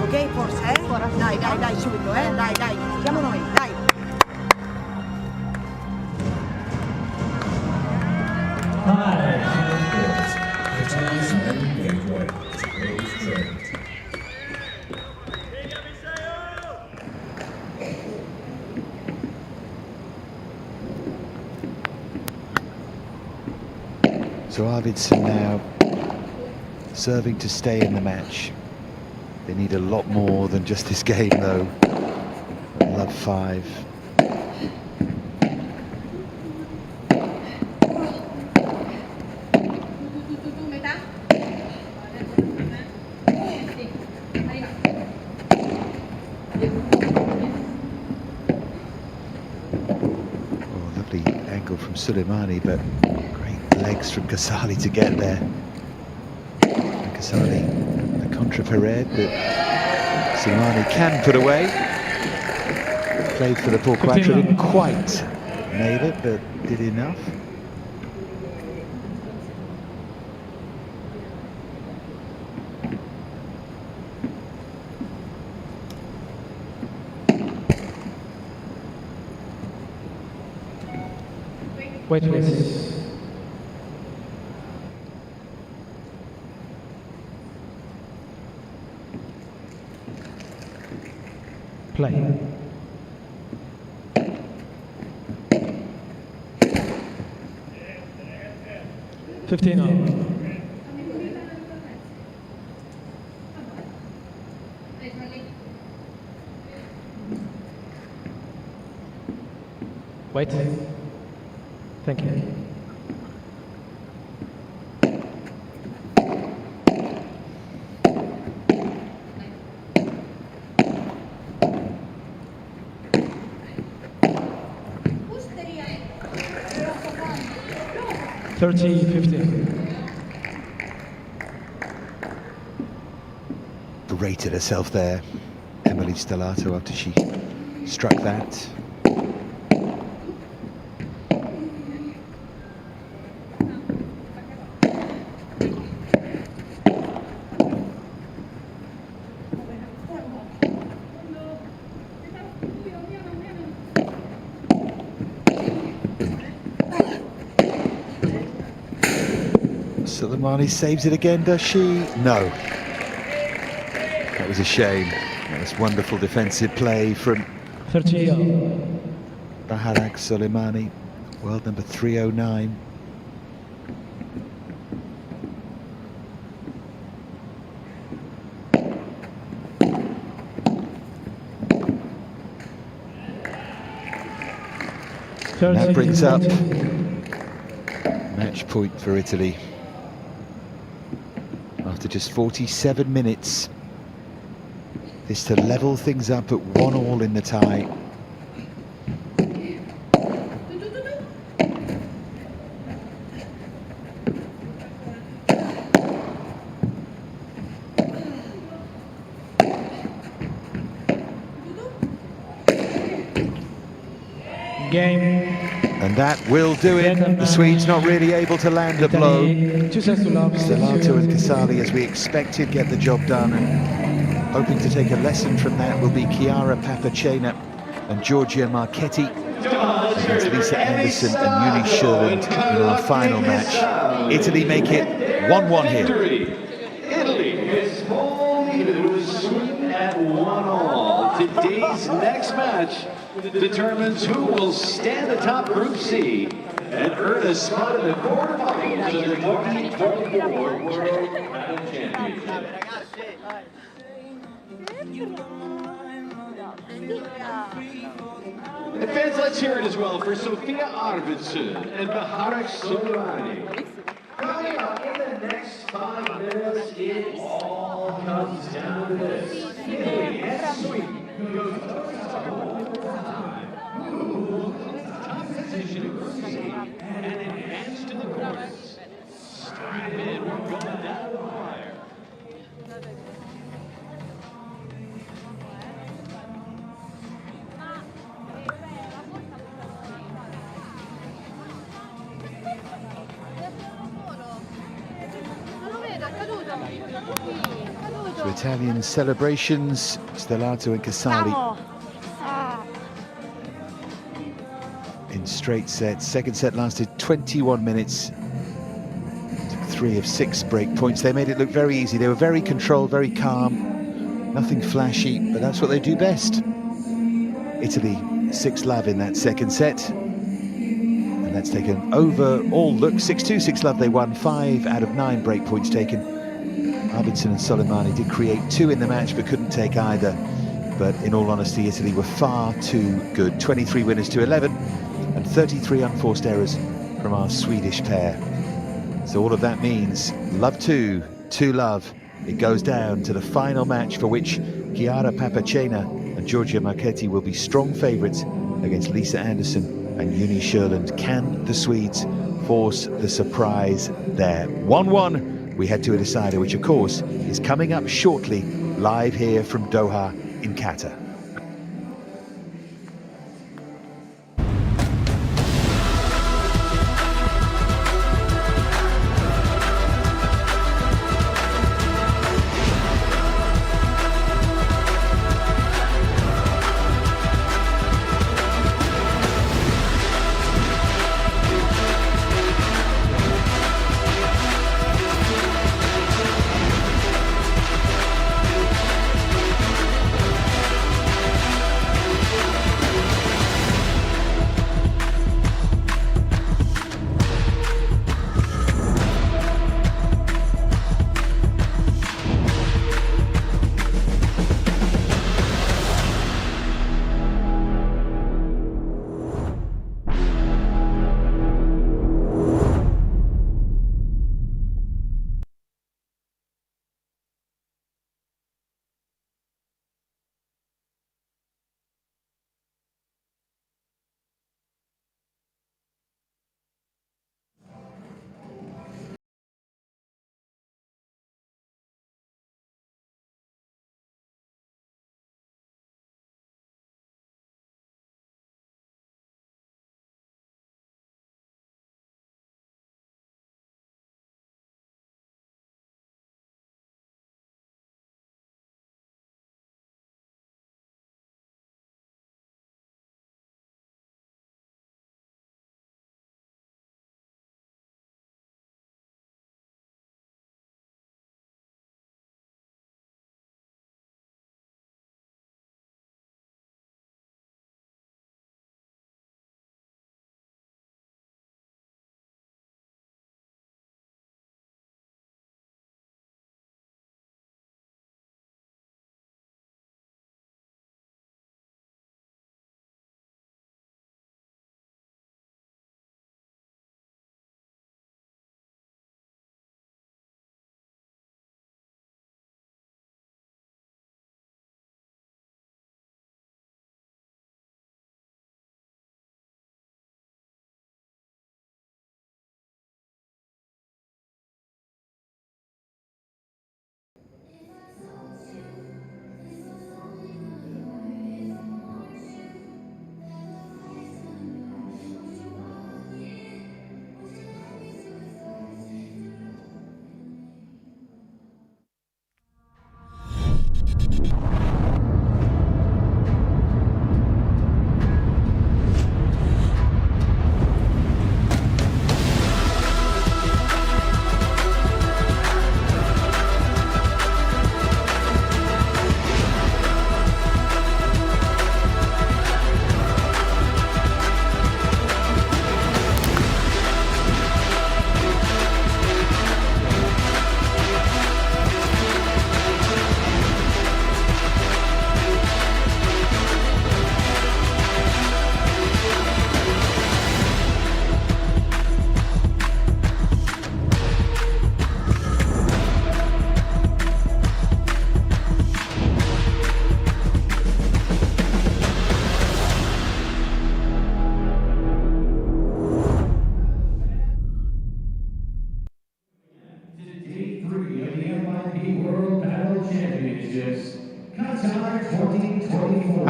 ok? Forza, Dai, dai, dai, subito, dai, dai, siamo noi, dai. So ARVIDSSON now serving to stay in the match. They need a lot more than just this game though. Love 5. Oh, lovely angle from SOLEYMANI, but legs from CASALI to get there. And CASALI, a contra per head that SOLEYMANI can put away. Played for the Paul Quattro, didn't quite nail it, but did enough. Wait, please. Play. Fifteen on. Wait. Thank you. Berated herself there, Emily Stellato, after she struck that. Soleymani saves it again, does she? No. That was a shame. That was wonderful defensive play from Baharak Soleymani, world number 309. And that brings up match point for Italy. After just 47 minutes, this to level things up at 1-1 in the tie. Game. And that will do it. The Swedes not really able to land a blow. Stellato and Casali, as we expected, get the job done. And hoping to take a lesson from that will be Chiara Pappacena and Giorgia Marchetti against Lisa Andersson and Juni Sjölund in our final match. Italy make it 1-1 here. Italy is only to Sweden at 1-1. Today's next match determines who will stand atop Group C and earn a spot in the quarterfinals of the 2024 World Padel Championship. And fans, let's hear it as well for Sofia Arvidsson and Baharak Soleymani. Coming up in the next 5 minutes, it all comes down to this. Italy and Sweden go toe-to-toe time. Who will top position in Group C and advance to the quarters? Strap in, we're going down the wire. So Italian celebrations, Stellato and Casali in straight sets. Second set lasted 21 minutes. Took 3 of 6 break points. They made it look very easy. They were very controlled, very calm, nothing flashy, but that's what they do best. Italy 6-love in that second set. And that's taken overall look. 6-2, 6-love they won. 5 out of 9 break points taken. Arvidsson and Soleymani did create 2 in the match, but couldn't take either. But in all honesty, Italy were far too good. 23 winners to 11, and 33 unforced errors from our Swedish pair. So all of that means love 2, 2-love. It goes down to the final match, for which Chiara Pappacena and Giorgia Marchetti will be strong favourites against Lisa Andersson and Juni Sjölund. Can the Swedes force the surprise there? 1-1. We head to a decider, which of course is coming up shortly, live here from Doha in Qatar.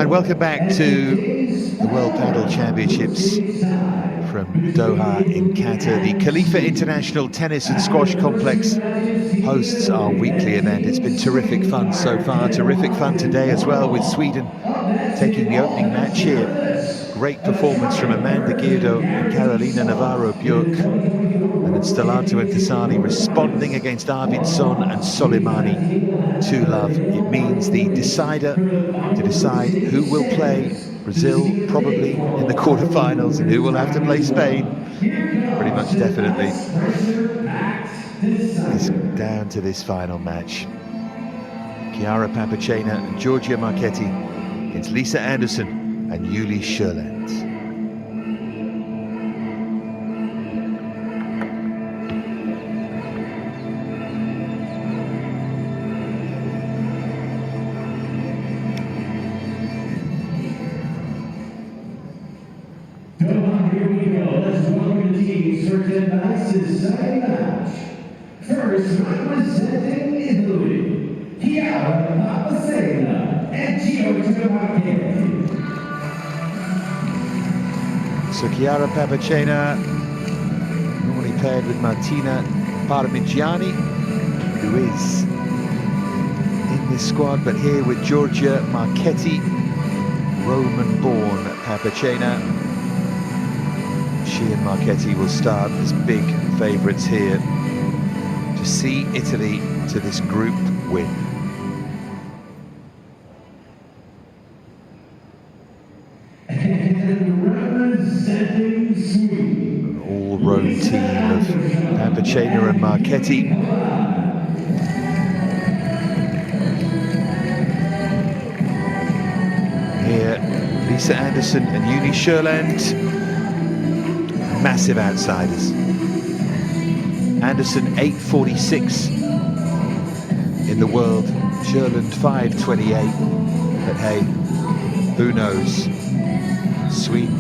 right, welcome back to the World Padel Championships from Doha in Qatar. The Khalifa International Tennis and Squash Complex hosts our weekly event. It's been terrific fun so far, terrific fun today as well, with Sweden taking the opening match here. Great performance from Amanda GIRDO and Carolina Navarro-Björk, and then Stellato and CASALI responding against ARVIDSSON and SOLEYMANI. 2-love. It means the decider to decide who will play Brazil probably in the quarterfinals and who will have to play Spain pretty much definitely is down to this final match. Chiara Pappacena and Giorgia Marchetti against Lisa Andersson and SJÖLAND. Here we go. Let's welcome the team selected by Society Match. First, representing Italy, Chiara Pappacena and Giorgia Marchetti. So Chiara Pappacena, normally paired with Martina Parmigiani, who is in this squad, but here with Giorgia Marchetti, Roman-born Pappacena. She and Marchetti will start as big favourites here to see Italy to this group win. An all-round team of Pappacena and Marchetti. Here, Lisa Andersson and SJÖLAND. Massive outsiders. Andersson 8.46 in the world, SJÖLAND 5.28, but hey, who knows? Sweden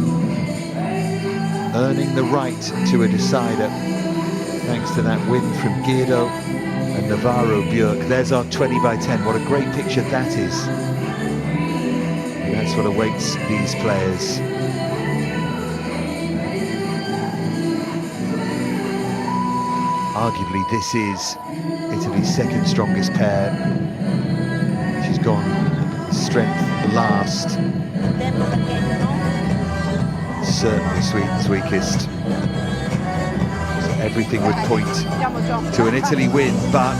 earning the right to a decider thanks to that win from GIRDO and Navarro-Björk. There's our 20 by 10. What a great picture that is. And that's what awaits these players. Arguably, this is Italy's second strongest pair. She's gone strength last. Certainly Sweden's weakest. So everything would point to an Italy win, but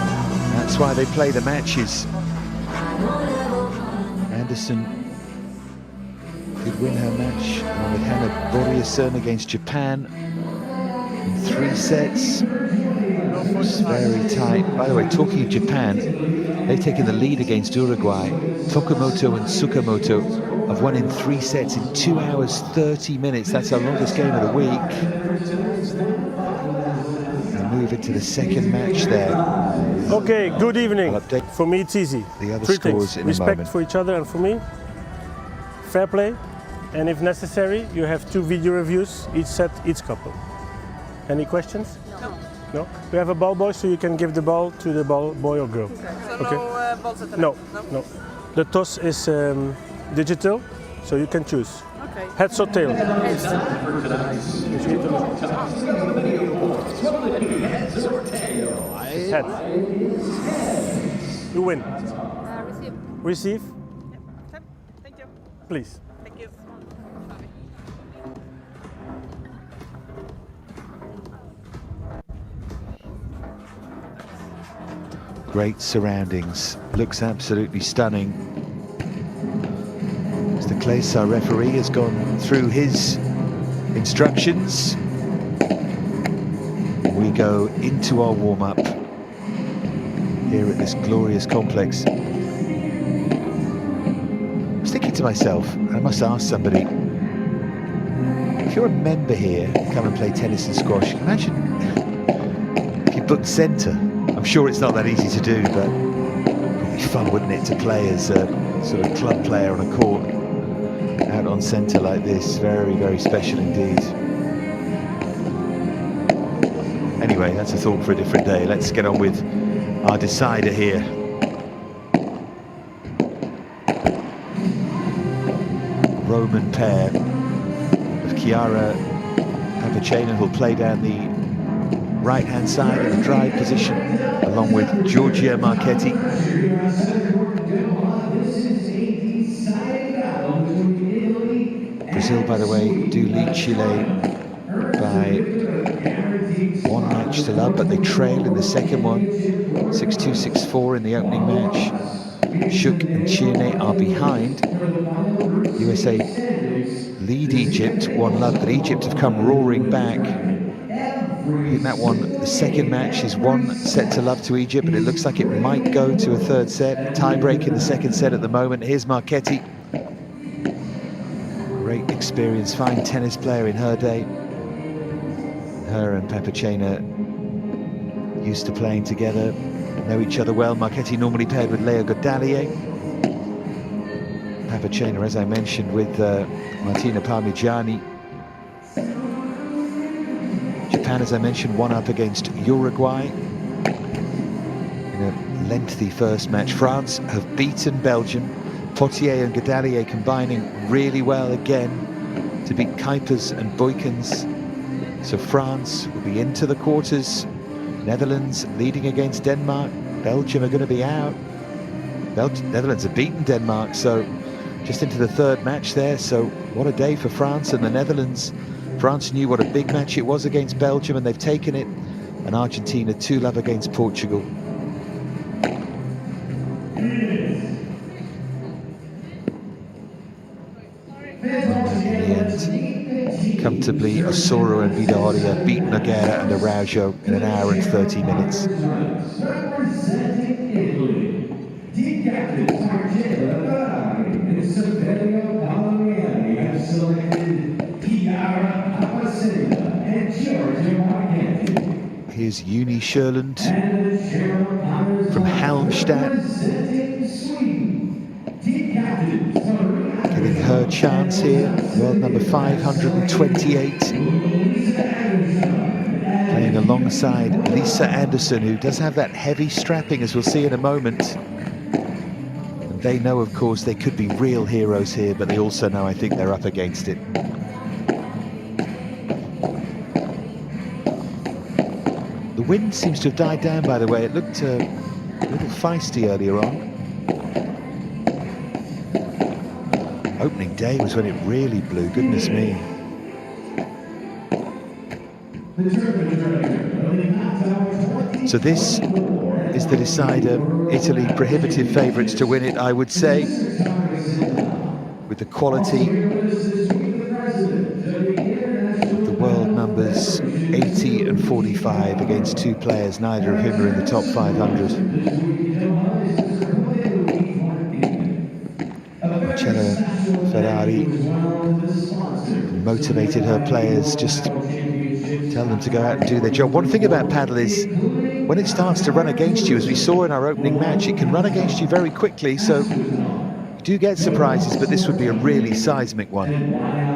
that's why they play the matches. Andersson did win her match with Hanna Börjesson against Japan in 3 sets. It's very tight. By the way, talking of Japan, they've taken the lead against Uruguay. Tokumoto and Tsukamoto have won in 3 sets in 2 hours 30 minutes. That's our longest game of the week. And move into the second match there. Okay, good evening. For me it's easy. The other 3 scores things. in a Respect moment. for each other, and for me, fair play, and if necessary, you have 2 video reviews, each set, each couple. Any questions? No? We have a ball boy, so you can give the ball to the ball boy or girl. Okay. No balls at the No, no. The toss is digital, so you can choose. Okay. Heads or tail? Heads. Head. You win. Receive. Receive? Thank you. Please. Thank you. Great surroundings, looks absolutely stunning. Mr. Claes, our referee, has gone through his instructions. We go into our warm-up here at this glorious complex. I was thinking to myself, I must ask somebody, if you're a member here, come and play tennis and squash, imagine if you booked centre. I'm sure it's not that easy to do, but it'd be fun, wouldn't it, to play as a sort of club player on a court out on centre like this. Very, very special indeed. Anyway, that's a thought for a different day. Let's get on with our decider here. Roman pair of Chiara Papacena, who'll play down the right-hand side in the drive position, along with Giorgia Marchetti. Brazil, by the way, do lead Chile by 1 match to love, but they trail in the second one, 6-2, 6-4 in the opening match. Shook and Chiene are behind. USA lead Egypt 1-0, but Egypt have come roaring back. I think that one, the second match, is 1 set to love to Egypt, but it looks like it might go to a third set. Tie-break in the second set at the moment. Here's Marchetti. Great experience, fine tennis player in her day. Her and Papacena used to playing together, know each other well. Marchetti normally paired with Lea Godalier. Papacena, as I mentioned, with Martina Parmigiani. Japan, as I mentioned, 1-up against Uruguay in a lengthy first match. France have beaten Belgium. Potier and Godalier combining really well again to beat Kuipers and Buykens. So France will be into the quarters. Netherlands leading against Denmark. Belgium are going to be out. Netherlands have beaten Denmark, so just into the third match there. So what a day for France and the Netherlands. France knew what a big match it was against Belgium, and they've taken it. And Argentina 2-0 against Portugal. Comfortably, Osoro and Vidaria beat Nogueira and Araujo in 1 hour and 30 minutes. Representing Italy, team captains Marcella and Saverio Palmieri have selected Chiara Papacena and Giorgia Marchetti. Here's Uni Sjölund from Halmstad, giving her chance here. World number 528, playing alongside Lisa Andersson, who does have that heavy strapping, as we'll see in a moment. And they know, of course, they could be real heroes here, but they also know, I think, they're up against it. The wind seems to have died down, by the way. It looked a little feisty earlier on. Opening day was when it really blew, goodness me. So this is the decider. Italy prohibitive favourites to win it, I would say, with the quality of the world numbers 80 and 45 against 2 players, neither of whom are in the top 500. Marcella Ferrari motivated her players, just tell them to go out and do their job. One thing about paddle is when it starts to run against you, as we saw in our opening match, it can run against you very quickly, so you do get surprises, but this would be a really seismic one.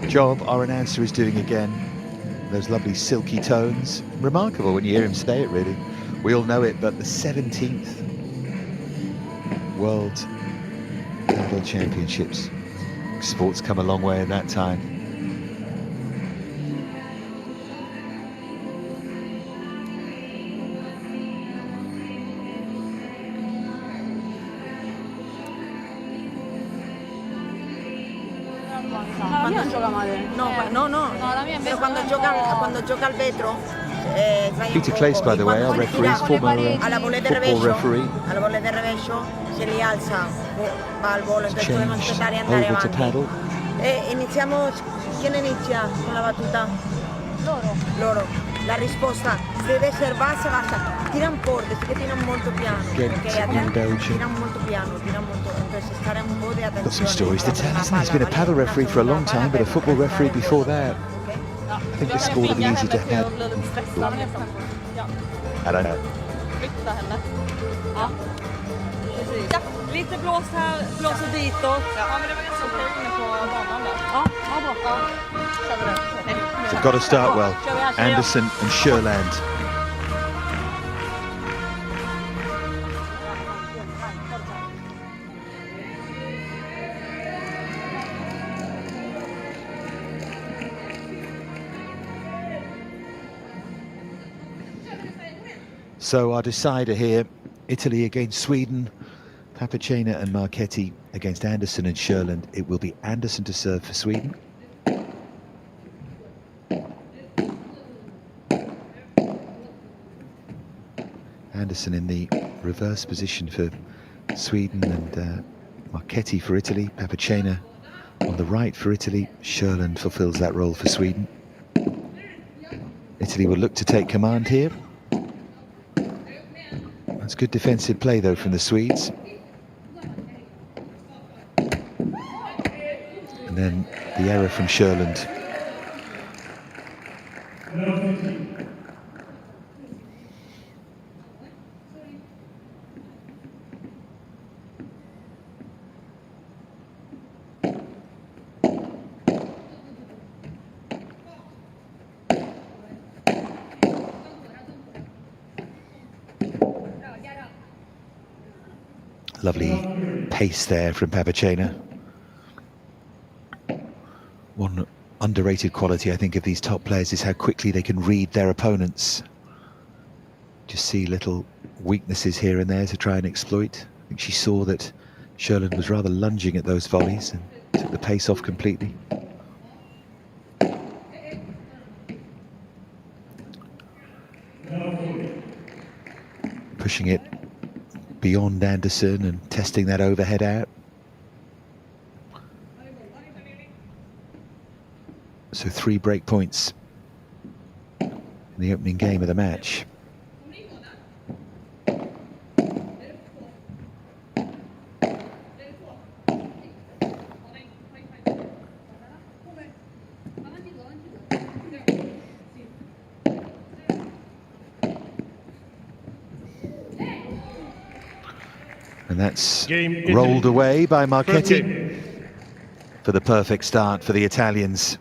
Job our announcer is doing again. Those lovely silky tones. Remarkable when you hear him say it, really. We all know it, but the 17th World Padel Championships. Sports come a long way in that time. No, no, no. Pero cuando gioca al vetro Peter Claes, by the way, our referee, is former football referee. Alla bolla del rovescio, se li alza, va al volo, It's dobbiamo aspettare e andare over to avanti. paddle. Iniziamo, chi inizia con la battuta? Loro. La risposta deve essere bassa, basta. Tiran forte, che tiran molto piano. In Belgium. Tiran molto piano, entonces stare un po' di attenzione. Got some stories to tell, hasn't he? He's been a paddle referee for a long time, but a football referee before that. I think the score would be easy to have. I don't know. Flytta henne. Ja. Precis. Ja, lite blås här, blåser ditåt. Ja, men det var ganska okej inne på banan där. Ja, bra. Ja, kör vi det. They've got to start well. Andersson and SJÖLAND. So our decider here, Italy against Sweden, PAPPACENA and Marchetti against Andersson and SJÖLAND. It will be Andersson to serve for Sweden. Andersson in the reverse position for Sweden and Marchetti for Italy. PAPPACENA on the right for Italy. SJÖLAND fulfills that role for Sweden. Italy will look to take command here. That's good defensive play though from the Swedes. And then the error from SJÖLAND. Lovely pace there from PAPPACENA. One underrated quality, I think, of these top players is how quickly they can read their opponents. Just see little weaknesses here and there to try and exploit. I think she saw that SJÖLAND was rather lunging at those volleys and took the pace off completely. Pushing it beyond Andersson and testing that overhead out. So 3 break points in the opening game of the match. And that's rolled away by Marchetti for the perfect start for the Italians.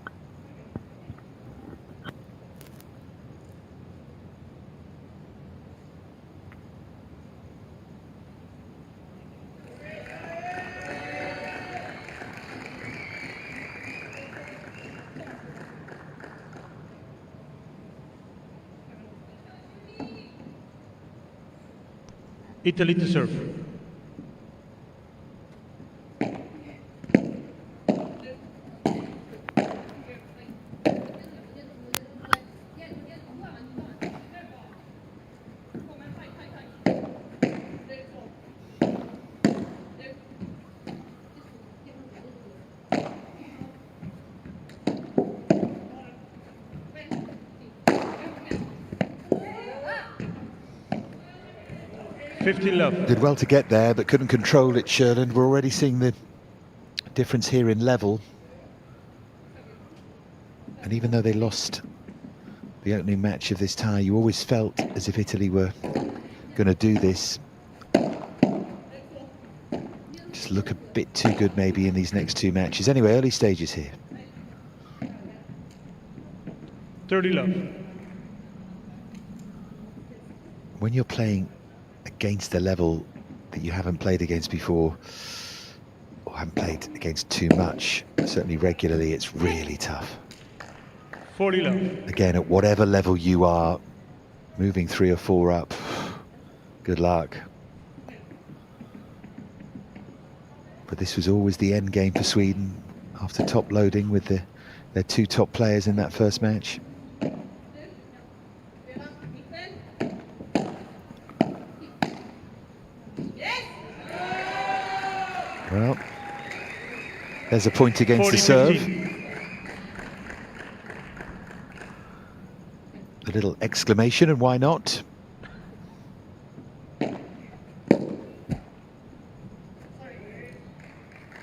Italy to serve. Did well to get there, but couldn't control it, SJÖLAND. We're already seeing the difference here in level. And even though they lost the opening match of this tie, you always felt as if Italy were going to do this. Just look a bit too good maybe in these next 2 matches. Anyway, early stages here. 30 love. When you're playing against a level that you haven't played against before, or haven't played against too much, certainly regularly, it's really tough. 40 love. Again, at whatever level you are, moving 3 or 4 up, good luck. But this was always the end game for Sweden after top loading with their 2 top players in that first match. Well, there's a point against the serve. A little exclamation, and why not?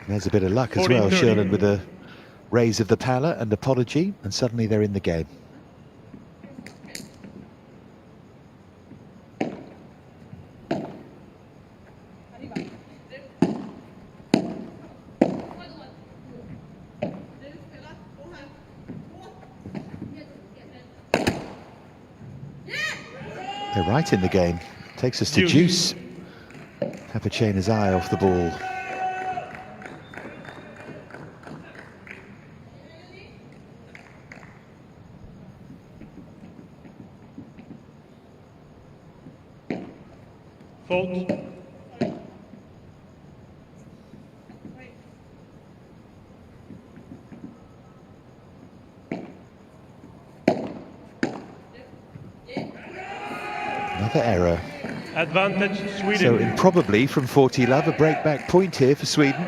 There's a bit of luck as well. Sjölund with a raise of the palette and apology, and suddenly they're in the game. They're right in the game. Takes us to juice. Pappacena's eye off the ball. Fault. Another error. Advantage Sweden. So improbably from 40 love, a breakback point here for Sweden.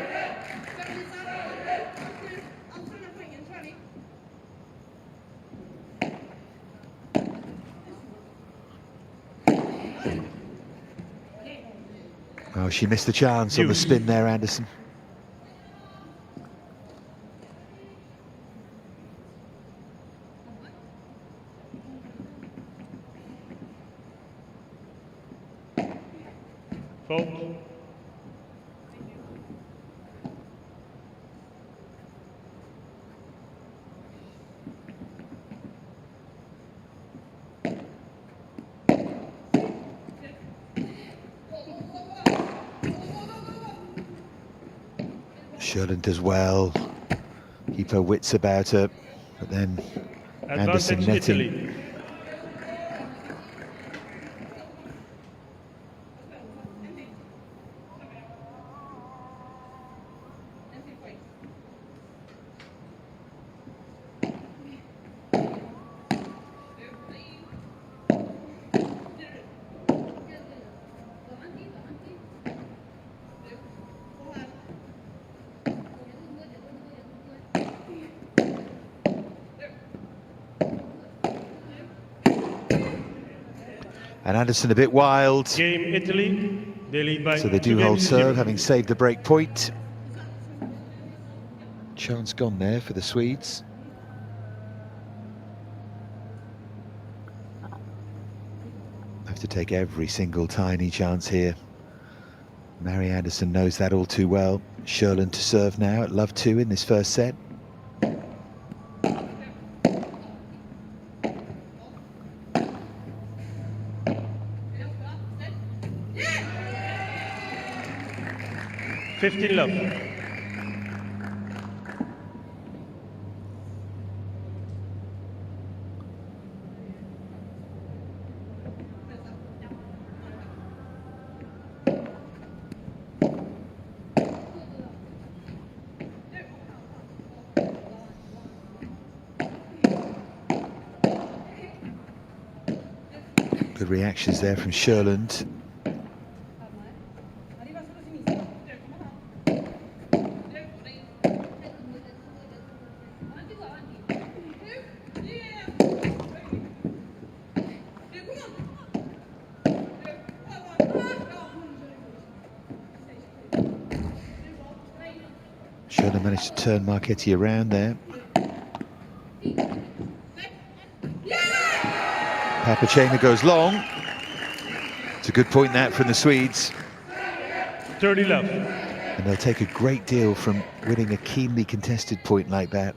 Oh, she missed the chance on the spin there, Andersson. Fault. Sjölund does well. Keep her wits about her, but then Andersson netting. Italy. And Andersson a bit wild. Game Italy. They lead by So they do hold serve, having saved the break point. Chance gone there for the Swedes. Have to take every single tiny chance here. Mary Andersson knows that all too well. Sjölund to serve now at love 2 in this first set. Love. Good reactions there from Sjölund. Sjölund managed to turn Marchetti around there. Pappacena goes long. It's a good point that from the Swedes. 30 love. And they'll take a great deal from winning a keenly contested point like that.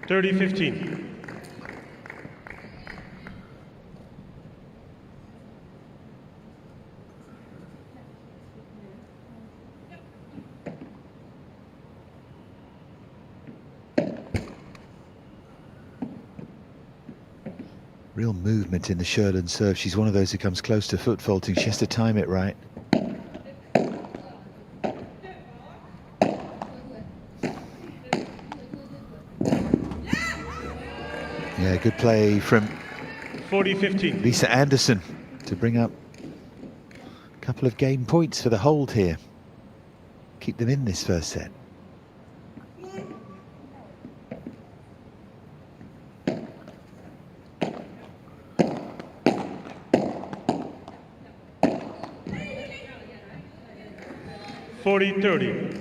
(30-15). Real movement in the Sjölund serve. She's one of those who comes close to foot faulting. She has to time it right. Yeah, good play from 40-15. Lisa Andersson to bring up a couple of game points for the hold here. Keep them in this first set. $40-30.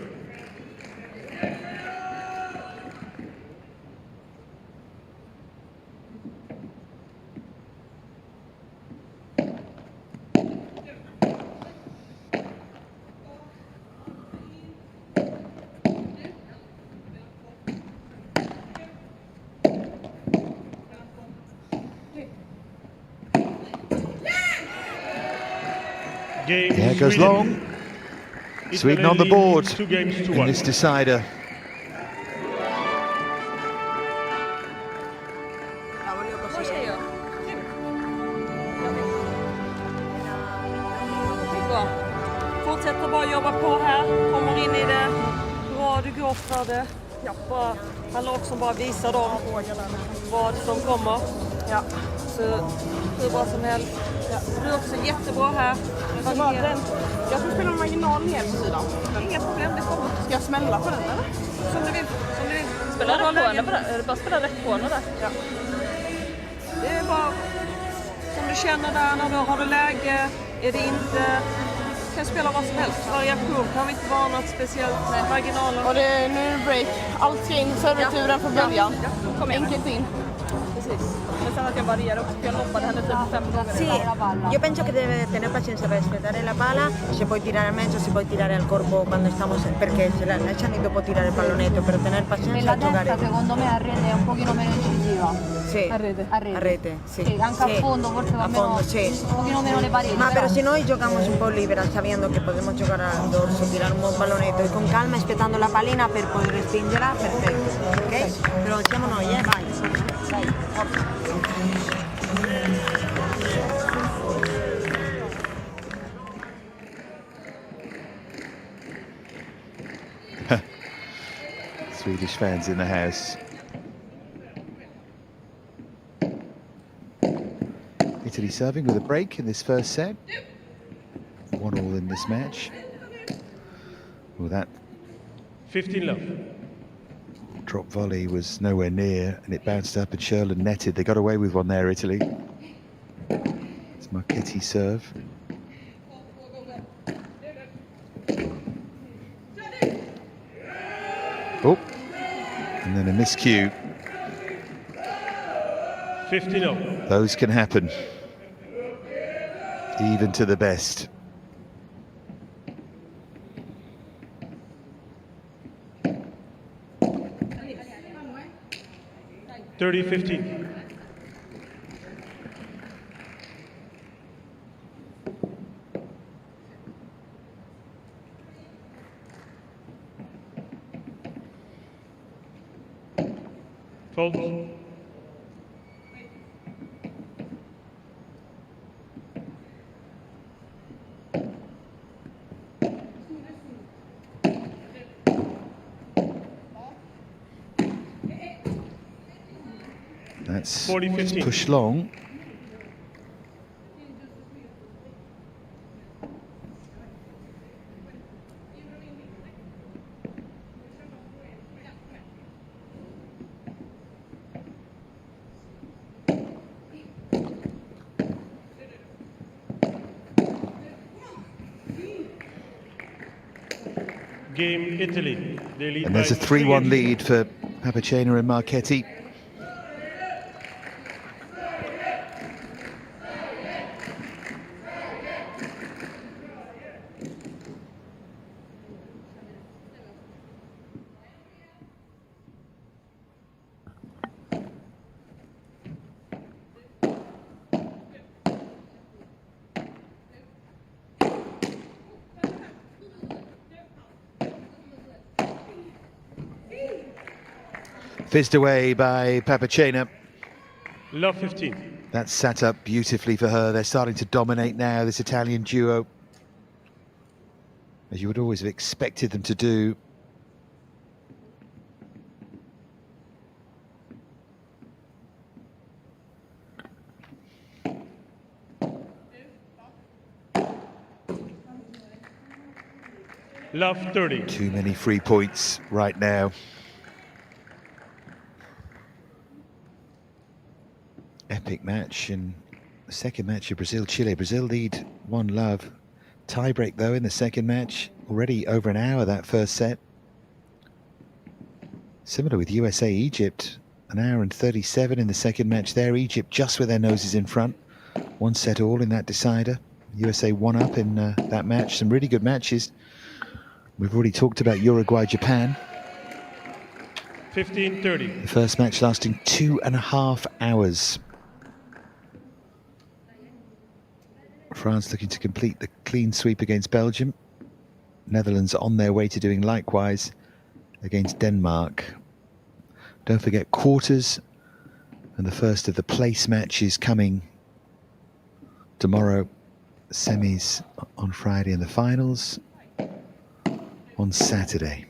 Yeah, it goes long. Sweden on the board in this decider. Fortsätter bara jobba på här, kommer in i det, bra du går för det. Ja, bara, handlar också om bara visa dem vad som kommer. Ja. Så hur bra som helst. Ja. Du är också jättebra här. Jag får spela marginal ner på sidan. Inga problem, det kommer. Ska jag smälla på den eller? Som du vill. Spela rätt på henne bara. Är det bara spela rätt på henne där? Ja. Det är bara som du känner där när du har det läge. Är det inte... Kan spela vad som helst. Variation kan vi inte vara något speciellt. Marginaler. Och det är nu break. Allt ska in i serveturen från början. Kom enkelt in. Precis. Men sen att jag varierar också. Jag lobbade henne typ 5 gånger. Sì, io penso che deve tener paciencia per aspettare la pala, se puoi tirare al mezzo, si puoi tirare al corpo quando stiamo, perché se la lasciano e dopo tirare il pallonetto, per tener paciencia La e giocare. testa secondo me a rete è un pochino meno incisiva. Sì, a rete. a rete, sì. Sì, anche Sì. a fondo forse va a meno, fondo, sì. un pochino meno le pareti. Ma pero si noi giocamos un po' libera, sabiendo che possiamo giocare al dorso, tirare un buon pallonetto e con calma aspettando la pallina per poter respingerla, perfetto, ok? Però siamo noi, vai. Vai, forza. Swedish fans in the house. Italy serving with a break in this first set. 1-1 in this match. Well, that 15 love. drop volley was nowhere near, and it bounced up and SJÖLAND netted. They got away with one there, Italy. It's Marchetti serve. Oh, and then a miscue. 15-0. Those can happen, even to the best. $30-15. Fold. That's 40-15. push long. Game Italy. They lead And there's a by 3-1 lead for PAPPACENA and Marchetti. Fizzed away by PAPPACENA. Love 15. That's sat up beautifully for her. They're starting to dominate now, this Italian duo, as you would always have expected them to do. Love 30. Too many free points right now. Epic match in the second match of Brazil-Chile. Brazil lead 1-love. Tiebreak though in the second match. Already over an hour that first set. Similar with USA-Egypt. An hour and 37 in the second match there. Egypt just with their noses in front. 1 set all in that decider. USA 1 up in that match. Some really good matches. We've already talked about Uruguay-Japan. 15-30. The first match lasting 2.5 hours. France looking to complete the clean sweep against Belgium. Netherlands on their way to doing likewise against Denmark. Don't forget quarters and the first of the place matches coming tomorrow. Semis on Friday and the finals on Saturday.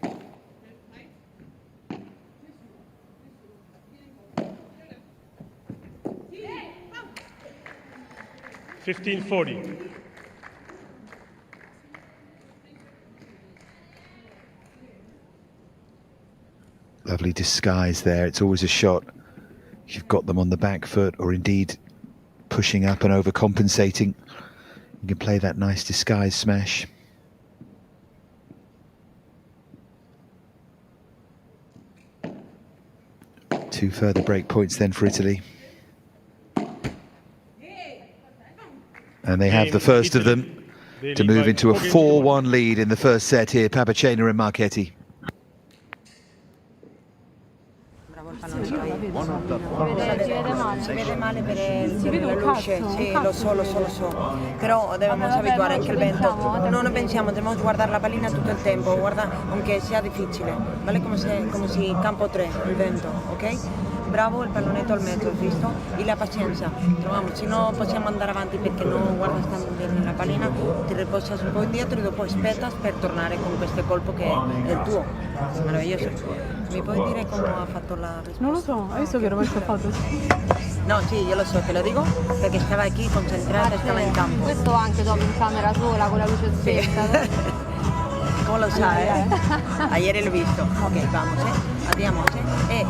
$15.40. Lovely disguise there. It's always a shot. You've got them on the back foot or indeed pushing up and overcompensating. You can play that nice disguise smash. Two further break points then for Italy. And they have the first of them to move into a 4-1 lead in the first set here. Pappacena and Marchetti. Si vede male per la luce, sì, lo so, però dobbiamo abituare anche il vento. No, non pensiamo, dobbiamo guardare la pallina tutto il tempo, guarda, aunque sia difficile, vale come si campo 3, il vento, ok? Bravo, il pallonetto al mezzo, visto? E la pazienza, troviamo, se no possiamo andare avanti perché non guarda sta bene la pallina, ti riposi un po' indietro e dopo aspetta per tornare con questo colpo che è il tuo, meraviglioso. Mi puoi dire come ha fatto la risposta? Non lo so, hai visto che ero messo foto? No, sì, io lo so, te lo dico, perché stava qui concentrata e stava in campo. Questo anche dopo in camera sola con la luce spenta. Come lo sai, Ieri l'ho visto. Ok, vamos, andiamo,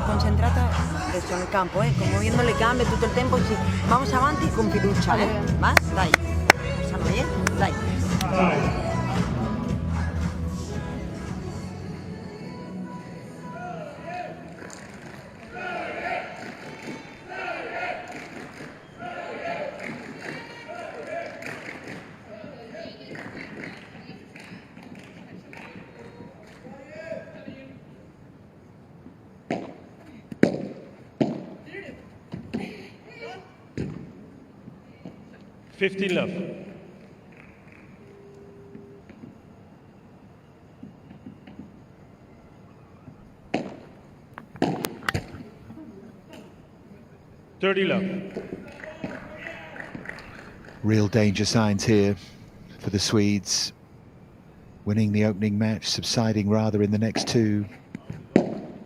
concentrata adesso nel campo, muovendo le gambe tutto il tempo, sì. Vamos avanti con fiducia, Va? Dai. Dai. $15 $30. Real danger signs here for the Swedes. Winning the opening match, subsiding rather in the next two.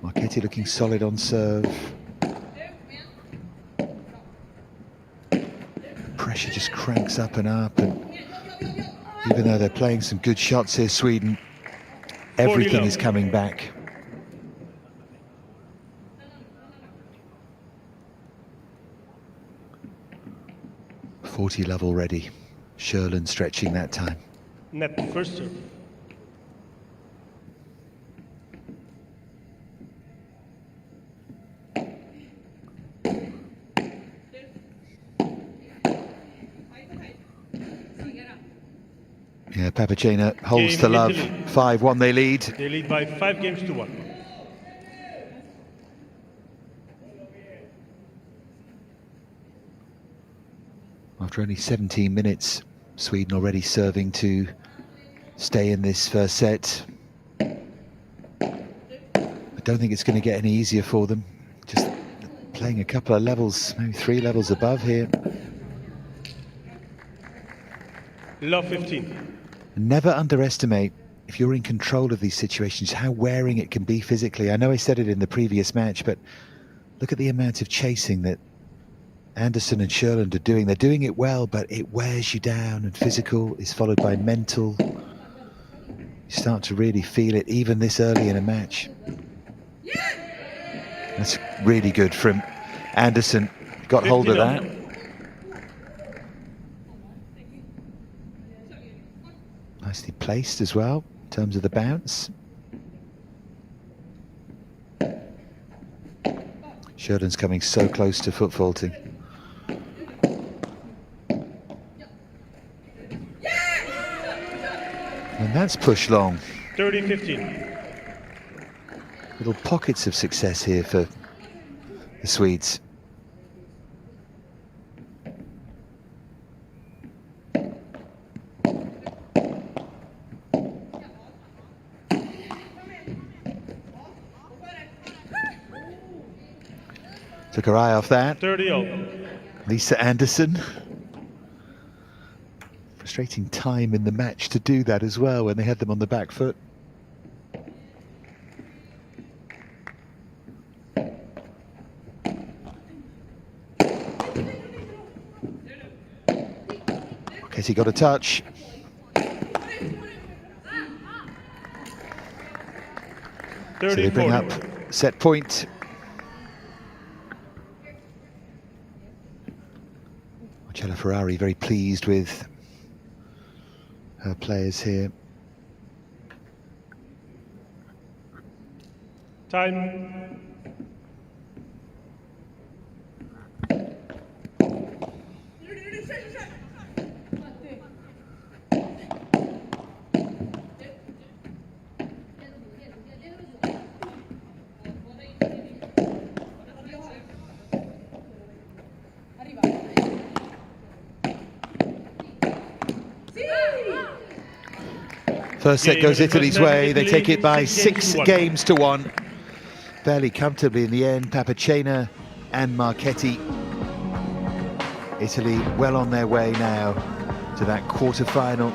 Marchetti looking solid on serve. Pressure just cranks up and up, and even though they're playing some good shots here, Sweden, everything is coming back. $40 already. SJÖLAND stretching that time. Net first serve. Yeah, Pappacena holds the love. 5-1 they lead. They lead by 5 games to 1. After only 17 minutes, Sweden already serving to stay in this first set. I don't think it's going to get any easier for them. Just playing a couple of levels, maybe 3 levels above here. Love 15. Never underestimate, if you're in control of these situations, how wearing it can be physically. I know I said it in the previous match, but look at the amount of chasing that Andersson and SJÖLAND are doing. They're doing it well, but it wears you down, and physical is followed by mental. You start to really feel it even this early in a match. That's really good from Andersson. Got hold of that. Nicely placed as well in terms of the bounce. Sheridan's coming so close to foot faulting. And that's push long. 30-15. Little pockets of success here for the Swedes. Took her eye off that. 30-0. Lisa Andersson. Frustrating time in the match to do that as well when they had them on the back foot. Okay, so he got a touch. So they bring up set point. Marcella Ferrari very pleased with her players here. Time. First set goes Italy's way. They take it by 6 games to 1. Fairly comfortably in the end. PAPPACENA and Marchetti. Italy well on their way now to that quarter-final.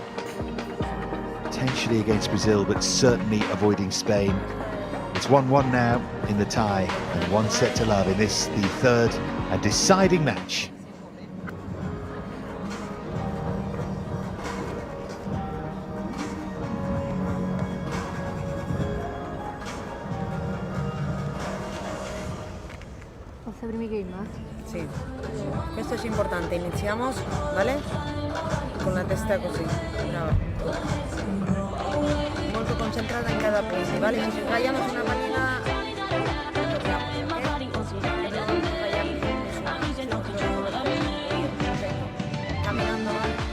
Potentially against Brazil, but certainly avoiding Spain. It's 1-1 now in the tie, and 1 set to love in this, the third and deciding match. Sì, questo è importante. Iniziamo, vale? Con la testa così. Brava. Molto concentrata in cada punto, vale? Si sbagliamo una pallina, camminando avanti.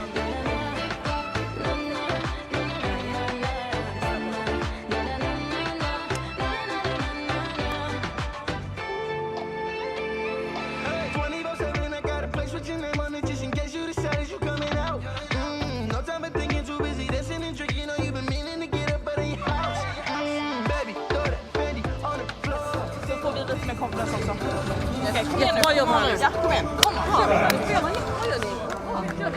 Okej, kom igen nu. Bra jobbat nu. Ja, kom igen. Kom igen.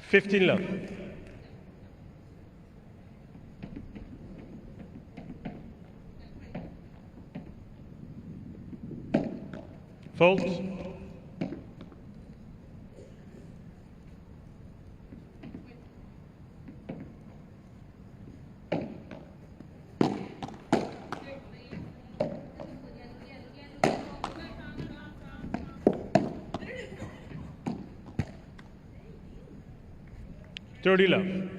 15 love. Fault. Dirty love.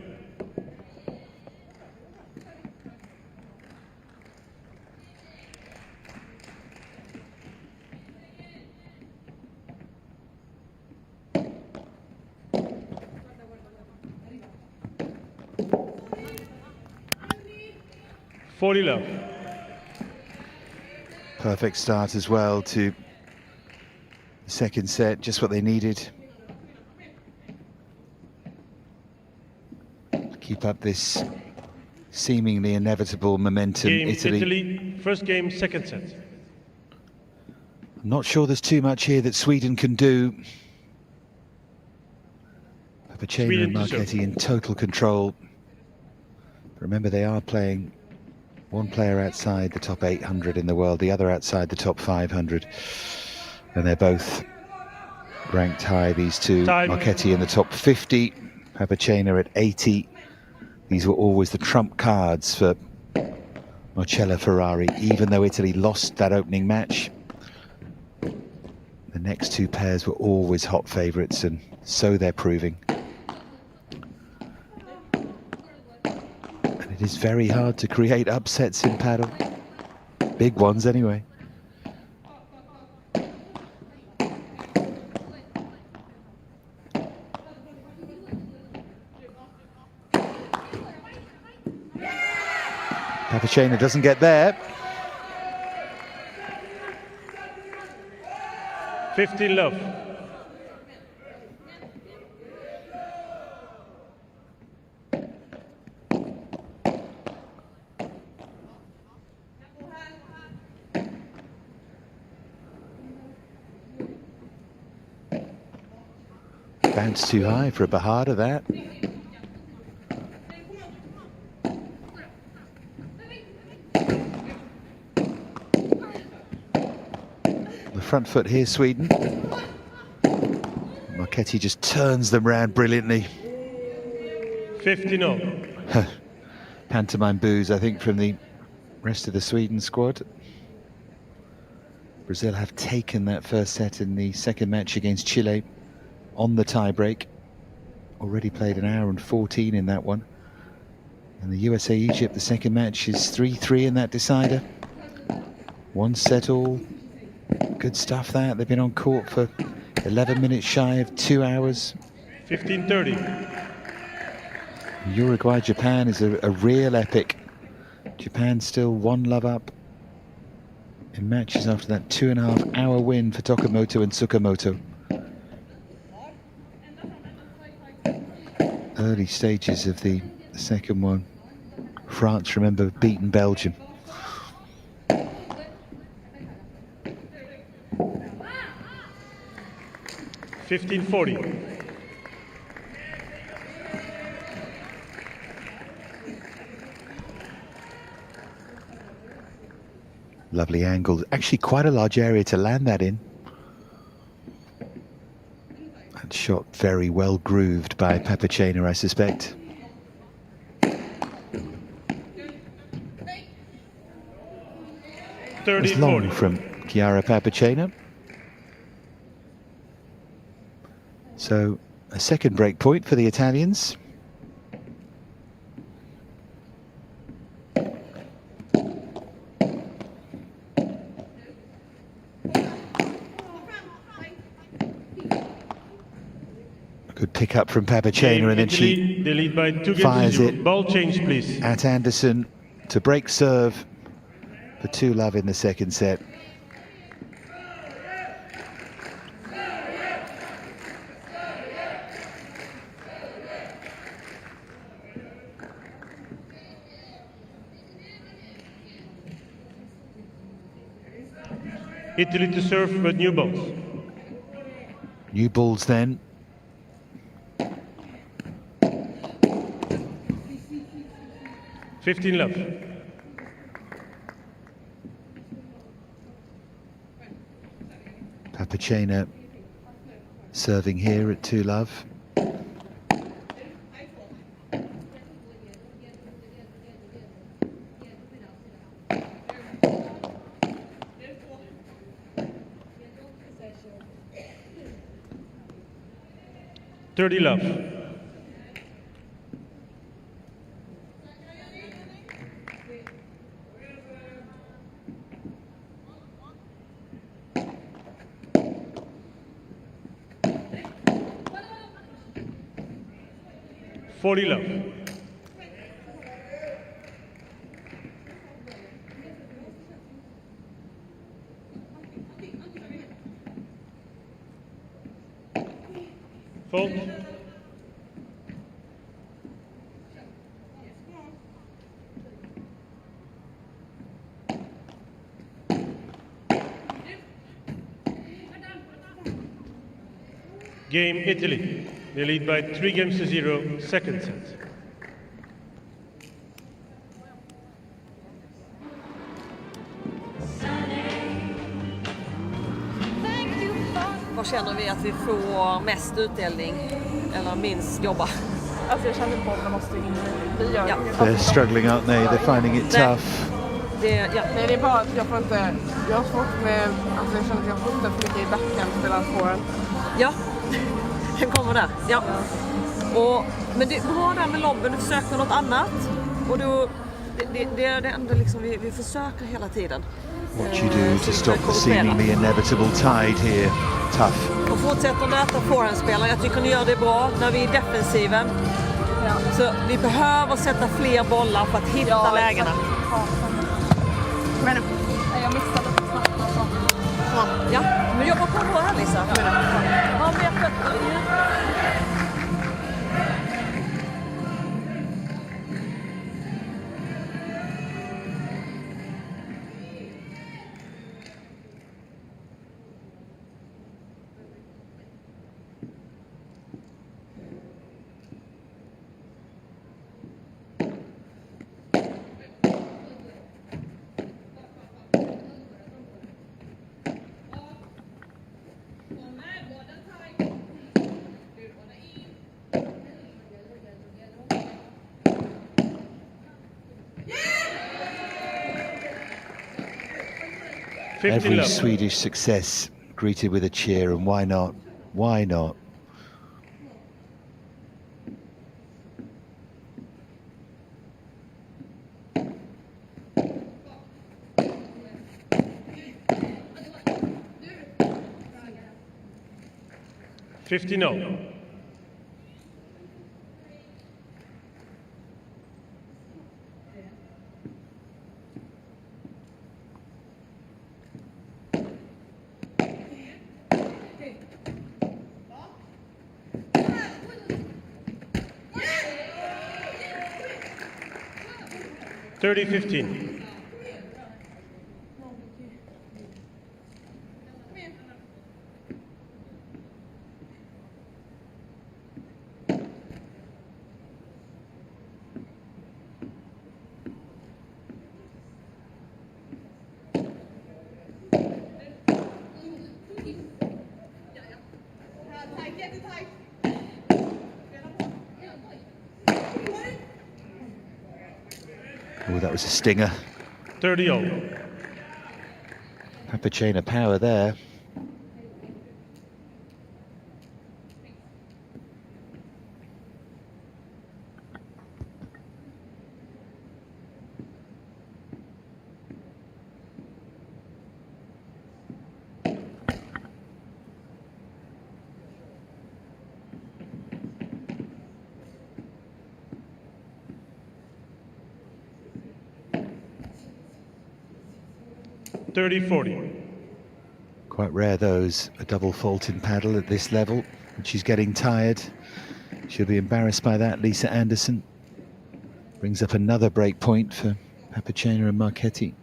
$40 love. Perfect start as well to the second set, just what they needed. Keep up this seemingly inevitable momentum. Game Italy. Italy, first game, second set. I'm not sure there's too much here that Sweden can do. Pappacena and Marchetti in total control. Remember, they are playing one player outside the top 800 in the world, the other outside the top 500. And they're both ranked high, these two. Marchetti in the top 50, Pappacena at 80. These were always the trump cards for Marcella Ferrari, even though Italy lost that opening match. The next two pairs were always hot favourites, and so they're proving. And it is very hard to create upsets in paddle. Big ones anyway. Pappacena doesn't get there. 15 love. Bounce too high for a Bahada, that. Front foot here, Sweden. Marchetti just turns them round brilliantly. 15-0. Pantomime boos, I think, from the rest of the Sweden squad. Brazil have taken that first set in the second match against Chile on the tie-break. Already played an hour and 14 in that one. And the USA-Egypt, the second match, is 3-3 in that decider. One set all. Good stuff that. They've been on court for 11 minutes shy of 2 hours. 15-30. Uruguay-Japan is a real epic. Japan still 1-love up in matches after that 2.5-hour win for Tokamoto and Tsukamoto. Early stages of the second one. France, remember, beaten Belgium. $15.40. Lovely angle. Actually quite a large area to land that in. That shot very well grooved by Pappacena, I suspect. It's long from Chiara Pappacena. So a second break point for the Italians. Good pick up from Pappacena, and then she lead by 2 fires it. Ball change, please. At Andersson to break serve for 2-love in the second set. Italy to serve with new balls. New balls then. $15-love. Pappacena serving here at 2-love. $30-love. $40-love. Fault. Game Italy. They lead by 3-0, second set. Vad känner vi att vi får mest utdelning eller minst jobba? Alltså jag känner på att man måste in. Det gör They're struggling, aren't they? They're finding it tough. Nej, det är bara att jag får inte. Jag har svårt med. Alltså jag känner att jag skjuter för mycket i backhand spelar forehand. Ja, den kommer där. Ja. Men det är bra där med lobben, du försöker något annat. Och då, det är det enda liksom vi försöker hela tiden. What you do to stop the seemingly inevitable tide here. Tough. Och fortsätter nöta forehandspelare. Jag tycker ni gör det bra när vi är i defensiven. Ja. Så vi behöver sätta fler bollar för att hitta lägena. Men jag missade lite snabbt. Ja, men jobba på bra här Lisa. Ha mer fötter. Every Swedish success greeted with a cheer, and why not? Why not? No. 30-15. Oh, that was a stinger. 30-0. PAPPACENA power there. Quite rare those, a double fault in paddle at this level. And she's getting tired. She'll be embarrassed by that, Lisa Andersson. Brings up another break point for PAPPACENA and Marchetti.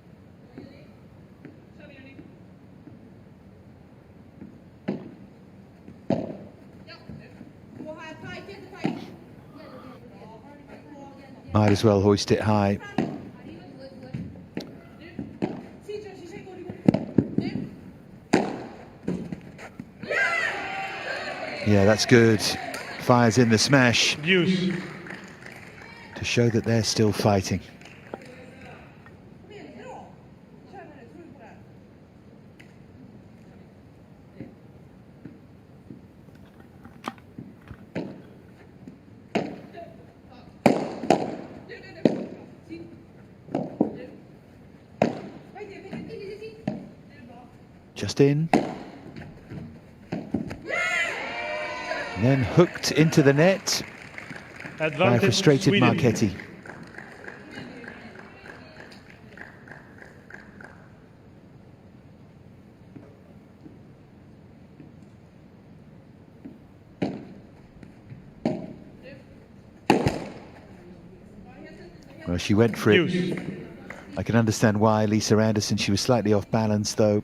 Might as well hoist it high. Yeah, that's good. Fires in the smash. Use. To show that they're still fighting. Just in. And then hooked into the net by a frustrated Sweden. Marchetti. Well, she went for it. I can understand why Lisa Andersson, she was slightly off balance though.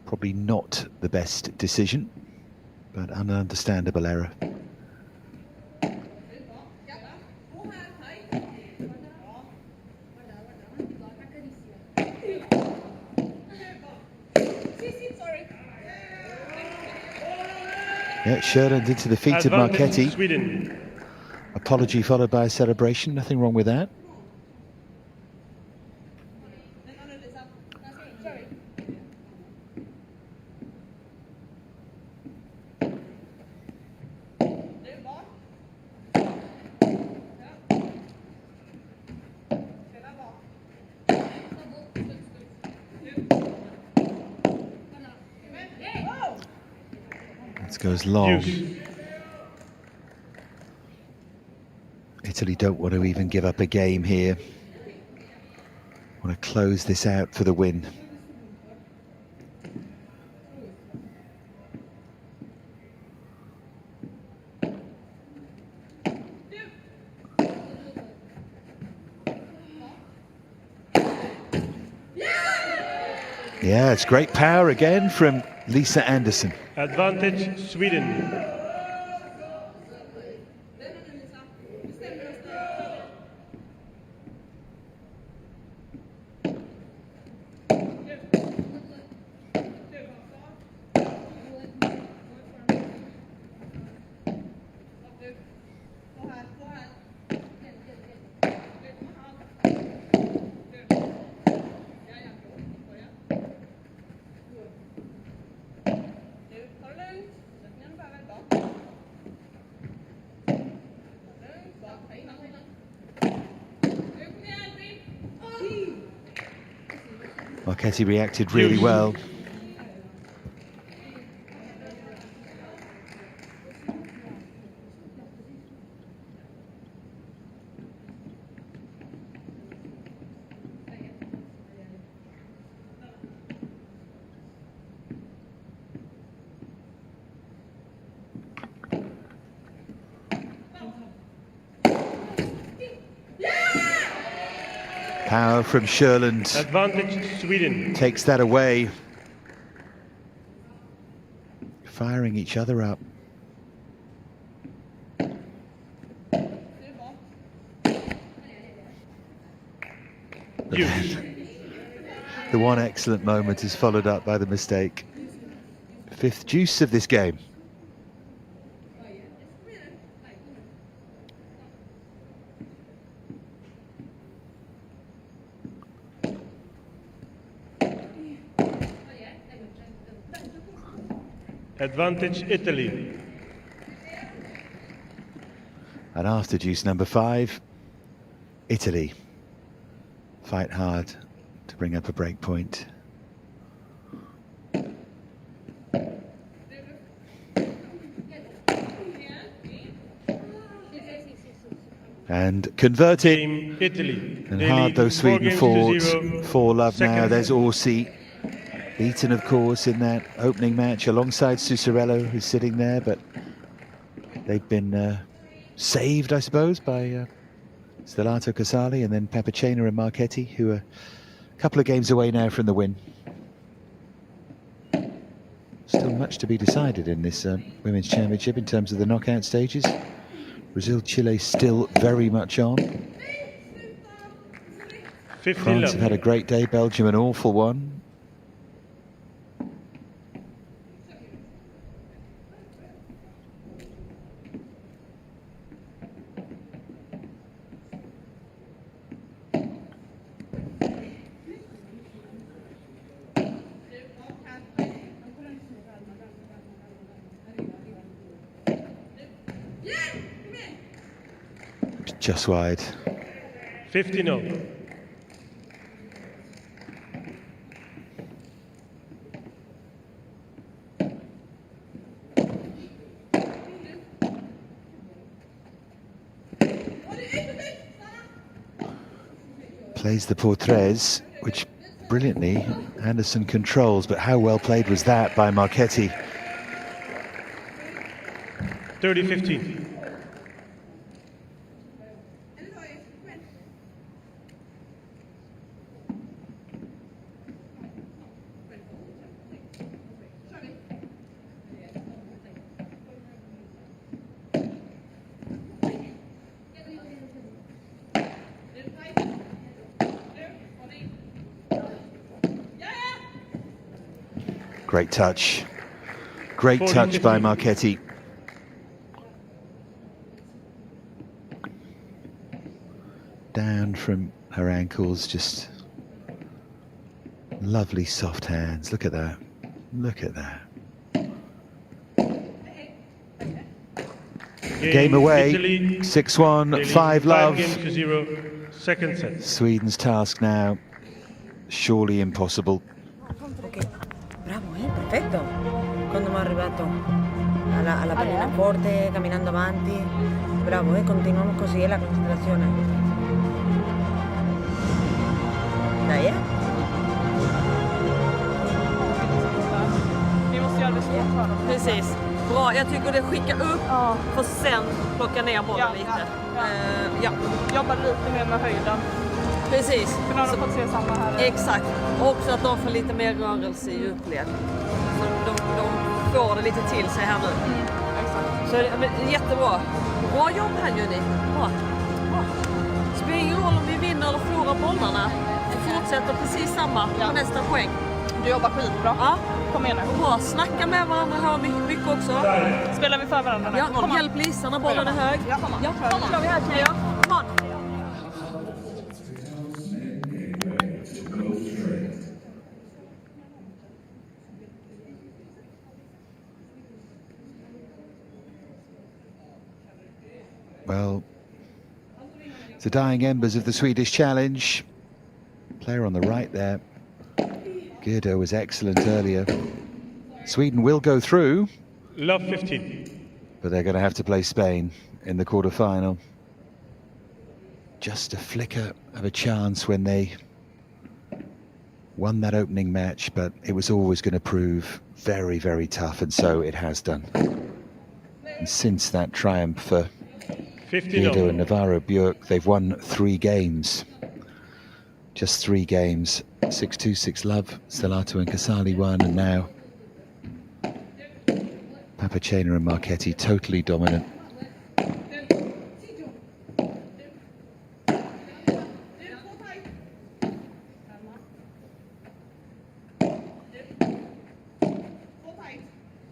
Probably not the best decision, but an understandable error. Yeah, Sjöland into the feet of Marchetti. Sweden. Apology followed by a celebration, nothing wrong with that. Goes long. Italy don't want to even give up a game here. Want to close this out for the win. Yeah, it's great power again from Lisa Andersson. Advantage Sweden. Marchetti reacted really well. Power from Sjöland. Advantage Sweden. Takes that away. Firing each other up. The one excellent moment is followed up by the mistake. Fifth deuce of this game. Advantage Italy. And after deuce number 5, Italy fight hard to bring up a break point. And converted. Italy. And hard though Sweden fought. 4-love now. There's ORSI. Beaten, of course, in that opening match alongside SUSSARELLO, who's sitting there, but they've been saved, I suppose, by STELLATO, CASALI, and then PAPPACENA and Marchetti, who are a couple of games away now from the win. Still much to be decided in this Women's Championship in terms of the knockout stages. Brazil, Chile still very much on. France have had a great day, Belgium an awful one. Just wide. 50-0. Plays the Portres, which brilliantly Andersson controls, but how well played was that by Marchetti? 30-15. Great touch. Great touch by Marchetti. Down from her ankles, just lovely soft hands. Look at that. Look at that. Game away, 6-1, 5-love. 5-0, second set. Sweden's task now, surely impossible. Ok, bravo, perfetto. Quando mi è arrivato alla pallina forte, camminando avanti. Bravo, continuiamo così, la concentrazione. Dai, Vi måste göra det svårt. Precis. Bra, jag tycker det skickar upp för sen plocka ner bollen lite. Ja. Jobba lite mer med höjden. Precis. För nu har de fått se samma här. Exakt. Och också att de får lite mer rörelse i djupled. Så de får det lite till sig här nu. Exakt. Så men, jättebra. Bra jobb här Jenny. Bra. Spelar ingen roll om vi vinner eller förlorar bollarna. Vi fortsätter precis samma på nästa poäng. Du jobbar skitbra. Ja. Kom igen nu. Bra. Snacka med varandra här mycket också. Spelar vi för varandra nu? Ja, hjälp Lisa när bollen är hög. Ja, kom kör vi här tjejer. Kom on. Well, the dying embers of the Swedish challenge. Player on the right there. GIRDO was excellent earlier. Sweden will go through. Love 15. But they're going to have to play Spain in the quarter-final. Just a flicker of a chance when they won that opening match, but it was always going to prove very, very tough, and so it has done. And since that triumph for GIRDO and Navarro, BJÖRK, they've won 3 games. Just 3 games. 6-2, 6-love, STELLATO and CASALI won, and now PAPPACENA and Marchetti totally dominant.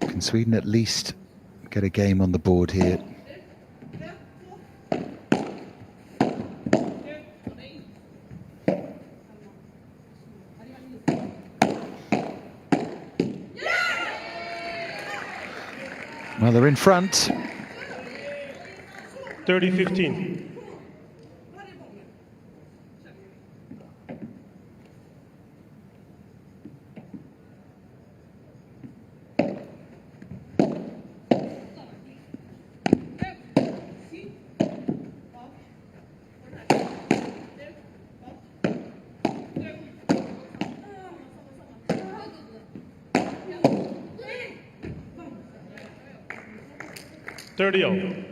Can Sweden at least get a game on the board here? Well, they're in front. 30-15. $30.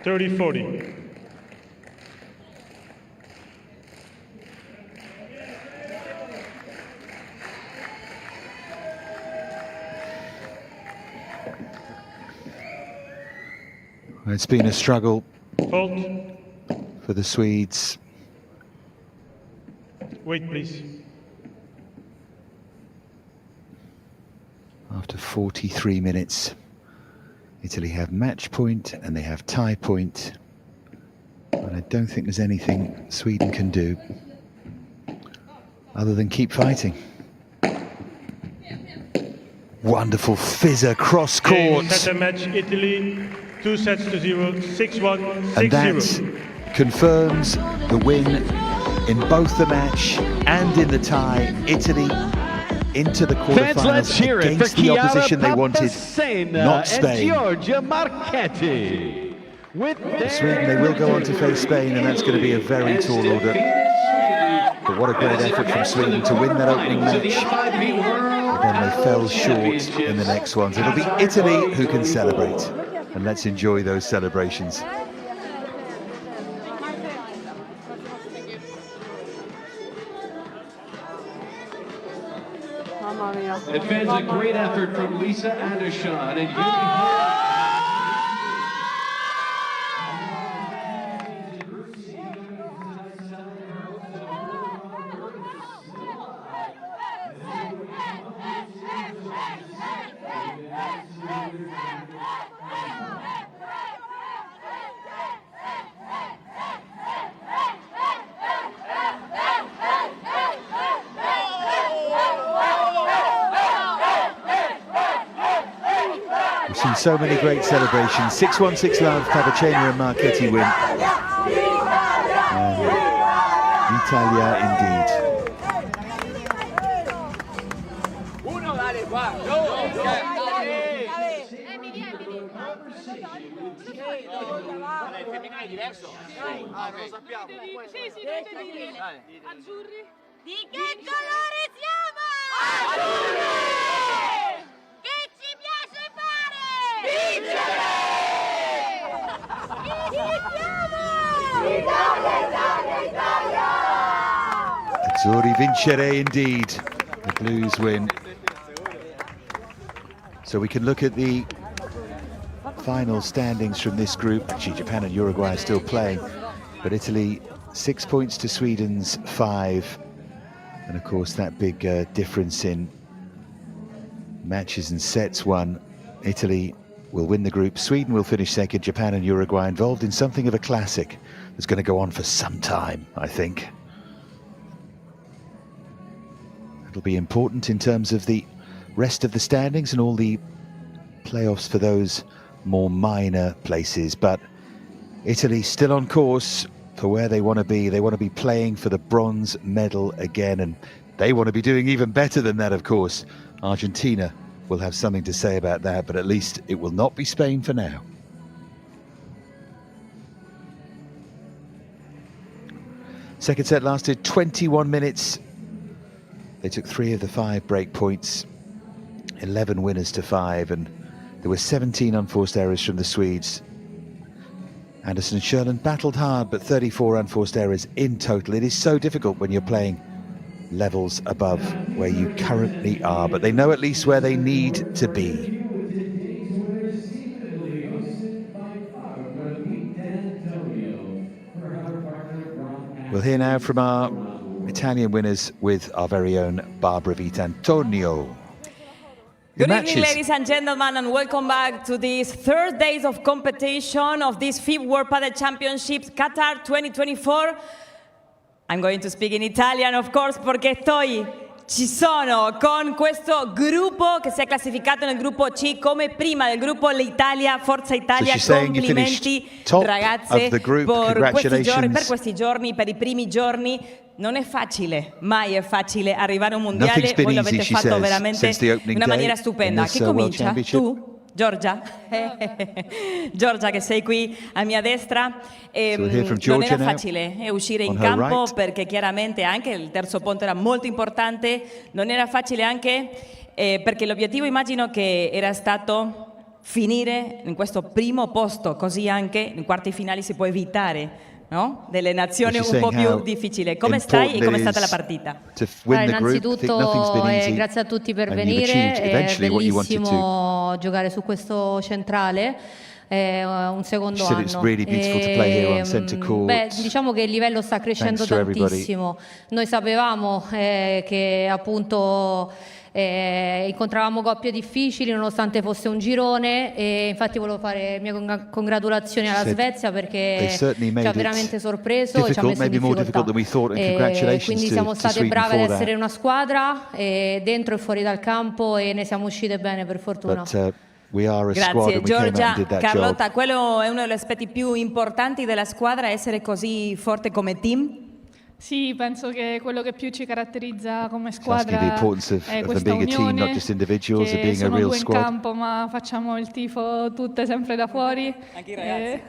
$30-40. It's been a struggle Hold. for the Swedes. Wait, please. After 43 minutes, Italy have match point and they have tie point. And I don't think there's anything Sweden can do other than keep fighting. Wonderful fizzer cross court. Set a match, Italy, 2-0, 6-1, And 6-0. that confirms the win in both the match and in the tie. Italy into the Fans, let's quarterfinals hear it for against the opposition they wanted, PAPPACENA not and Spain. Giorgia Marchetti. With Sweden, they will go on to face Spain, and that's going to be a very tall order. But what a great effort from Sweden to win that opening match. And then they fell short in the next ones. It'll be Italy who can celebrate. And let's enjoy those celebrations. It fans a great effort from Lisa ANDERSSON and Yumi. We've seen so many great celebrations. 6-1-6 love, PAPPACENA and Marchetti win. And Italia indeed. Di che colore siamo? Azzurri! Che ci piace fare? Vincere! Chi siamo? Italia, Italia, Italia! Azzurri vincere indeed. The Blues win. So we can look at the final standings from this group. Actually, Japan and Uruguay are still playing, but Italy 6 points to Sweden's 5. And of course that big difference in matches and sets won. Italy will win the group, Sweden will finish second, Japan and Uruguay involved in something of a classic that's going to go on for some time, I think. It'll be important in terms of the rest of the standings and all the playoffs for those more minor places, but Italy still on course for where they want to be. They want to be playing for the bronze medal again, and they want to be doing even better than that, of course. Argentina will have something to say about that, but at least it will not be Spain for now. Second set lasted 21 minutes. They took 3 of the 5 break points, 11 winners to 5, and there were 17 unforced errors from the Swedes. Andersson and SJÖLAND battled hard, but 34 unforced errors in total. It is so difficult when you're playing levels above where you currently are, but they know at least where they need to be. We'll hear now from our Italian winners with our very own Barbara Vitantonio. Good evening, ladies and gentlemen, and welcome back to these third days of competition of this FIP World Padel Championships Qatar 2024. I'm going to speak in Italian, of course, perché ci sono con questo gruppo che si è classificato nel gruppo C come prima del gruppo l'Italia, Forza Italia. Complimenti ragazze per questi giorni, per i primi giorni. Non è facile, mai è facile arrivare a un mondiale, voi lo avete fatto veramente in una maniera stupenda. Chi comincia? Tu? Giorgia? Giorgia che sei qui a mia destra. Non era facile uscire in campo perché chiaramente anche il terzo punto era molto importante, non era facile anche perché l'obiettivo immagino che era stato finire in questo primo posto, così anche in quarti finali si può evitare, no? Delle nazioni un po' più difficili. Come stai e come è stata la partita? Innanzitutto grazie a tutti per venire, è bellissimo giocare su questo centrale, è un secondo anno. Diciamo che il livello sta crescendo tantissimo. Noi sapevamo che appunto incontravamo coppie difficili nonostante fosse un girone, e infatti volevo fare le mie congratulazioni alla Svezia perché ci ha veramente sorpreso e ci ha messo in difficoltà, quindi siamo state brave ad essere una squadra dentro e fuori dal campo e ne siamo uscite bene, per fortuna. Grazie Giorgia. Carlotta, quello è uno degli aspetti più importanti della squadra, essere così forte come team? Sì, penso che quello che più ci caratterizza come It's asking the squadra importance of è them questa being a team, not unione, just individuals, of che being a sono real due in squad. campo ma facciamo il tifo tutte sempre da fuori.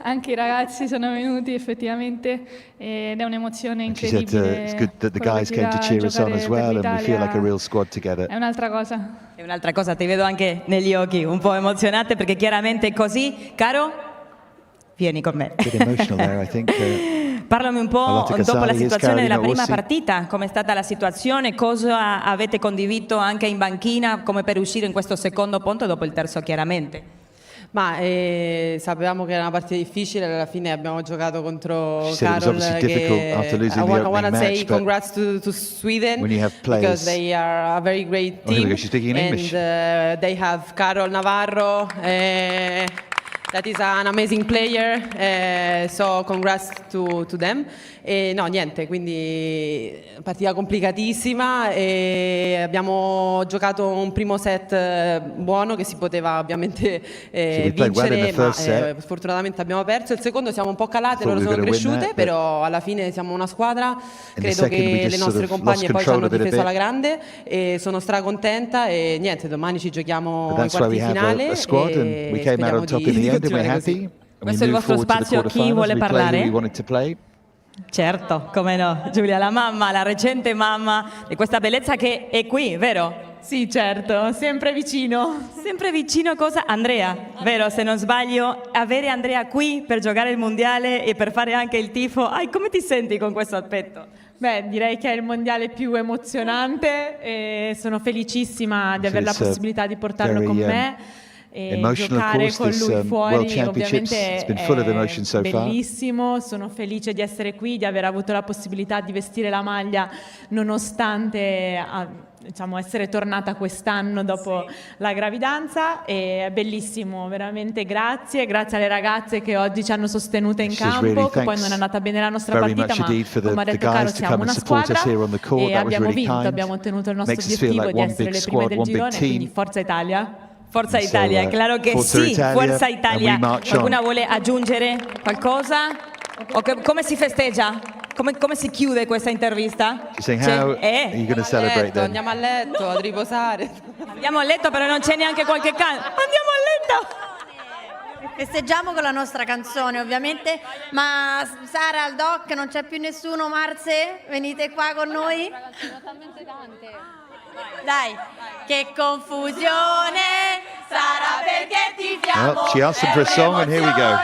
Anche i ragazzi sono venuti effettivamente ed è un'emozione She said incredibile. it's good that the quello che guys ci came dà to cheer us on giocare as per well, and we feel like a l'Italia. real squad together. È un'altra cosa. È un'altra cosa, ti vedo anche negli occhi un po' emozionate perché chiaramente è così. Caro, vieni con me. Bit emotional there, I think. Parlami un po' Allora, dopo la Casali, situazione della Carolina prima Orsi. partita, com'è stata la situazione, cosa avete condiviso anche in banchina, come per uscire in questo secondo punto dopo il terzo chiaramente. Ma sapevamo che era una partita difficile, alla fine abbiamo giocato contro She said it was Carol obviously difficult after losing the I opening want to say match, but congrats to Sweden when you have players- because they are a very great Oh, here we team go, she's speaking in and English. They have Carol Navarro that is an amazing player, so congrats to them. E no, niente, quindi partita complicatissima e abbiamo giocato un primo set buono che si poteva ovviamente we played well in vincere, the first ma set. sfortunatamente abbiamo perso. Il secondo siamo un po' calate, Thought loro we were sono gonna win cresciute, that, però alla fine siamo una squadra. the Credo second we che just le sort nostre of compagne lost poi ci control hanno a bit. difeso alla grande e sono stracontenta e niente, domani ci giochiamo But i that's why we quarti have finale a squad, and e we came out speriamo on top di in the end, and we're continuare così. happy. And Questo è we il move vostro forward to the spazio, chi quarterfinals. vuole We play parlare? who we wanted to play. Certo, come no, Giulia, la mamma, la recente mamma di questa bellezza che è qui, vero? Sì, certo, sempre vicino. Sempre vicino cosa? Andrea, vero? Se non sbaglio, avere Andrea qui per giocare il mondiale e per fare anche il tifo, come ti senti con questo aspetto? Beh, direi che è il mondiale più emozionante e sono felicissima di avere la possibilità di portarlo con me. E Emotional, of giocare course, con this lui World fuori Championships, ovviamente it's been full of emotion so far. bellissimo, sono felice di essere qui, di aver avuto la possibilità di vestire la maglia nonostante diciamo, essere tornata quest'anno dopo la gravidanza e è bellissimo, veramente grazie alle ragazze che oggi ci hanno sostenute in campo, really che poi non è andata bene la nostra very partita, much ma indeed for come ha the detto Caro guys to siamo come and una support us squadra here on the court. e That was abbiamo really vinto, kind. abbiamo ottenuto il nostro Makes us feel obiettivo like di one essere big le prime squad, del one big girone, team. quindi Forza Italia. Forza Italia, claro che Forza sì, Italia, Forza Italia. and we march Qualcuno on. vuole aggiungere qualcosa? Come si festeggia? Come si chiude questa intervista? She's saying, how are you going to celebrate then? Andiamo a letto, a riposare. Andiamo a letto, però non c'è neanche qualche canto. Andiamo a letto! Festeggiamo con la nostra canzone ovviamente, ma Sara, al doc, non c'è più nessuno, Marze? Venite qua con noi? Dai, che confusione, Sara perché ti fiamo. Well, she asked them for a song, and here we go.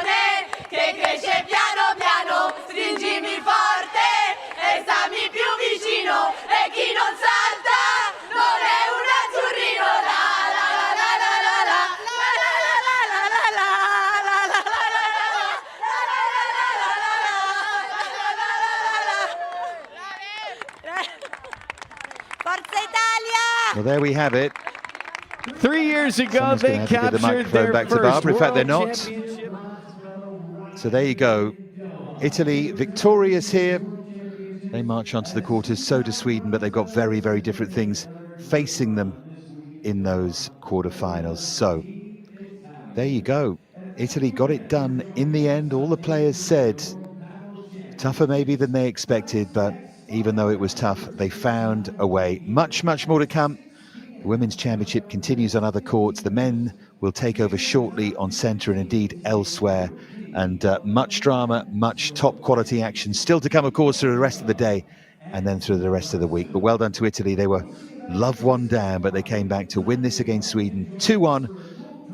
Che cresce piano piano, stringimi forte e stammi più vicino e chi non salta non è un azzurrino. La la la la la la la la la la la la Forza Italia! Well, there we have it. 3 years ago, Someone's going they to have to get the captured microphone their back to first Barbara. In fact, they're World not. Championship. So there you go. Italy victorious here. They march on to the quarters, so does Sweden, but they've got very, very different things facing them in those quarterfinals. So there you go. Italy got it done in the end. All the players said tougher maybe than they expected, but even though it was tough, they found a way. Much, much more to come. The Women's Championship continues on other courts. The men will take over shortly on centre and indeed elsewhere. And much drama, much top quality action still to come, of course, through the rest of the day and then through the rest of the week. But well done to Italy. They were love one down, but they came back to win this against Sweden 2-1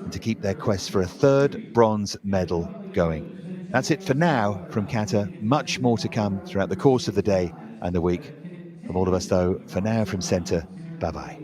and to keep their quest for a third bronze medal going. That's it for now from QATAR. Much more to come throughout the course of the day and the week. From all of us, though, for now from centre, bye-bye.